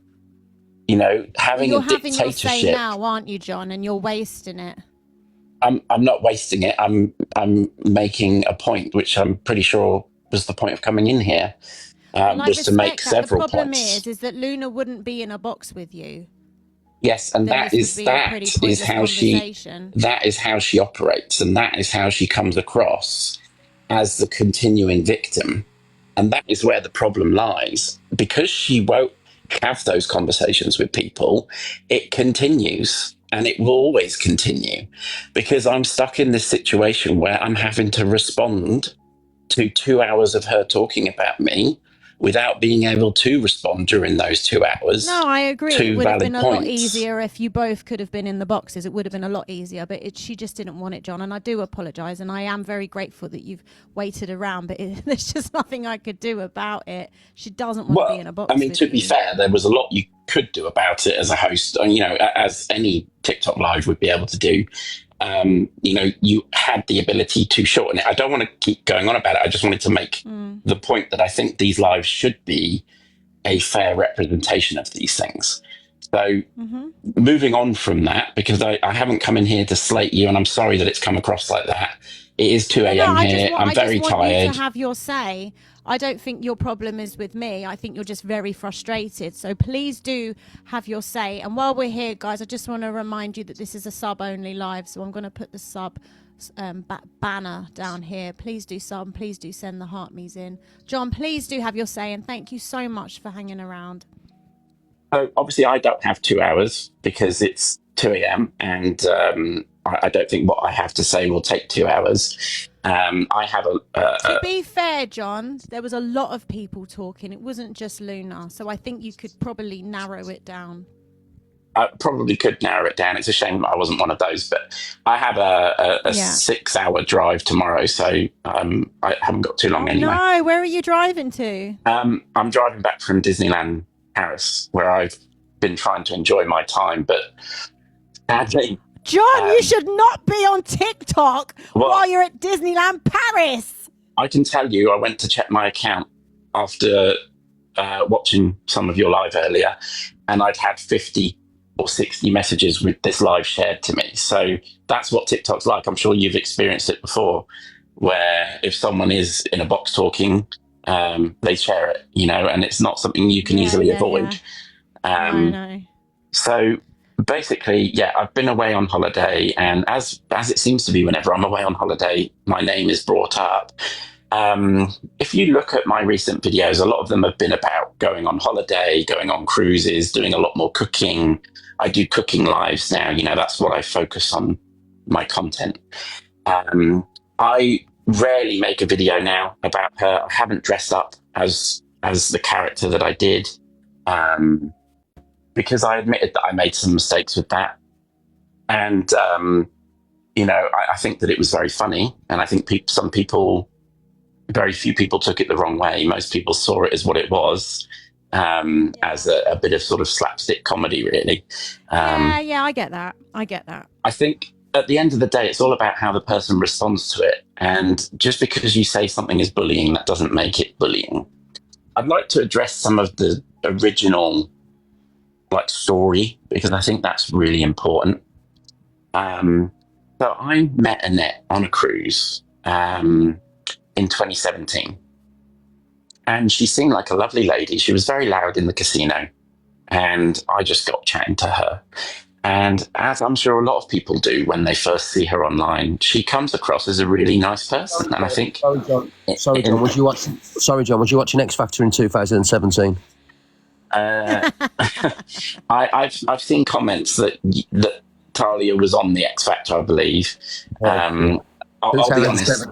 You know, having a dictatorship. You're having your say now, aren't you, John? And you're wasting it. I'm not wasting it. I'm making a point, which I'm pretty sure was the point of coming in here, was to make several points. The problem is that Luna wouldn't be in a box with you. Yes, and that is how she operates, and that is how she comes across as the continuing victim. And that is where the problem lies. Because she won't have those conversations with people, it continues, and it will always continue, because I'm stuck in this situation where I'm having to respond to 2 hours of her talking about me without being able to respond during those 2 hours. No, I agree. It would have been a lot easier if you both could have been in the boxes. It would have been a lot easier, but she just didn't want it, John. And I do apologise, and I am very grateful that you've waited around, but there's just nothing I could do about it. She doesn't want to be in a box. I mean, to be fair, there was a lot you could do about it as a host, you know, as any TikTok live would be able to do. You know, you had the ability to shorten it. I don't want to keep going on about it. I just wanted to make the point that I think these lives should be a fair representation of these things. So moving on from that, because I haven't come in here to slate you, and I'm sorry that it's come across like that. It is 2 a.m. here. I'm very tired. I just want you to have your say. I don't think your problem is with me. I think you're just very frustrated. So please do have your say. And while we're here, guys, I just want to remind you that this is a sub-only live. So I'm going to put the sub banner down here. Please do sub. Please do send the heart me's in. John, please do have your say. And thank you so much for hanging around. So obviously I don't have 2 hours because it's 2 a.m. and I don't think what I have to say will take 2 hours. I have to be fair, John, there was a lot of people talking. It wasn't just Luna, so I think you could probably narrow it down. I probably could narrow it down. It's a shame I wasn't one of those, but I have a 6-hour drive tomorrow, so I haven't got too long anyway. No, where are you driving to? I'm driving back from Disneyland Paris, where I've been trying to enjoy my time, but sadly... John, you should not be on TikTok while you're at Disneyland Paris. I can tell you, I went to check my account after watching some of your live earlier, and I'd had 50 or 60 messages with this live shared to me. So that's what TikTok's like. I'm sure you've experienced it before, where if someone is in a box talking, they share it, and it's not something you can easily avoid. No. So basically, I've been away on holiday, and as it seems to be whenever I'm away on holiday, my name is brought up. If you look at my recent videos, a lot of them have been about going on holiday, going on cruises, doing a lot more cooking. I do cooking lives now, that's what I focus on my content. I rarely make a video now about her. I haven't dressed up as the character that I did, because I admitted that I made some mistakes with that. And, I think that it was very funny. And I think very few people took it the wrong way. Most people saw it as what it was, as a bit of sort of slapstick comedy, really. I get that. I think at the end of the day, it's all about how the person responds to it. And just because you say something is bullying, that doesn't make it bullying. I'd like to address some of the original story, because I think that's really important. So I met Annette on a cruise in 2017, and she seemed like a lovely lady. She was very loud in the casino, and I just got chatting to her. And as I'm sure a lot of people do when they first see her online, she comes across as a really nice person. And I think... Sorry, John, was you watching X Factor in 2017? I've seen comments that Talia was on the X Factor, I believe. I'll be honest.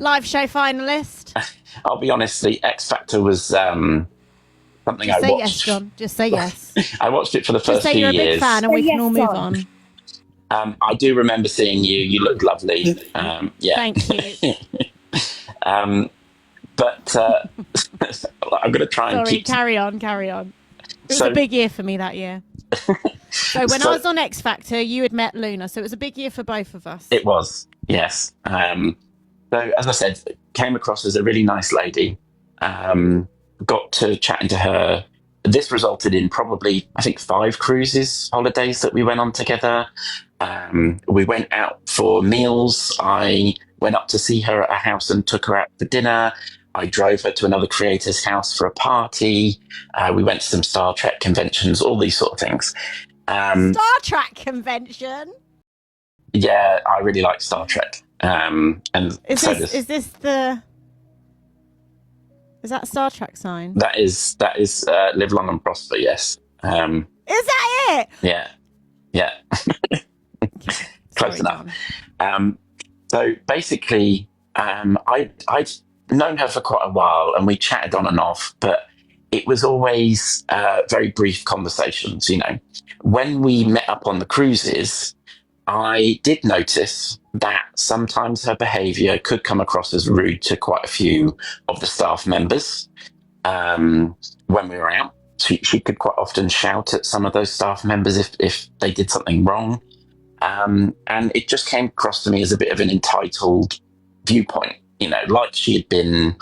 Live show finalist. I'll be honest. The X Factor was something Just I watched. Say yes, John. Just say yes. I watched it for the first Just say few you're years. a big fan, and we can all move on. I do remember seeing you. You looked lovely. Thank you. But I'm going to try and keep... Carry on. It was a big year for me that year. So when I was on X Factor, you had met Luna, so it was a big year for both of us. It was, yes. So as I said, came across as a really nice lady. Got to chatting to her. This resulted in probably, I think, 5 holidays that we went on together. We went out for meals. I went up to see her at a house and took her out for dinner. I drove her to another creator's house for a party. We went to some Star Trek conventions, all these sort of things. Star Trek convention? Yeah, I really like Star Trek. Is that a Star Trek sign? That is live long and prosper, yes. Is that it? Yeah. Close enough. So basically, I'd known her for quite a while, and we chatted on and off, but it was always very brief conversations. When we met up on the cruises, I did notice that sometimes her behaviour could come across as rude to quite a few of the staff members. When we were out, she could quite often shout at some of those staff members if they did something wrong. And it just came across to me as a bit of an entitled viewpoint, like she had been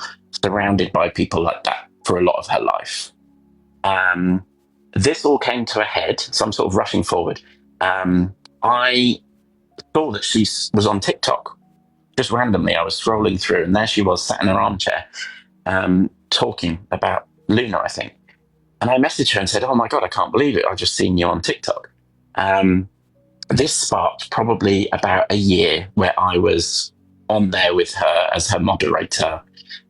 surrounded by people like that for a lot of her life. This all came to a head, so I'm sort of rushing forward. I saw that she was on TikTok. Just randomly, I was scrolling through, and there she was sat in her armchair, talking about Luna, I think. And I messaged her and said, "Oh my God, I can't believe it. I've just seen you on TikTok." This sparked probably about a year where I was on there with her as her moderator.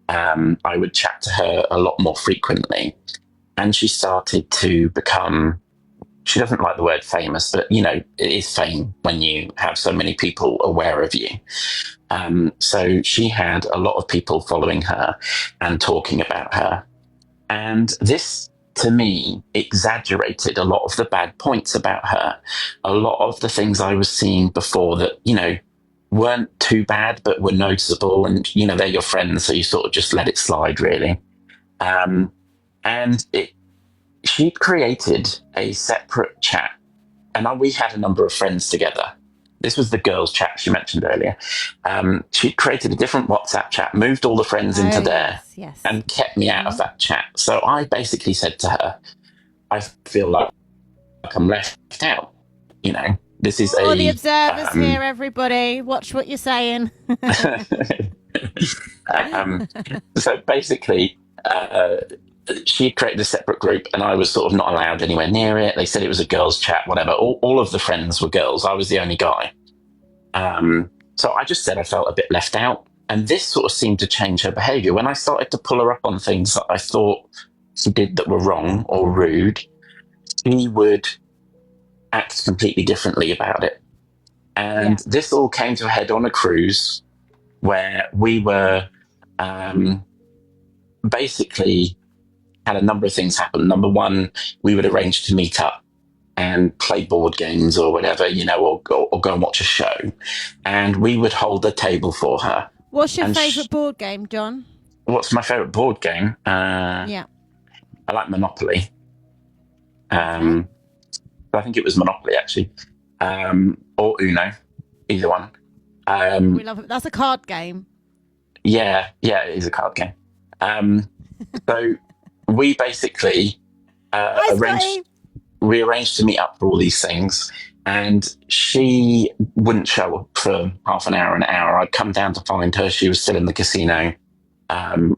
I would chat to her a lot more frequently, and she started to become she doesn't like the word famous, but, you know, it is fame when you have so many people aware of you. So she had a lot of people following her and talking about her. And this, to me, exaggerated a lot of the bad points about her. A lot of the things I was seeing before that, you know, weren't too bad, but were noticeable. And, you know, they're your friends, so you sort of just let it slide, really. And she created a separate chat. And we had a number of friends together. This was the girls' chat she mentioned earlier. She created a different WhatsApp chat, moved all the friends into there, and kept me out of that chat. So I basically said to her, I feel like I'm left out. You know, this is the observers here, everybody. Watch what you're saying. So basically, she created a separate group and I was sort of not allowed anywhere near it. They said it was a girls' chat, whatever. All of the friends were girls. I was the only guy. So I just said I felt a bit left out. And this sort of seemed to change her behavior. When I started to pull her up on things that I thought she did that were wrong or rude, she would act completely differently about it. And this all came to a head on a cruise where we were basically had a number of things happen. Number one, we would arrange to meet up and play board games or whatever, you know, or go and watch a show. And we would hold a table for her. What's your favourite board game, John? What's my favourite board game? I like Monopoly. I think it was Monopoly, actually. Or Uno, either one. We love it. That's a card game. Yeah, it is a card game. So we basically arranged to meet up for all these things, and she wouldn't show up for half an hour. I'd come down to find her. She was still in the casino.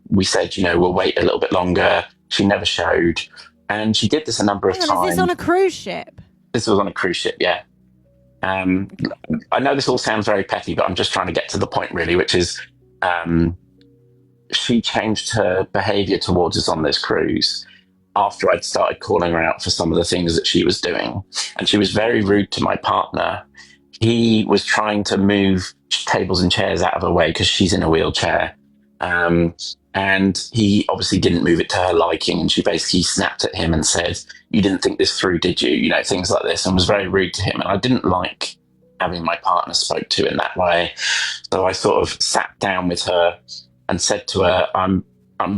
We said, you know, we'll wait a little bit longer. She never showed. And she did this a number of times. Is this on a cruise ship? This was on a cruise ship, yeah. I know this all sounds very petty, but I'm just trying to get to the point, really, which is she changed her behavior towards us on this cruise after I'd started calling her out for some of the things that she was doing. And she was very rude to my partner. He was trying to move tables and chairs out of her way because she's in a wheelchair. And he obviously didn't move it to her liking. And she basically snapped at him and said, "You didn't think this through, did you?" You know, things like this, and was very rude to him. And I didn't like having my partner spoke to in that way. So I sort of sat down with her and said to her, I'm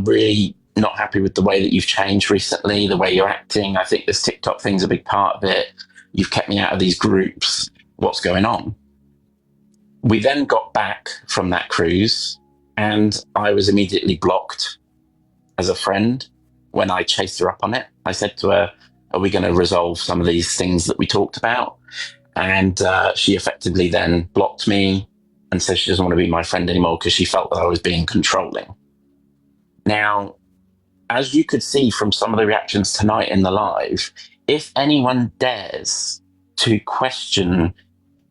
really not happy with the way that you've changed recently, the way you're acting. I think this TikTok thing's a big part of it. You've kept me out of these groups. What's going on? We then got back from that cruise and I was immediately blocked as a friend when I chased her up on it. I said to her, are we going to resolve some of these things that we talked about? And she effectively then blocked me and said she doesn't want to be my friend anymore because she felt that I was being controlling. Now, as you could see from some of the reactions tonight in the live, if anyone dares to question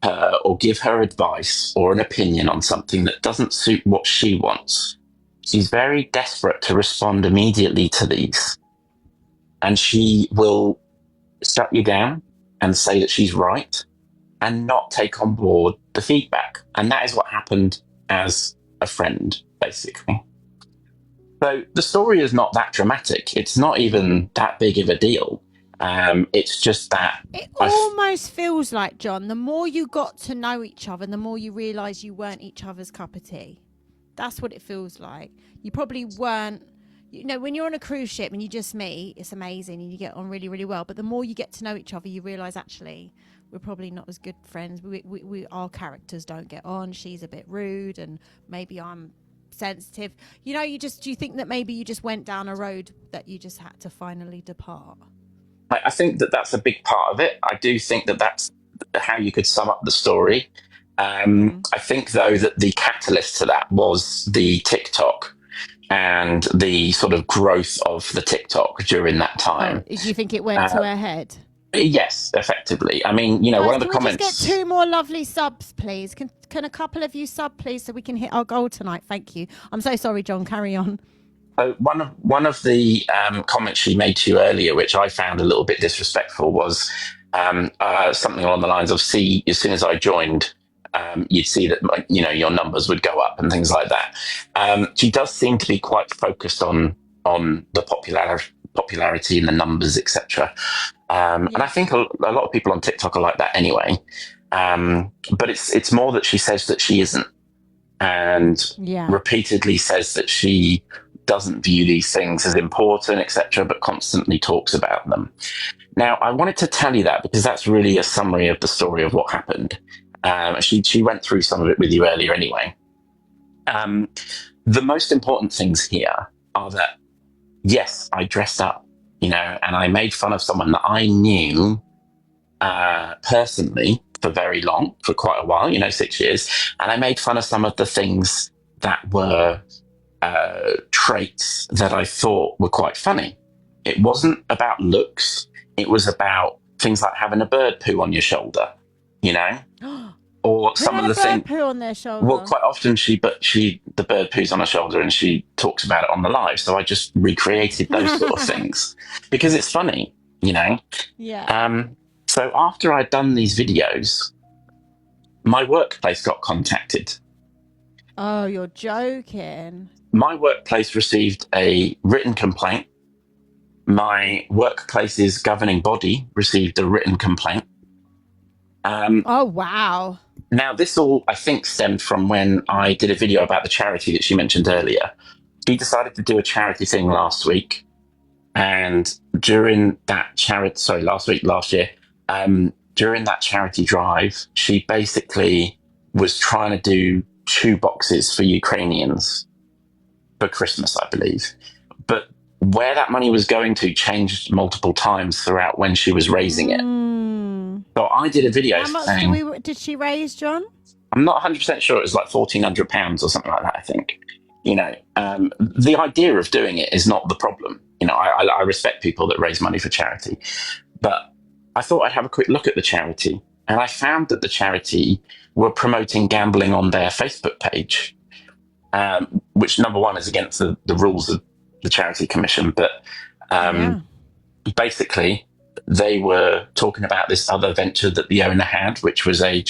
her or give her advice or an opinion on something that doesn't suit what she wants, she's very desperate to respond immediately to these. And she will shut you down and say that she's right and not take on board the feedback. And that is what happened as a friend, basically. So the story is not that dramatic. It's not even that big of a deal. It's just that it almost feels like, John, the more you got to know each other, the more you realise you weren't each other's cup of tea. That's what it feels like. You probably weren't, you know, when you're on a cruise ship and you just meet, it's amazing and you get on really, really well. But the more you get to know each other, you realise actually we're probably not as good friends. Our characters don't get on. She's a bit rude and maybe I'm sensitive. You know, do you think that maybe you just went down a road that you just had to finally depart? I think that that's a big part of it. I do think that that's how you could sum up the story. I think, though, that the catalyst to that was the TikTok and the sort of growth of the TikTok during that time. Do you think it went to her head? Yes, effectively. I mean, you know, one of the comments... Can we just get 2 more lovely subs, please? Can a couple of you sub, please, so we can hit our goal tonight? Thank you. I'm so sorry, John. Carry on. So one of the comments she made to you earlier, which I found a little bit disrespectful, was something along the lines of, "See, as soon as I joined, you'd see that your numbers would go up and things like that." She does seem to be quite focused on the popularity and the numbers, etc. And I think a lot of people on TikTok are like that anyway. But it's more that she says that she isn't, and repeatedly says that she doesn't view these things as important, etc., but constantly talks about them. Now, I wanted to tell you that because that's really a summary of the story of what happened. She went through some of it with you earlier anyway. The most important things here are that, yes, I dressed up, and I made fun of someone that I knew personally for very long, for quite a while, 6 years, and I made fun of some of the things that were traits that I thought were quite funny. It wasn't about looks. It was about things like having a bird poo on your shoulder, or some of the things. Poo on their shoulder. Well, quite often the bird poos on her shoulder, and she talks about it on the live. So I just recreated those sort of things because it's funny, Yeah. So after I'd done these videos, my workplace got contacted. Oh, you're joking. My workplace received a written complaint. My workplace's governing body received a written complaint. Oh, wow. Now, this all, I think, stemmed from when I did a video about the charity that she mentioned earlier. She decided to do a charity thing last week. And during that last year, during that charity drive, she basically was trying to do shoe boxes for Ukrainians for Christmas, I believe. But where that money was going to changed multiple times throughout when she was raising it. So I did a video How much saying, did she raise, John? I'm not 100% sure, it was like £1,400 or something like that, I think. The idea of doing it is not the problem. I respect people that raise money for charity. But I thought I'd have a quick look at the charity. And I found that the charity were promoting gambling on their Facebook page, which, number one, is against the rules of the Charity Commission. But basically, they were talking about this other venture that the owner had, which was a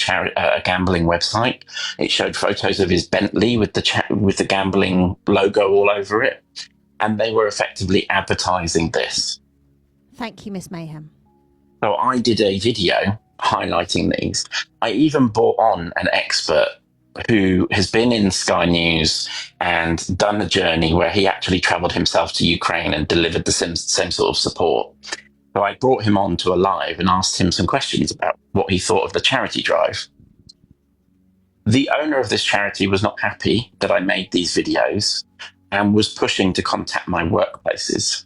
gambling website. It showed photos of his Bentley with the gambling logo all over it. And they were effectively advertising this. Thank you, Miss Mayhem. So I did a video highlighting these. I even brought on an expert who has been in Sky News and done the journey where he actually travelled himself to Ukraine and delivered the same sort of support. So I brought him on to a live and asked him some questions about what he thought of the charity drive. The owner of this charity was not happy that I made these videos and was pushing to contact my workplaces.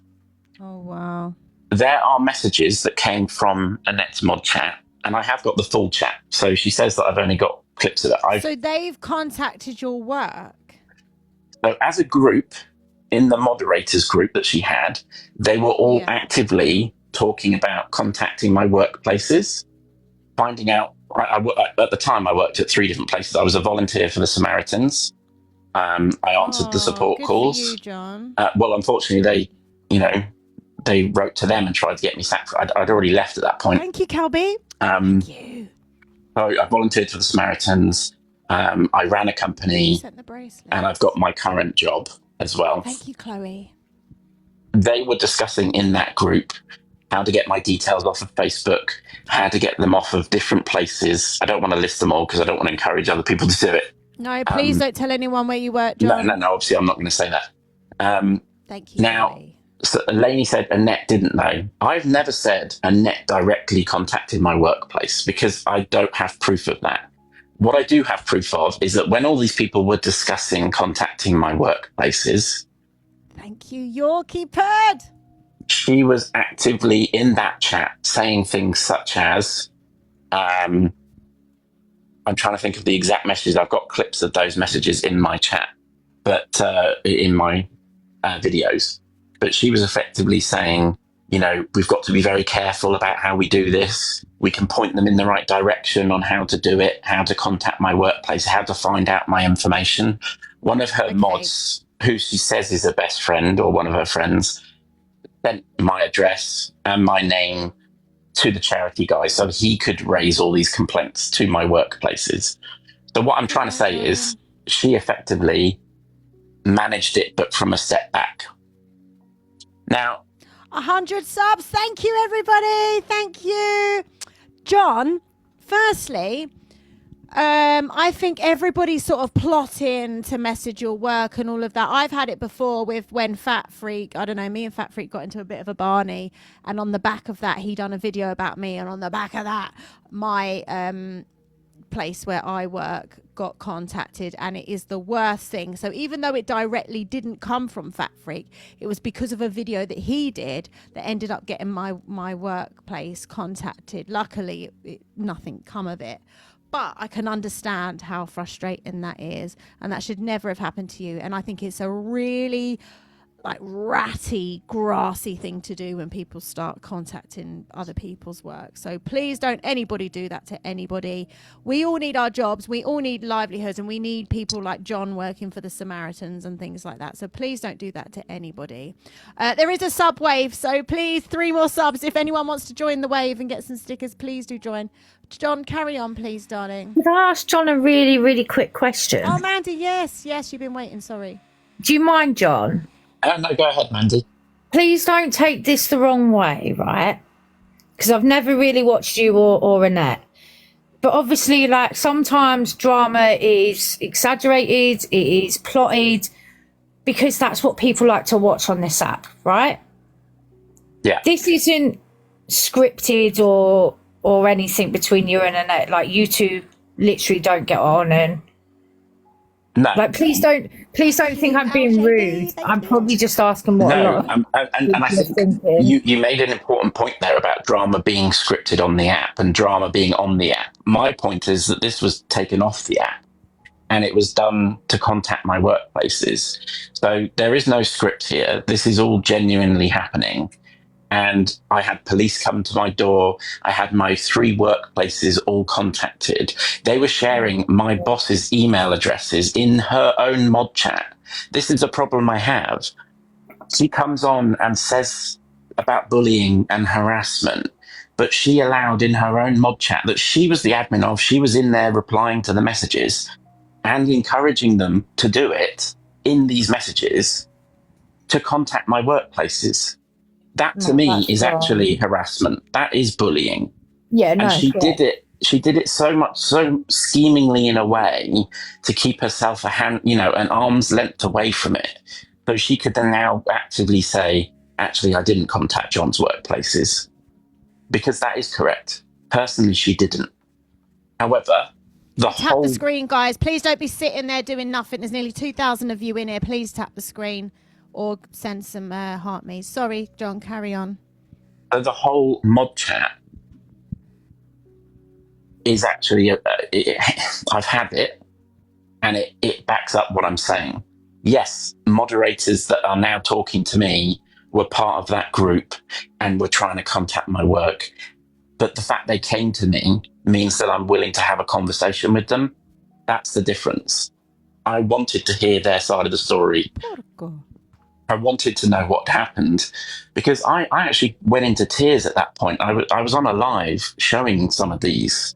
Oh, wow. There are messages that came from Annette's mod chat, and I have got the full chat. So she says that I've only got clips of it. So they've contacted your work? So as a group, in the moderators group that she had, they were all actively talking about contacting my workplaces, finding out. At the time, I worked at 3 different places. I was a volunteer for the Samaritans. I answered the support calls. For you, John. Well, unfortunately, they wrote to them and tried to get me sacked. I'd already left at that point. Thank you, Calby. Thank you. So I volunteered for the Samaritans. I ran a company, and I've got my current job as well. Thank you, Chloe. They were discussing in that group how to get my details off of Facebook, how to get them off of different places. I don't want to list them all because I don't want to encourage other people to do it. No, please don't tell anyone where you work, John. No, obviously I'm not going to say that. Thank you, now, Chloe. So Lainey said Annette didn't know. I've never said Annette directly contacted my workplace because I don't have proof of that. What I do have proof of is that when all these people were discussing contacting my workplaces... Thank you, Yorkie Purd! She was actively in that chat saying things such as... I'm trying to think of the exact messages. I've got clips of those messages in my chat, but in my videos. But she was effectively saying, we've got to be very careful about how we do this. We can point them in the right direction on how to do it, how to contact my workplace, how to find out my information. One of her mods who she says is her best friend or one of her friends, sent my address and my name to the charity guy so he could raise all these complaints to my workplaces. So what I'm trying to say is she effectively managed it, but from a step back. Now, 100 subs. Thank you, everybody. Thank you. John, firstly, I think everybody's sort of plotting to message your work and all of that. I've had it before with when Fat Freak, I don't know, me and Fat Freak got into a bit of a Barney, and on the back of that, he done a video about me, and on the back of that, my place where I work got contacted, and it is the worst thing. So even though it directly didn't come from Fat Freak, it was because of a video that he did that ended up getting my workplace contacted. Luckily, nothing come of it. But I can understand how frustrating that is, and that should never have happened to you. And I think it's a really ratty, grassy thing to do when people start contacting other people's work. So please don't anybody do that to anybody. We all need our jobs, we all need livelihoods, and we need people like John working for the Samaritans and things like that. So please don't do that to anybody. There is a sub wave, so please 3 more subs. If anyone wants to join the wave and get some stickers, please do join. John, carry on, please, darling. Could I ask John a really, really quick question? Oh, Mandy, yes, you've been waiting, sorry. Do you mind, John? No, go ahead, Mandy. Please don't take this the wrong way, right? Because I've never really watched you or Annette. But obviously, sometimes drama is exaggerated, it is plotted, because that's what people like to watch on this app, right? Yeah. This isn't scripted or anything between you and Annette. Like, you two literally don't get on, and no. Please don't think I'm being rude. I'm probably just asking what a lot of and I think you made an important point there about drama being scripted on the app and drama being on the app. My point is that this was taken off the app and it was done to contact my workplaces. So there is no script here. This is all genuinely happening. And I had police come to my door. I had my 3 workplaces all contacted. They were sharing my boss's email addresses in her own mod chat. This is a problem I have. She comes on and says about bullying and harassment, but she allowed in her own mod chat that she was the admin of. She was in there replying to the messages and encouraging them to do it in these messages to contact my workplaces. That to me is actually harassment. That is bullying. Yeah, no. And she did it. She did it so schemingly in a way to keep herself an arm's length away from it. So she could then now actively say, actually, I didn't contact John's workplaces. Because that is correct. Personally, she didn't. However, tap the screen, guys. Please don't be sitting there doing nothing. There's nearly 2,000 of you in here. Please tap the screen. Or send some heart me's. Sorry, John, carry on. The whole mod chat is actually, I've had it, and it backs up what I'm saying. Yes, moderators that are now talking to me were part of that group and were trying to contact my work. But the fact they came to me means that I'm willing to have a conversation with them. That's the difference. I wanted to hear their side of the story. I wanted to know what happened because I actually went into tears at that point. I was on a live showing some of these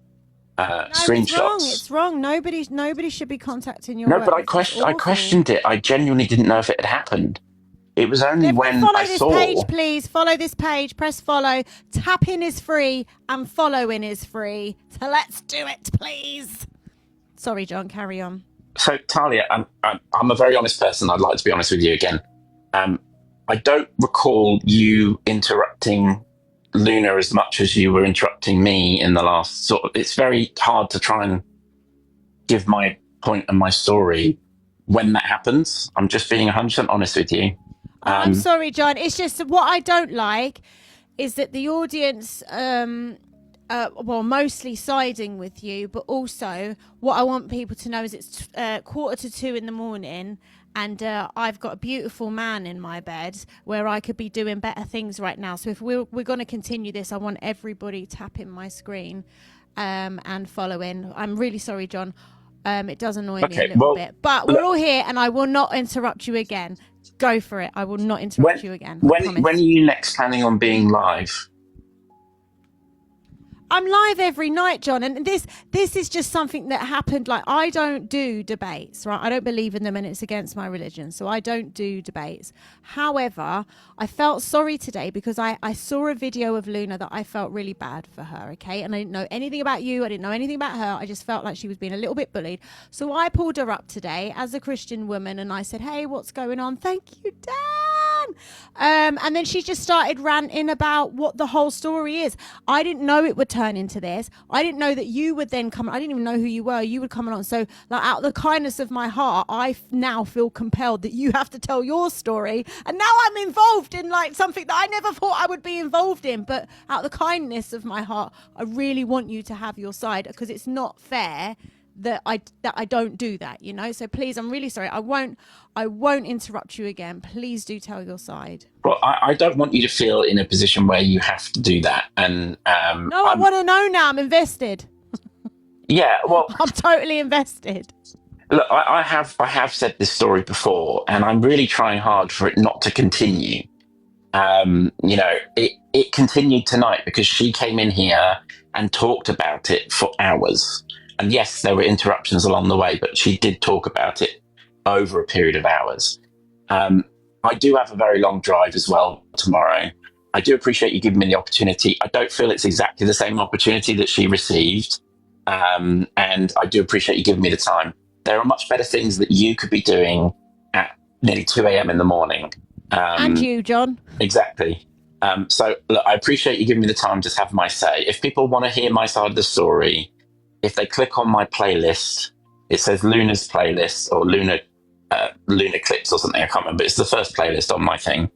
screenshots. It's wrong. Nobody should be contacting your No, work. but I questioned it. I genuinely didn't know if it had happened. It was only when I saw... Follow this page, please. Follow this page. Press follow. Tapping is free and following is free. So let's do it, please. Sorry, John. Carry on. So, Talia, I'm a very honest person. I'd like to be honest with you again. I don't recall you interrupting Luna as much as you were interrupting me in the last it's very hard to try and give my point and my story when that happens. I'm just being 100% honest with you. I'm sorry, John. It's just what I don't like is that the audience, mostly siding with you, but also what I want people to know is it's 1:45 in the morning. And I've got a beautiful man in my bed where I could be doing better things right now. So if we're going to continue this, I want everybody tapping my screen and following. I'm really sorry, John. It does annoy me a little bit. But we're all here, and I will not interrupt you again. Go for it. I will not interrupt you again. When are you next planning on being live? I'm live every night, John, and this is just something that happened. Like, I don't do debates, right? I don't believe in them, and it's against my religion, so I don't do debates. However, I felt sorry today because I saw a video of Luna that I felt really bad for her, okay? And I didn't know anything about you. I didn't know anything about her. I just felt like she was being a little bit bullied. So I pulled her up today as a Christian woman, and I said, hey, what's going on? Thank you, Dan. And then she just started ranting about what the whole story is. I didn't know it would turn into this. I didn't know that you would then come. I didn't even know who you were. You would come along. So, like, out of the kindness of my heart, I now feel compelled that you have to tell your story. And now I'm involved in like something that I never thought I would be involved in. But out of the kindness of my heart, I really want you to have your side, because it's not fair that I don't do that, you know. So please, I'm really sorry. I won't interrupt you again. Please do tell your side. Well, I don't want you to feel in a position where you have to do that. And no, I want to know now. I'm invested. Yeah, well, I'm totally invested. Look, I have said this story before, and I'm really trying hard for it not to continue. You know, it continued tonight because she came in here and talked about it for hours. And yes, there were interruptions along the way, but she did talk about it over a period of hours. I do have a very long drive as well tomorrow. I do appreciate you giving me the opportunity. I don't feel it's exactly the same opportunity that she received. And I do appreciate you giving me the time. There are much better things that you could be doing at nearly 2 a.m. in the morning. And you, John. Exactly. So look, I appreciate you giving me the time to have my say. If people want to hear my side of the story, if they click on my playlist, it says Luna's playlist or Luna clips or something. I can't remember. It's the first playlist on my thing.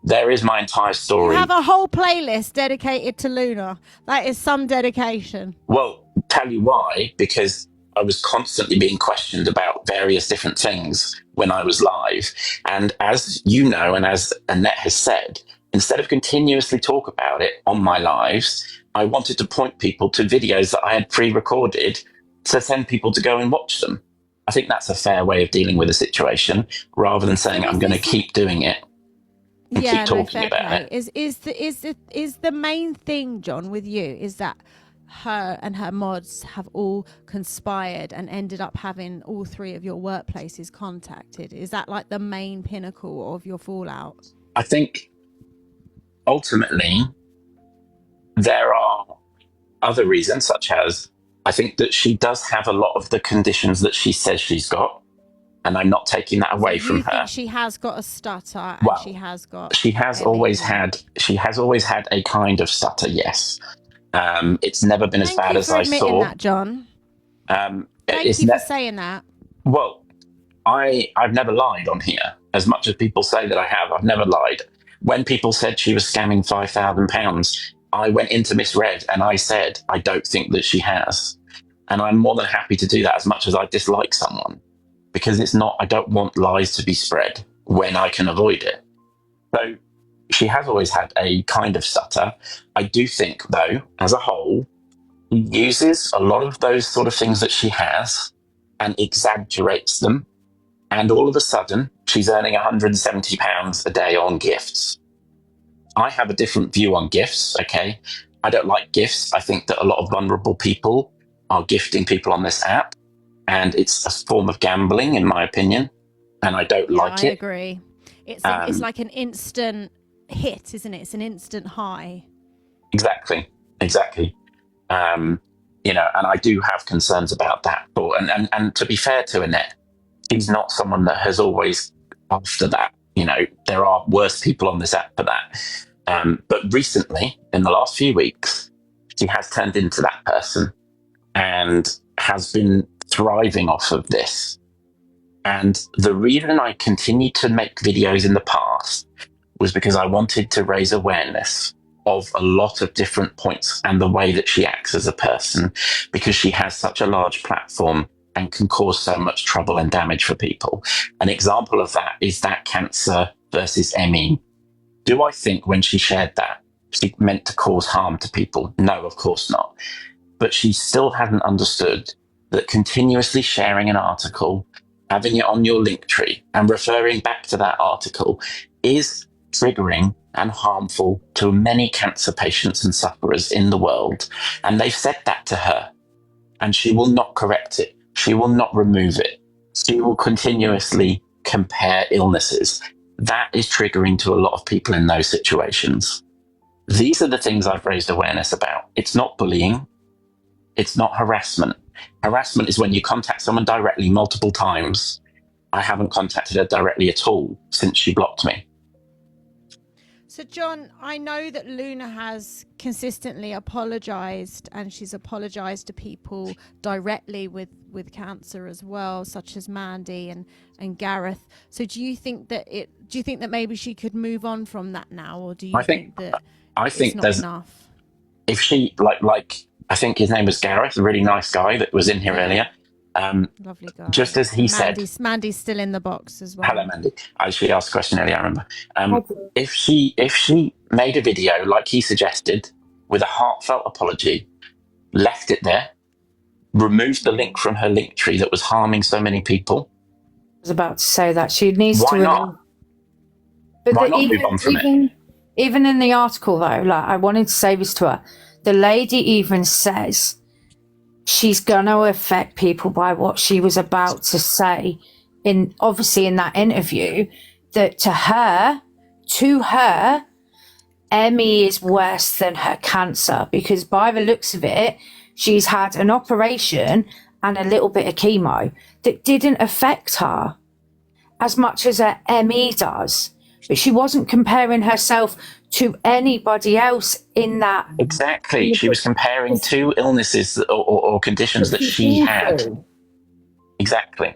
There is my entire story. You have a whole playlist dedicated to Luna. That is some dedication. Well, tell you why, because I was constantly being questioned about various different things when I was live. And as you know, and as Annette has said, instead of continuously talk about it on my lives, I wanted to point people to videos that I had pre-recorded to send people to go and watch them. I think that's a fair way of dealing with a situation, rather than saying I'm going to keep doing it and keep talking about it. Is the main thing, John, with you, is that her and her mods have all conspired and ended up having all three of your workplaces contacted? Is that like the main pinnacle of your fallout? I think ultimately there are other reasons, such as I think that she does have a lot of the conditions that she says she's got, and I'm not taking that away from her. Think she has got a stutter, and well, she has got. She has always had a kind of stutter. Yes, it's never been as bad as I saw. Thank you for admitting that, John. Thank you for saying that. Well, I've never lied on here. As much as people say that I have, I've never lied. When people said she was scamming £5,000, I went into misread and I said, I don't think that she has. And I'm more than happy to do that, as much as I dislike someone, because I don't want lies to be spread when I can avoid it. So she has always had a kind of stutter. I do think, though, as a whole, she uses a lot of those sort of things that she has and exaggerates them. And all of a sudden, she's earning £170 a day on gifts. I have a different view on gifts, okay? I don't like gifts. I think that a lot of vulnerable people are gifting people on this app, and it's a form of gambling, in my opinion, and I don't like it. I agree. It's like an instant hit, isn't it? It's an instant high. Exactly. You know, and I do have concerns about that. And to be fair to Annette, she's not someone that has always after that. You know, there are worse people on this app for that. But recently, in the last few weeks, she has turned into that person and has been thriving off of this. And the reason I continued to make videos in the past was because I wanted to raise awareness of a lot of different points and the way that she acts as a person, because she has such a large platform and can cause so much trouble and damage for people. An example of that is that cancer versus ME. Do I think when she shared that, she meant to cause harm to people? No, of course not. But she still hadn't understood that continuously sharing an article, having it on your link tree and referring back to that article is triggering and harmful to many cancer patients and sufferers in the world. And they've said that to her, and she will not correct it. She will not remove it. She will continuously compare illnesses. That is triggering to a lot of people in those situations. These are the things I've raised awareness about. It's not bullying. It's not harassment. Harassment is when you contact someone directly multiple times. I haven't contacted her directly at all since she blocked me. So, John, I know that Luna has consistently apologised, and she's apologised to people directly with cancer as well, such as Mandy and Gareth. So, do you think that maybe she could move on from that now, or do you think that it's not enough? If she like I think his name was Gareth, a really nice guy that was in here earlier. Lovely guy. Just as he said, Mandy's still in the box as well. Hello, Mandy. I actually asked a question earlier, I remember. If she made a video like he suggested with a heartfelt apology, left it there, removed the link from her link tree that was harming so many people. I was about to say that she needs to. Why not? But Why not move on from it? Even in the article, though, like, I wanted to say this to her. The lady even says she's going to affect people by what she was about to say obviously in that interview, that to her, Emmy is worse than her cancer, because by the looks of it, she's had an operation and a little bit of chemo that didn't affect her as much as her ME does. But she wasn't comparing herself to anybody else in that. Exactly. She was comparing two illnesses or conditions that she had. Exactly.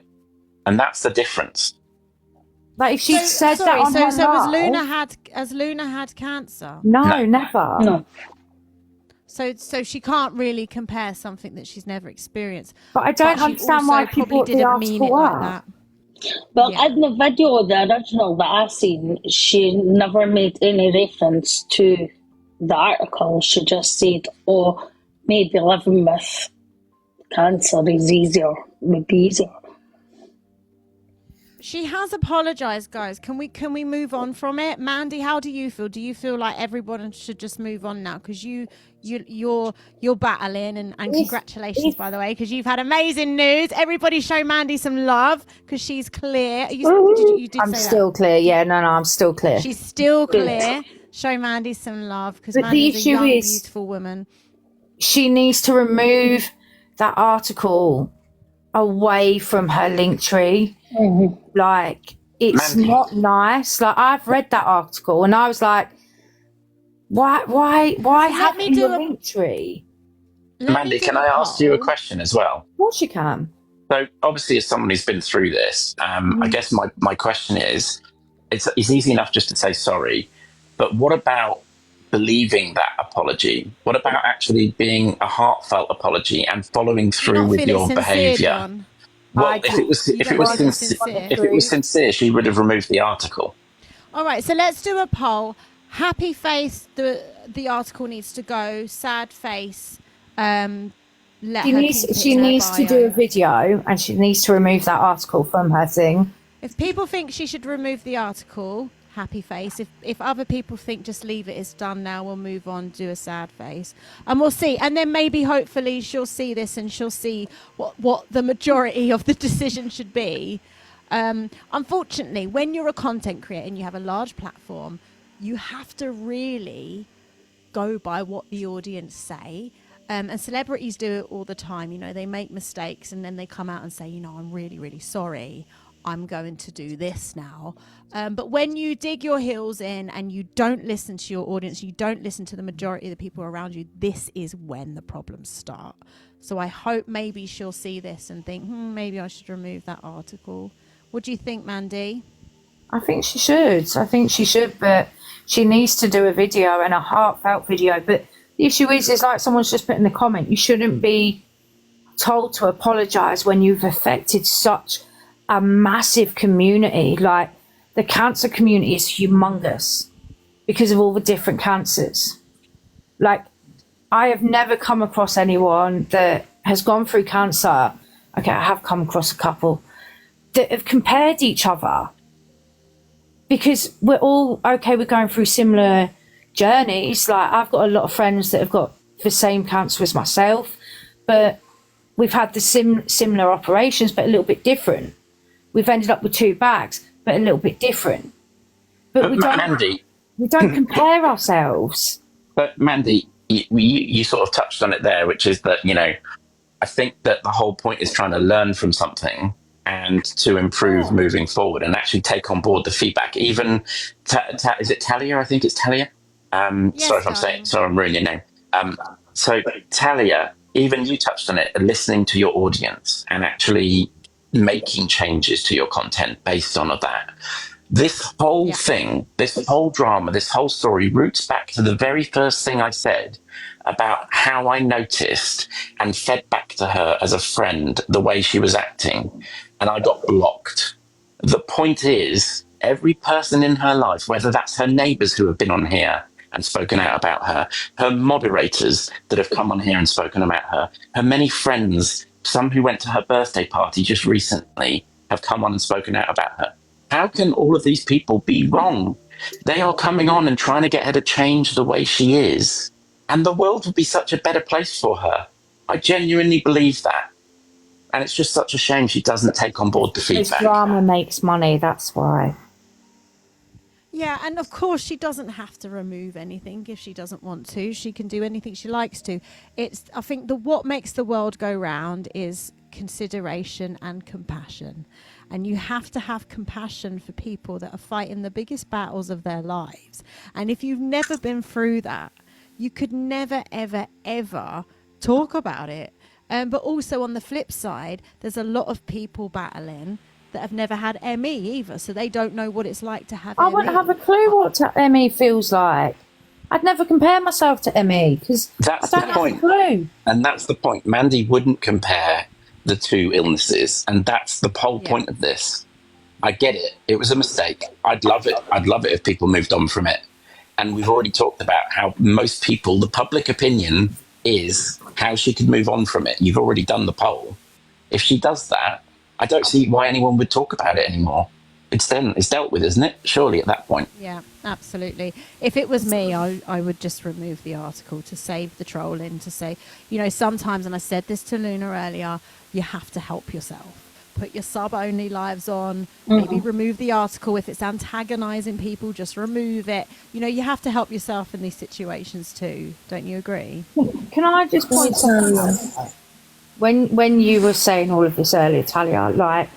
And that's the difference. Like if she said that on her live, has Luna had cancer? No, never. No. So she can't really compare something that she's never experienced. But I don't understand why people didn't mean it like that. Well, in the video, the original that I've seen, she never made any reference to the article. She just said, "Oh, maybe living with cancer would be easier." She has apologized, guys. Can we move on from it? Mandy, how do you feel? Do you feel like everyone should just move on now? Because you're battling, and congratulations, by the way, because you've had amazing news. Everybody show Mandy some love, because she's clear. I'm still clear. Yeah, no, I'm still clear. She's still clear. Show Mandy some love, because Mandy's a young, beautiful woman. She needs to remove that article away from her link tree. Like, it's Mandy. not nice. Like, I've read that article and I was like, why have it in your link tree? Mandy, can I ask you a question as well? Of course you can. So obviously, as someone who's been through this, I guess my question is, it's easy enough just to say sorry, but what about believing that apology? What about actually being a heartfelt apology and following through with your behaviour? Well, if it was sincere, she would have removed the article. All right, so let's do a poll. Happy face, the article needs to go. Sad face, she needs to do a video, and she needs to remove that article from her thing. If people think she should remove the article, happy face. If other people think just leave it, it's done now, we'll move on, do a sad face, and we'll see. And then maybe hopefully she'll see this and she'll see what the majority of the decision should be. Unfortunately, when you're a content creator and you have a large platform, you have to really go by what the audience say. And celebrities do it all the time. You know, they make mistakes and then they come out and say, you know, I'm really, really sorry. I'm going to do this now. But when you dig your heels in and you don't listen to your audience, you don't listen to the majority of the people around you, this is when the problems start. So I hope maybe she'll see this and think, maybe I should remove that article. What do you think, Mandy? I think she should, but she needs to do a video, and a heartfelt video. But the issue is like someone's just put in the comment, you shouldn't be told to apologise when you've affected such a massive community. Like, the cancer community is humongous because of all the different cancers. Like, I have never come across anyone that has gone through cancer Okay, I have come across a couple that have compared each other because we're all okay. We're going through similar journeys. Like I've got a lot of friends that have got the same cancer as myself, but we've had the similar operations, but a little bit different. We've ended up with 2 bags, but a little bit different. But Mandy, we don't compare ourselves. But Mandy, you sort of touched on it there, which is that, I think that the whole point is trying to learn from something and to improve moving forward and actually take on board the feedback. Even, is it Talia? I think it's Talia. Yes, sorry if I'm saying, sorry, I'm ruining your name. So Talia, even you touched on it, listening to your audience and actually making changes to your content based on that. This whole thing, this whole drama, this whole story roots back to the very first thing I said about how I noticed and fed back to her as a friend the way she was acting, and I got blocked. The point is, every person in her life, whether that's her neighbours who have been on here and spoken out about her moderators that have come on here and spoken about her many friends, some who went to her birthday party just recently, have come on and spoken out about her. How can all of these people be wrong? They are coming on and trying to get her to change the way she is. And the world would be such a better place for her. I genuinely believe that. And it's just such a shame she doesn't take on board the feedback. Drama makes money, that's why. Yeah, and of course she doesn't have to remove anything if she doesn't want to. She can do anything she likes to. I think what makes the world go round is consideration and compassion. And you have to have compassion for people that are fighting the biggest battles of their lives. And if you've never been through that, you could never, ever, ever talk about it. But also on the flip side, there's a lot of people battling that have never had ME either, so they don't know what it's like to have ME. I wouldn't have a clue what ME feels like. I'd never compare myself to ME because I don't have a clue. And that's the point. Mandy wouldn't compare the 2 illnesses, and that's the whole point of this. I get it. It was a mistake. I'd love it. I'd love it if people moved on from it. And we've already talked about how most people, the public opinion is how she could move on from it. You've already done the poll. If she does that, I don't see why anyone would talk about it anymore. It's dealt with, isn't it? Surely at that point. Yeah, absolutely. If it was me, I would just remove the article to save the trolling, to say, sometimes, and I said this to Luna earlier, you have to help yourself. Put your sub-only lives on, maybe remove the article. If it's antagonizing people, just remove it. You have to help yourself in these situations too. Don't you agree? Can I just point something out? When you were saying all of this earlier, Talia, like,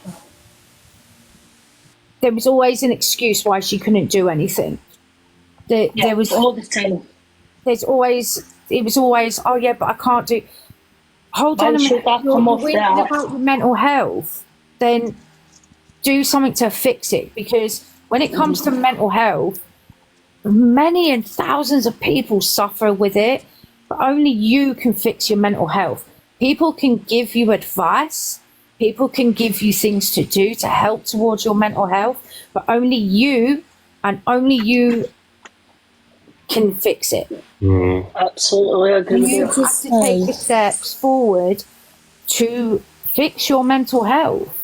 there was always an excuse why she couldn't do anything. There was all the time. It was always, oh yeah, but I can't do. Hold on a minute. You're worried about your mental health, then do something to fix it. Because when it comes to mental health, many and thousands of people suffer with it, but only you can fix your mental health. People can give you advice. People can give you things to do to help towards your mental health, but only you and only you can fix it. Absolutely agree. You have to take the steps forward to fix your mental health.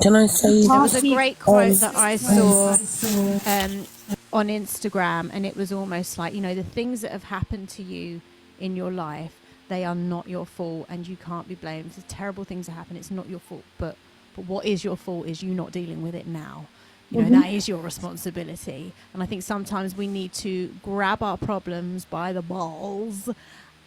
Can I say there was a great quote that I saw on Instagram, and it was almost like, the things that have happened to you in your life, they are not your fault and you can't be blamed. If terrible things that happen, it's not your fault, but what is your fault is you not dealing with it now. That is your responsibility. And I think sometimes we need to grab our problems by the balls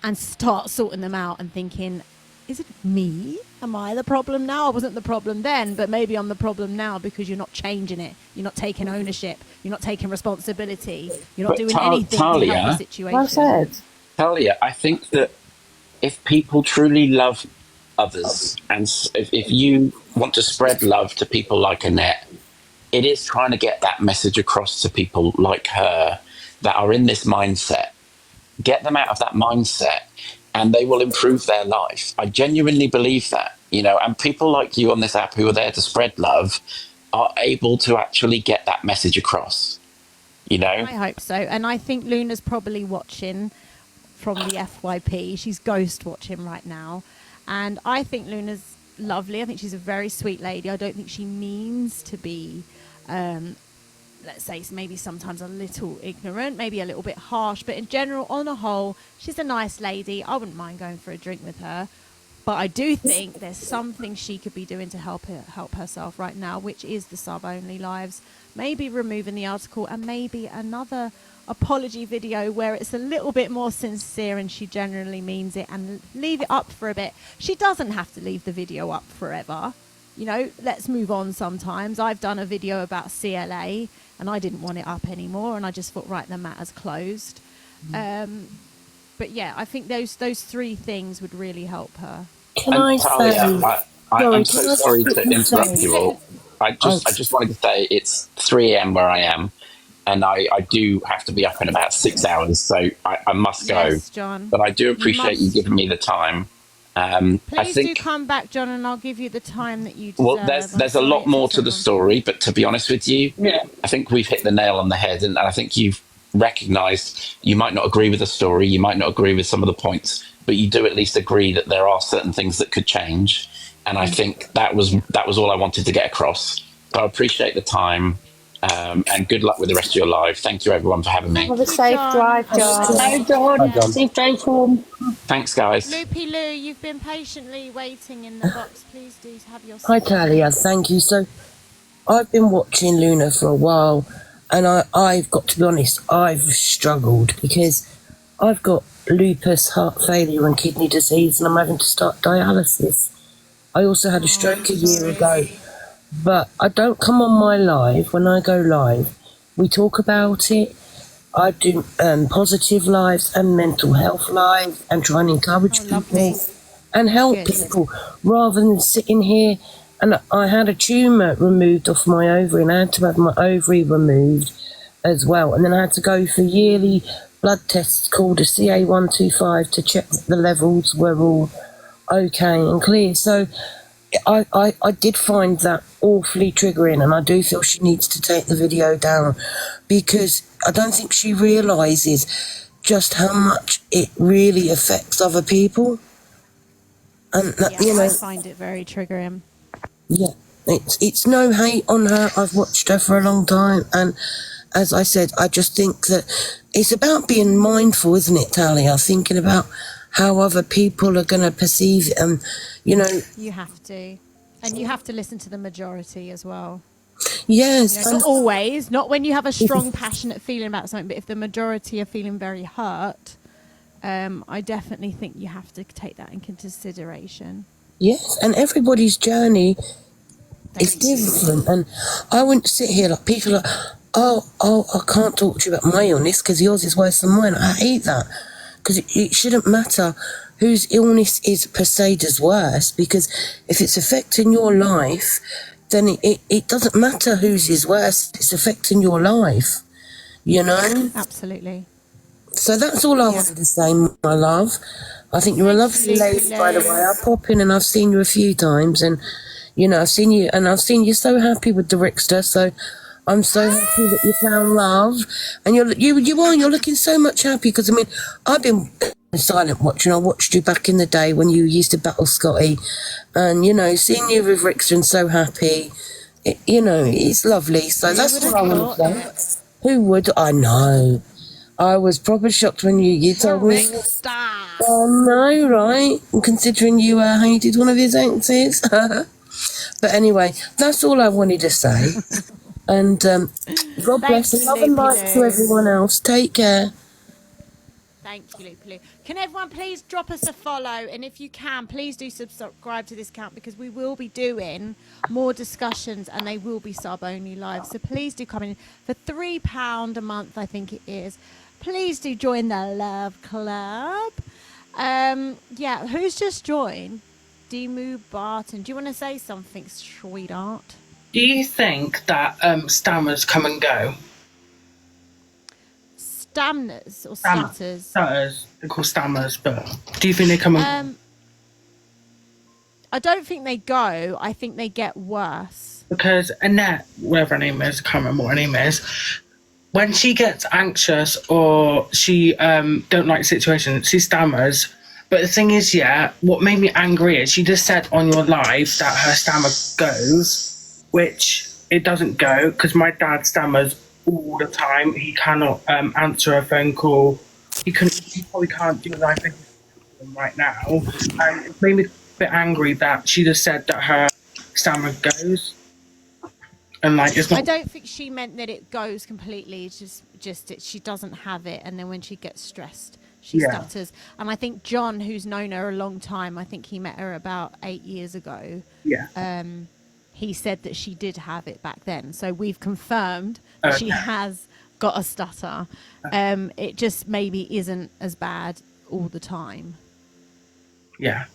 and start sorting them out and thinking, is it me? Am I the problem now? I wasn't the problem then, but maybe I'm the problem now because you're not changing it. You're not taking ownership. You're not taking responsibility. You're not doing anything to help the situation. Well said. Talia, I think that if people truly love others, and if you want to spread love to people like Annette, it is trying to get that message across to people like her that are in this mindset. Get them out of that mindset and they will improve their life. I genuinely believe that, and people like you on this app who are there to spread love are able to actually get that message across, I hope so. And I think Luna's probably watching from the FYP. She's ghost watching right now. And I think Luna's lovely. I think she's a very sweet lady. I don't think she means to be, let's say, maybe sometimes a little ignorant, maybe a little bit harsh. But in general, on a whole, she's a nice lady. I wouldn't mind going for a drink with her. But I do think there's something she could be doing to help herself right now, which is the sub-only lives. Maybe removing the article and maybe another apology video where it's a little bit more sincere and she generally means it, and leave it up for a bit. She doesn't have to leave the video up forever. You know, let's move on sometimes. I've done a video about CLA and I didn't want it up anymore, and I just thought, right, the matter's closed. But yeah, I think those three things would really help her. Can I Talia, I'm so sorry to interrupt you all. I just wanted to say it's 3 a.m. where I am, and I do have to be up in about 6 hours, so I must go. Yes, John. But I do appreciate you giving me the time. Please do come back, John, and I'll give you the time that you deserve. Well, there's a lot more to the story, but to be honest with you, I think we've hit the nail on the head, and I think you've recognised you might not agree with the story, you might not agree with some of the points, but you do at least agree that there are certain things that could change. And I think that was all I wanted to get across. So I appreciate the time, and good luck with the rest of your life. Thank you, everyone, for having me. Have a safe drive, John. Bye, John. Safe drive home. Thanks, guys. Loopy Lou, you've been patiently waiting in the box. Please do have your... Hi, Talia. Thank you. So I've been watching Luna for a while, and I've got to be honest, I've struggled because I've got lupus, heart failure and kidney disease, and I'm having to start dialysis. I also had a stroke a year ago, but I don't come on my live. When I go live, we talk about it. I do positive lives and mental health lives and try and encourage people and help people rather than sitting here. And I had a tumour removed off my ovary, and I had to have my ovary removed as well. And then I had to go for yearly blood tests called a CA125 to check that the levels were all okay and clear. So I did find that awfully triggering, and I do feel she needs to take the video down because I don't think she realises just how much it really affects other people. And that, you know, I find it very triggering. Yeah, it's no hate on her. I've watched her for a long time, and as I said, I just think that it's about being mindful, isn't it, Talia? Thinking about how other people are going to perceive it, and you know, you have to, and you have to listen to the majority as well. Yes, not always, not when you have a strong, passionate feeling about something, but if the majority are feeling very hurt, I definitely think you have to take that in consideration. Yes, and everybody's journey is different, and I wouldn't sit here like people are, oh, I can't talk to you about my illness because yours is worse than mine. I hate that, because it shouldn't matter whose illness is per se does worse, because if it's affecting your life, then it doesn't matter whose is worse. It's affecting your life, you know? Absolutely. So that's all I wanted to say, my love. I think you're a lovely lady, by the way. I pop in and I've seen you a few times, and you know, I've seen you so happy with the Rickster, so I'm so happy that you found love, and you're looking so much happy, because I mean, I've been silent watching. I watched you back in the day when you used to battle Scotty, and you know, seeing you with Rickster and so happy, you know, it's lovely. So that's what I want to say. Who would? I know. I was proper shocked when you told me. Oh no, right? Considering you hated one of his exes. But anyway, that's all I wanted to say. And God bless and love and light to everyone else. Take care. Thank you, Luke. Can everyone please drop us a follow? And if you can, please do subscribe to this account, because we will be doing more discussions and they will be sub-only live. So please do come in for £3 a month, I think it is. Please do join the Love Club. Yeah, who's just joined? Demu Barton. Do you want to say something, sweetheart? Do you think that stammers come and go? Stammers or stutters? Stutters. They're called stammers, but do you think they come and go? I don't think they go. I think they get worse. Because Annette, whatever her name is, I can't remember what her name is, when she gets anxious or she don't like situations, she stammers, But the thing is, yeah, what made me angry is she just said on your live that her stammer goes, which it doesn't go, because my dad stammers all the time. He cannot answer a phone call. He probably can't do live video right now. And it made me a bit angry that she just said that her stammer goes. And like, it's not. I don't think she meant that it goes completely. It's just she doesn't have it, and then when she gets stressed, she stutters. And I think John, who's known her a long time, I think he met her about 8 years ago. Yeah. He said that she did have it back then, so we've confirmed that she has got a stutter. It just maybe isn't as bad all the time. Yeah.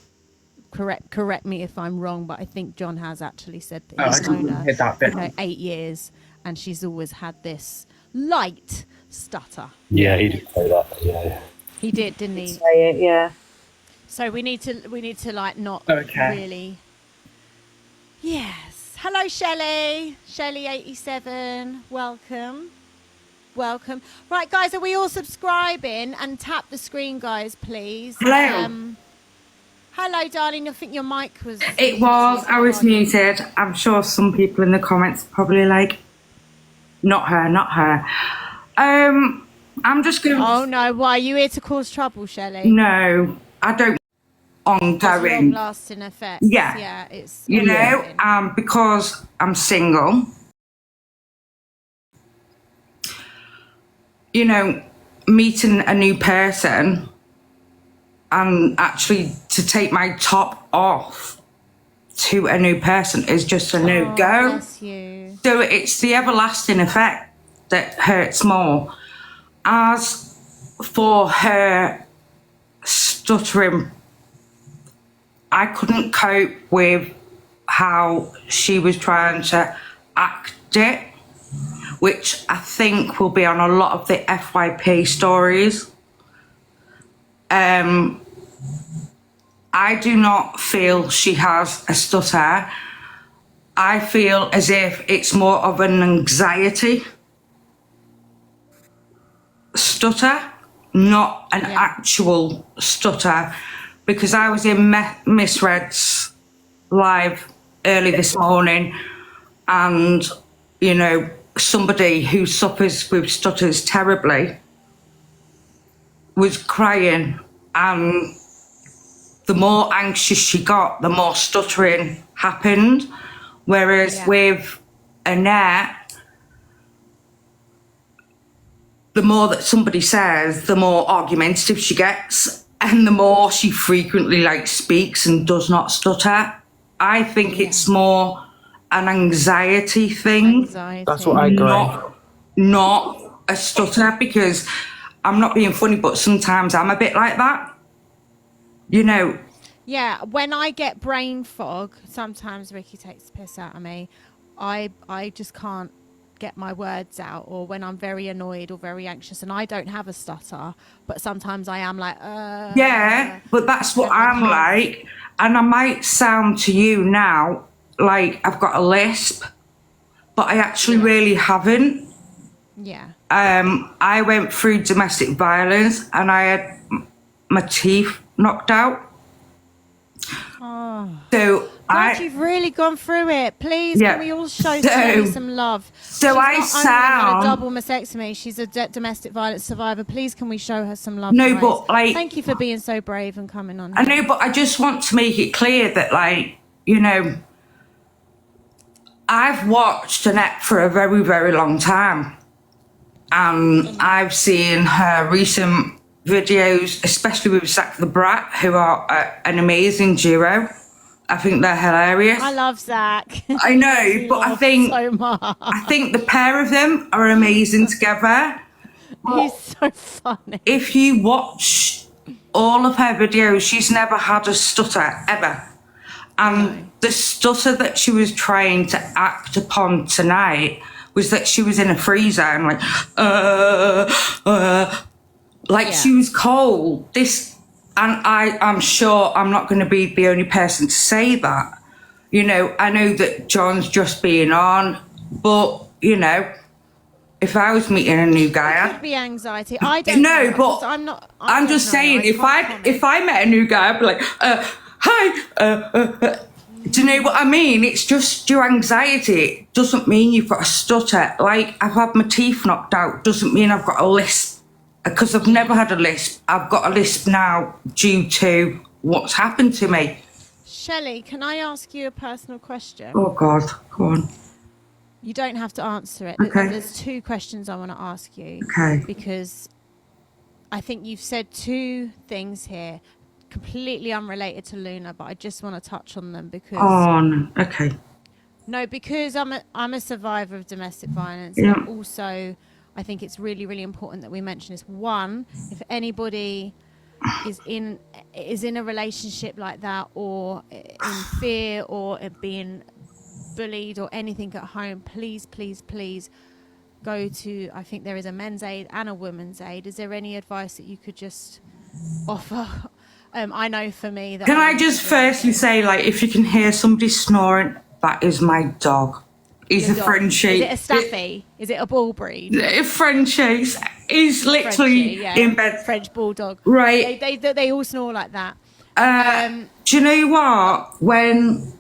Correct me if I'm wrong, but I think John has actually said that he's known her 8 years, and she's always had this light stutter. Yeah, he did say that. Yeah. He did, didn't he? Say it, yeah. So we need to like not really. Yes. Hello, Shelley. Shelley 87. Welcome. Right, guys, are we all subscribing? And tap the screen, guys, please. Hello. Hello, darling. I think your mic was... It was. I was muted. I'm sure some people in the comments probably like, not her. I'm just going to... Oh, no. Why? Are you here to cause trouble, Shelley? No, I don't... Ongoing. Long-lasting effects. Yeah. Yeah, it's... You know, because I'm single, you know, meeting a new person... and actually to take my top off to a new person is just a no-go. Bless you. So it's the everlasting effect that hurts more. As for her stuttering, I couldn't cope with how she was trying to act it, which I think will be on a lot of the FYP stories. I do not feel she has a stutter. I feel as if it's more of an anxiety stutter, not an actual stutter, because I was in Miss Red's live early this morning, and, you know, somebody who suffers with stutters terribly was crying, and the more anxious she got, the more stuttering happened. Whereas with Annette, the more that somebody says, the more argumentative she gets, and the more she frequently like speaks and does not stutter. I think it's more an anxiety thing. That's what I agree. Not a stutter, because I'm not being funny, but sometimes I'm a bit like that. You know. Yeah, when I get brain fog, sometimes Ricky takes the piss out of me. I just can't get my words out, or when I'm very annoyed or very anxious, and I don't have a stutter, but sometimes I am like, yeah, but that's what I'm like, and I might sound to you now like I've got a lisp, but I actually really haven't. Yeah. I went through domestic violence, and I had my teeth knocked out. Oh. So God, you've really gone through it. Please, can we all show Shelley some love? So she's I not sound... only had a double mastectomy, she's a domestic violence survivor. Please, can we show her some love? No, guys? but like... Thank you for being so brave and coming on. I know, but I just want to make it clear that, like, you know, I've watched Annette for a very, very long time. And I've seen her recent videos, especially with Zach the Brat, who are an amazing duo. I think they're hilarious. I love Zach. I know, but I think so much. I think the pair of them are amazing together. He's so funny. If you watch all of her videos, she's never had a stutter ever. And the stutter that she was trying to act upon tonight was that she was in a freezer and like she was cold. And I'm sure I'm not going to be the only person to say that. You know, I know that John's just being on, but, you know, if I was meeting a new guy, It could be anxiety. I don't no, know, but I'm not. I'm just saying, if I met a new guy, I'd be like, hi, do you know what I mean? It's just your anxiety. It doesn't mean you've got a stutter. Like, I've had my teeth knocked out, doesn't mean I've got a lisp. Because I've never had a lisp. I've got a lisp now due to what's happened to me. Shelley, can I ask you a personal question? Oh, God, go on. You don't have to answer it. Okay. There's 2 questions I want to ask you. Okay. Because I think you've said 2 things here, completely unrelated to Luna, but I just want to touch on them because... Oh, no. Okay. No, because I'm a survivor of domestic violence. Yeah. And also, I think it's really, really important that we mention this. One, if anybody is in a relationship like that, or in fear, or being bullied, or anything at home, please, please, please go to. I think there is a men's aid and a women's aid. Is there any advice that you could just offer? I know for me that. Can I just firstly say, like, if you can hear somebody snoring, that is my dog. He's a Frenchie. Is it a Staffy? Is it a bull breed? Frenchie. He's literally in bed. French bulldog. Right. They all snore like that. Do you know what? When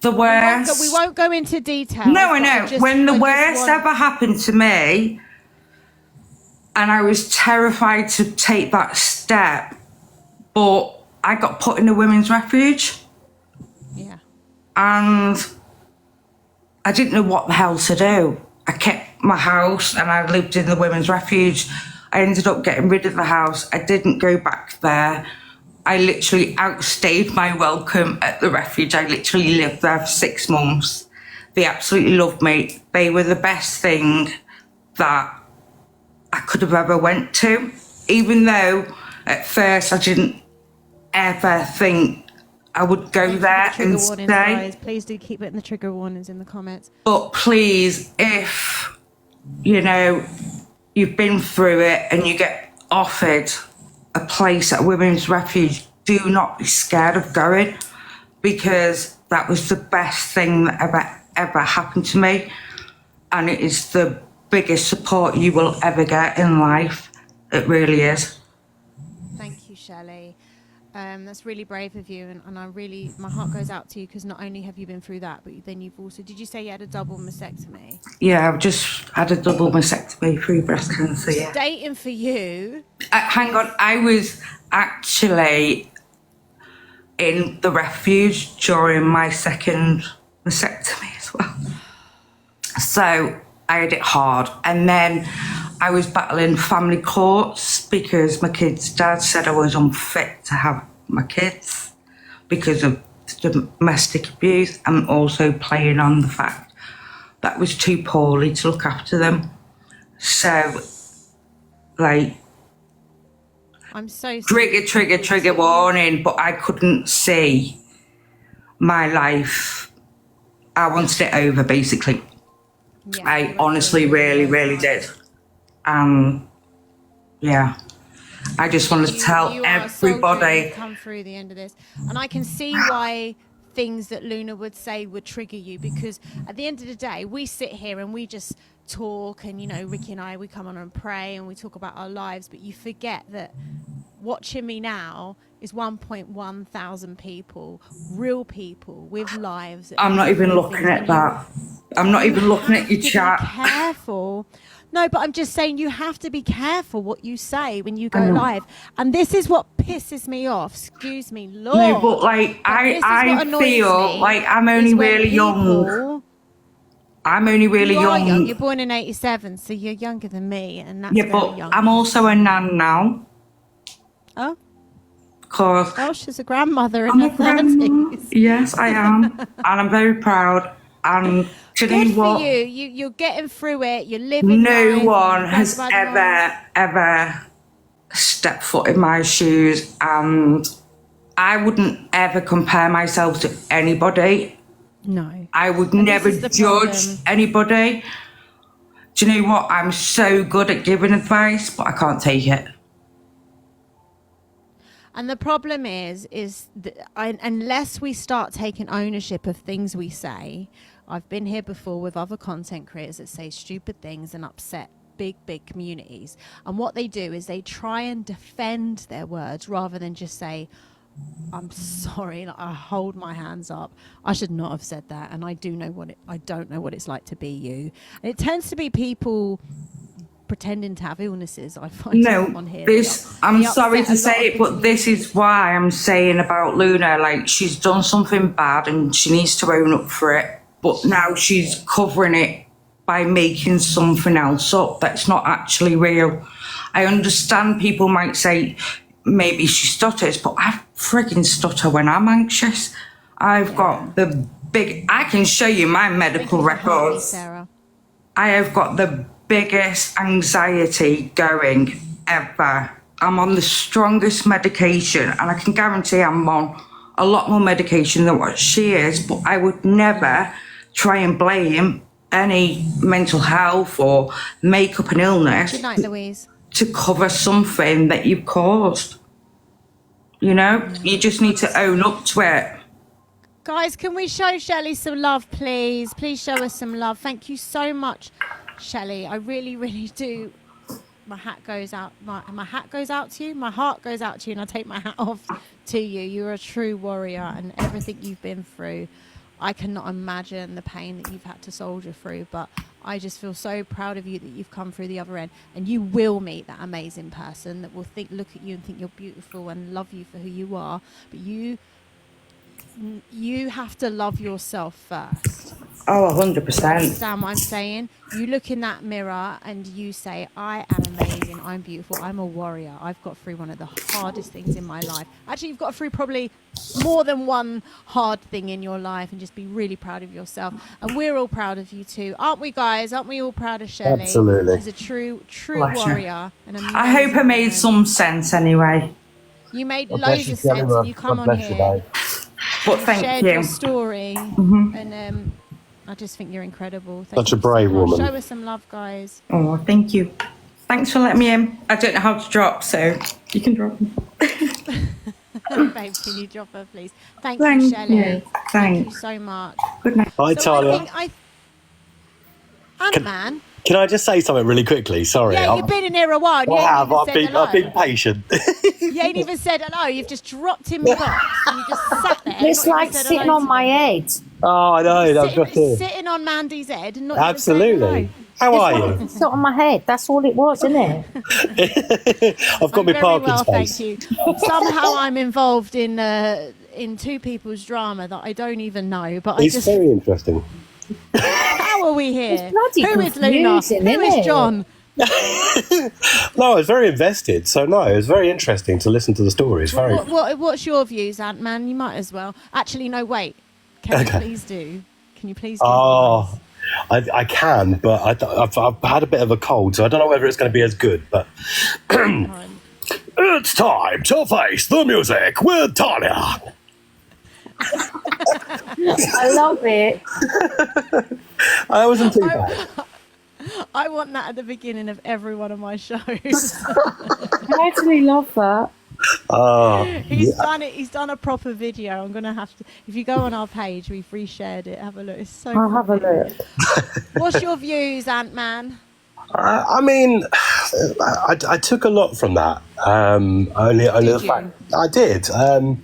the worst... We won't go into detail. No, I know. When the worst ever happened to me, and I was terrified to take that step, but I got put in a women's refuge. Yeah. And I didn't know what the hell to do. I kept my house and I lived in the women's refuge. I ended up getting rid of the house. I didn't go back there. I literally outstayed my welcome at the refuge. I literally lived there for 6 months. They absolutely loved me. They were the best thing that I could have ever went to. Even though at first I didn't ever think I would go there and stay. Guys. Please do keep putting the trigger warnings in the comments. But please, if, you know, you've been through it and you get offered a place at a women's refuge, do not be scared of going, because that was the best thing that ever happened to me. And it is the biggest support you will ever get in life. It really is. Thank you, Shelley. That's really brave of you, and my heart goes out to you, because not only have you been through that, but then you've also, did you say you had a double mastectomy? Yeah, I've just had a double mastectomy through breast cancer, yeah. Dating for you? Hang on, I was actually in the refuge during my second mastectomy as well. So I had it hard, and then I was battling family courts because my kid's dad said I was unfit to have my kids because of domestic abuse, and also playing on the fact that I was too poorly to look after them. So, like, I'm so sorry. Trigger warning, but I couldn't see my life. I wanted it over, basically. Yeah, I honestly really did. Yeah, I just want to tell everybody. So come through the end of this, and I can see why things that Luna would say would trigger you, because at the end of the day, we sit here and we just talk, and, you know, Ricky and I, we come on and pray and we talk about our lives, but you forget that watching me now is 1.1 thousand people, real people with lives. I'm not even looking at that. I'm not even looking at your chat. Careful. No, but I'm just saying, you have to be careful what you say when you go live. And this is what pisses me off. Excuse me, Lord. No, but like, I feel like I'm only really young. I'm only really young. You're born in 87, so you're younger than me, and that's very but young. I'm also a nan now. Oh? Cause oh, she's a grandmother in her 30s. Yes, I am. And I'm very proud. And good for you. You're getting through it. You're living. No one has ever stepped foot in my shoes, and I wouldn't ever compare myself to anybody. No. I would never judge anybody. Do you know what? I'm so good at giving advice, but I can't take it. And the problem is that unless we start taking ownership of things we say, I've been here before with other content creators that say stupid things and upset big communities. And what they do is they try and defend their words rather than just say, I'm sorry, like, I hold my hands up. I should not have said that, and I don't know what it's like to be you. And it tends to be people pretending to have illnesses. I find on here. I'm sorry to say it, but this is why I'm saying about Luna. Like, she's done something bad and she needs to own up for it. But now she's covering it by making something else up that's not actually real. I understand people might say maybe she stutters, but I frigging stutter when I'm anxious. I've got I can show you my medical records. Sarah. I have got the biggest anxiety going ever. I'm on the strongest medication, and I can guarantee I'm on a lot more medication than what she is, but I would never try and blame any mental health or make up an illness. Good night, Louise. To cover something that you've caused. You know, you just need to own up to it. Guys, can we show Shelley some love, please? Please show us some love. Thank you so much, Shelley. I really, really do. My hat goes out. My hat goes out to you. My heart goes out to you, and I take my hat off to you. You're a true warrior, and everything you've been through, I cannot imagine the pain that you've had to soldier through, but I just feel so proud of you that you've come through the other end, and you will meet that amazing person that will look at you and think you're beautiful and love you for who you are. But you have to love yourself first. Oh, 100%. Understand what I'm saying? You look in that mirror and you say, I am amazing, I'm beautiful, I'm a warrior. I've got through one of the hardest things in my life. Actually, you've got through probably more than one hard thing in your life, and just be really proud of yourself. And we're all proud of you too. Aren't we, guys? Aren't we all proud of Shelley? Absolutely. She's a true warrior. I hope I made some sense anyway. You made loads of sense, and you come on here. But thank shared you. Your story, and I just think you're incredible. Thank Such a you brave so much. woman. Show us some love, guys. Oh, thank you. Thanks for letting me in. I don't know how to drop, so you can drop me. Babe, can you drop her, please? Thank you, Shelley. Thank you so much. Good night. Hi, Talia. Ant-Man. Can I just say something really quickly? Sorry. Yeah, you've been in here a while. And I've been patient. You ain't even said hello. You've just dropped in the box and you just sat there. It's like sitting on my head. Oh, I know. I'm just here. Sitting on Mandy's head and not Absolutely. How are you? Sit on my head. That's all it was, isn't it? I've got my Parkinson's face. Thank you. Somehow I'm involved in two people's drama that I don't even know. But It's very interesting. How are we here? It's Who is Luna? Who is John? No, I was very invested. So no, it was very interesting to listen to the stories. What's your views, Ant-Man? You might as well. Actually, no, wait. Can you please do? Can you please do? Oh, I can, but I've had a bit of a cold, so I don't know whether it's going to be as good. But it's time to face the music with Talia. I love it. I wasn't too bad. I want that at the beginning of every one of my shows. I actually love that. Oh, He's done it. He's done a proper video. I'm gonna have to. If you go on our page, we've reshared it. Have a look. It's so. I'll have a look. What's your views, Ant-Man? I mean, I took a lot from that. Only the fact I did, and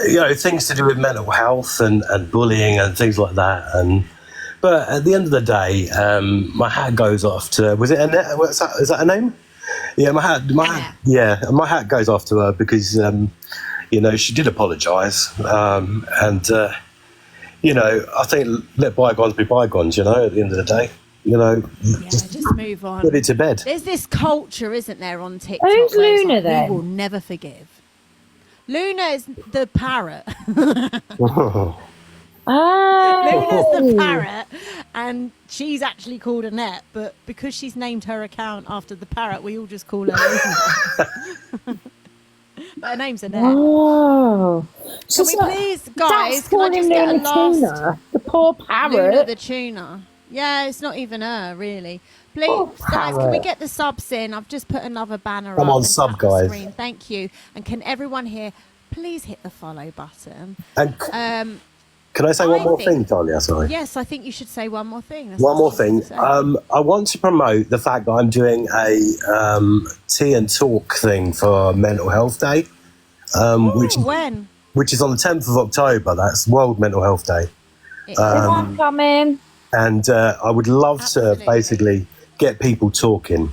you know, things to do with mental health and bullying and things like that. But at the end of the day, my hat goes off to. Was it Annette? Is that her name? Yeah, my hat goes off to her because you know, she did apologise, and you know, I think let bygones be bygones. You know, at the end of the day. You know, just move on. Put it to bed. There's this culture, isn't there, on TikTok? Who's Luna like, then? We will never forgive. Luna is the parrot. Luna's the parrot, and she's actually called Annette, but because she's named her account after the parrot, we all just call her Luna. But her name's Annette. Oh. Can we please, guys, can I just get a last... Tuna, the poor parrot. Luna the tuna. Yeah, it's not even her, really. Please, guys, can we get the subs in? I've just put another banner Come up on, sub, guys. Screen. Thank you. And can everyone here please hit the follow button? And Can I say one more thing, Talia? Sorry. Yes, I think you should say one more thing. One more thing. I want to promote the fact that I'm doing a tea and talk thing for Mental Health Day, which is on the 10th of October. That's World Mental Health Day. I'm coming. And I would love to basically get people talking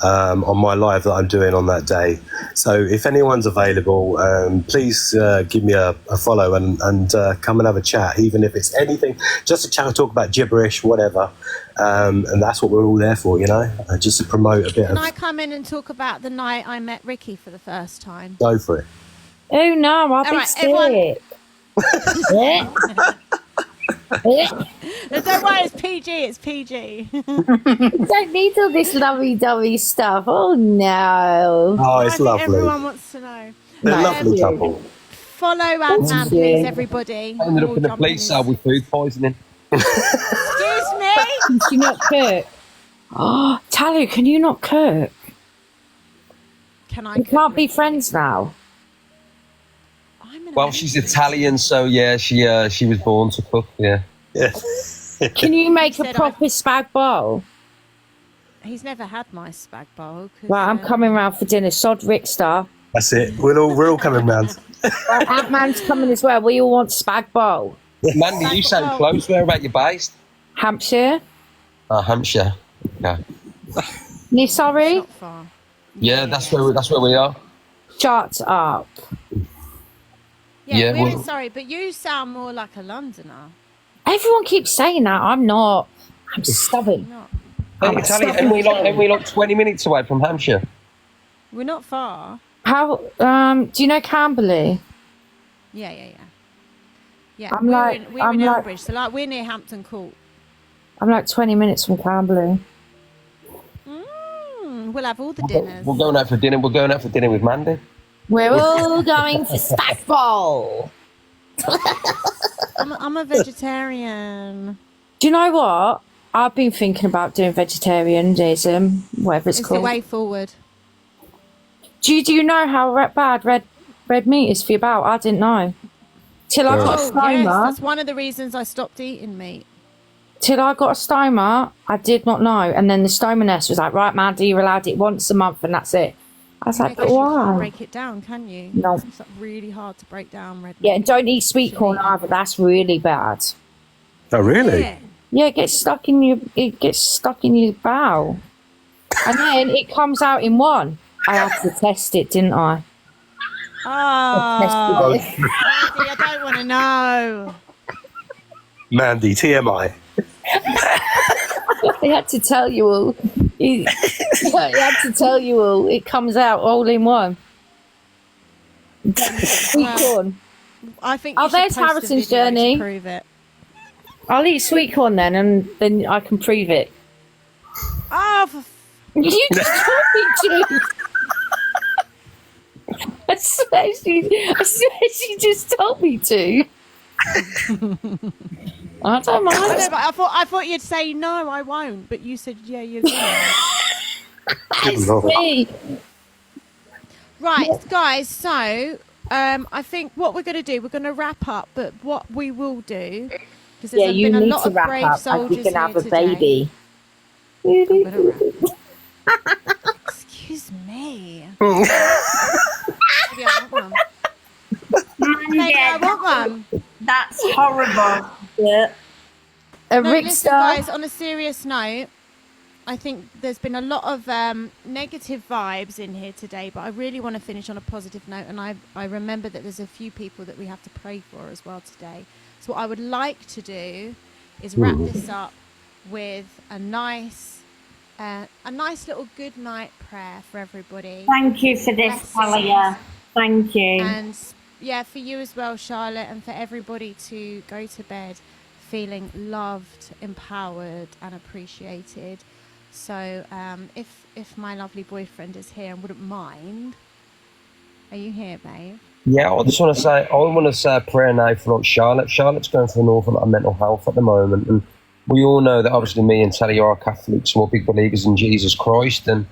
on my live that I'm doing on that day. So if anyone's available, please give me a follow and come and have a chat, even if it's anything, just a chat, talk about gibberish, whatever. And that's what we're all there for, just to promote a bit Can I come in and talk about the night I met Ricky for the first time? Go for it. Oh no, I'll be sick. Don't worry, it's PG, it's PG. Don't need all this lovey-dovey stuff. Oh no. Oh, it's lovely. Everyone wants to know. They're a lovely couple. Follow Ant-Man, please, everybody. I ended up in a police cell with food poisoning. Excuse me? Can you not cook? Oh, Talia, can you not cook? Can I? We can't be friends now. Well, she's Italian, so yeah, she was born to cook. Yeah. Can you make a proper spag bowl? He's never had my spag bowl. Right, I'm coming round for dinner. Sod Rickstar. That's it. We're all coming round. Right, Ant-Man's coming as well. We all want spag bowl. Mandy, you sound close. Where about you based? Hampshire. Oh, Hampshire. Okay. You sorry? Not far. Yeah, that's where we are. Shut up. Yeah, we're sorry, but you sound more like a Londoner. Everyone keeps saying that. I'm not. I'm stubborn. Talia, and we look 20 minutes away from Hampshire. We're not far. How? Do you know Camberley? Yeah. I'm we're like- in I'm like- Elbridge, so we're near Hampton Court. I'm like 20 minutes from Camberley. We'll have all the dinners. We're going out for dinner. We're going out for dinner with Mandy. We're all going for spag bowl. I'm a vegetarian. Do you know what? I've been thinking about doing vegetarianism, whatever it's It's called. the way forward. Do you know how bad red meat is for your bowel? I didn't know. Till I got a stoma. Yes, that's one of the reasons I stopped eating meat. Till I got a stoma, I did not know. And then the stoma nurse was like, right, Mandy, you're allowed it once a month and that's it. I was like, but You can't why? break it down, can you? No. It's like really hard to break down red meat. Yeah, and don't eat sweet corn either. That's really bad. Oh, really? Yeah, it gets stuck in your bowel. And then it comes out in one. I had to test it, didn't I? Oh, Mandy, I don't want to know. Mandy, TMI. I had to tell you all. I had to tell you all. It comes out all in one. Sweet corn. I think. Oh, You should there's post a Harrison's video to journey. prove it. I'll eat sweet corn then, and then I can prove it. Oh, You just told me to. I swear she just told me to. I don't mind. I know, but I thought you'd say no, I won't. But you said yeah, you're going. Me. Right, guys. So I think what we're going to do, we're going to wrap up. But what we will do, because there's You been a need lot to of wrap brave up and soldiers we can have here a today. baby. I'm gonna wrap. Excuse me. Maybe I want one. Maybe I want one. That's horrible. Yeah. No, listen, guys, on a serious note, I think there's been a lot of negative vibes in here today, but I really want to finish on a positive note, and I remember that there's a few people that we have to pray for as well today. So what I would like to do is wrap this up with a nice little good night prayer for everybody. Thank you for this, Talia. Thank you. And yeah, for you as well, Charlotte, and for everybody to go to bed feeling loved, empowered, and appreciated. So, if my lovely boyfriend is here and wouldn't mind, are you here, babe? Yeah, I just want to say a prayer now for Charlotte. Charlotte's going through an awful lot of mental health at the moment, and we all know that obviously me and Talia are Catholics, we're big believers in Jesus Christ, and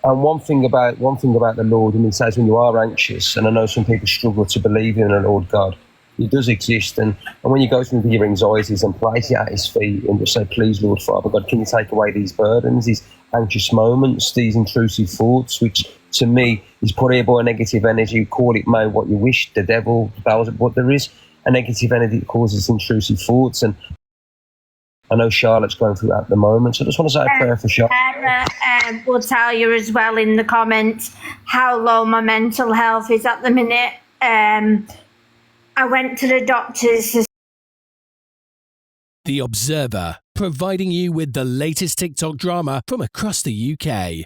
one thing about the Lord, and He says when you are anxious, and I know some people struggle to believe in the Lord God, It does exist, and when you go through your anxieties and place it at his feet and just say, please, Lord Father God, can you take away these burdens, these anxious moments, these intrusive thoughts, which to me is put here by a negative energy. Call it, man, what you wish, the devil, but there is a negative energy that causes intrusive thoughts, and I know Charlotte's going through that at the moment, so I just want to say a prayer for Charlotte. Sarah will tell you as well in the comments how low my mental health is at the minute. I went to the doctors. The Observer, providing you with the latest TikTok drama from across the UK.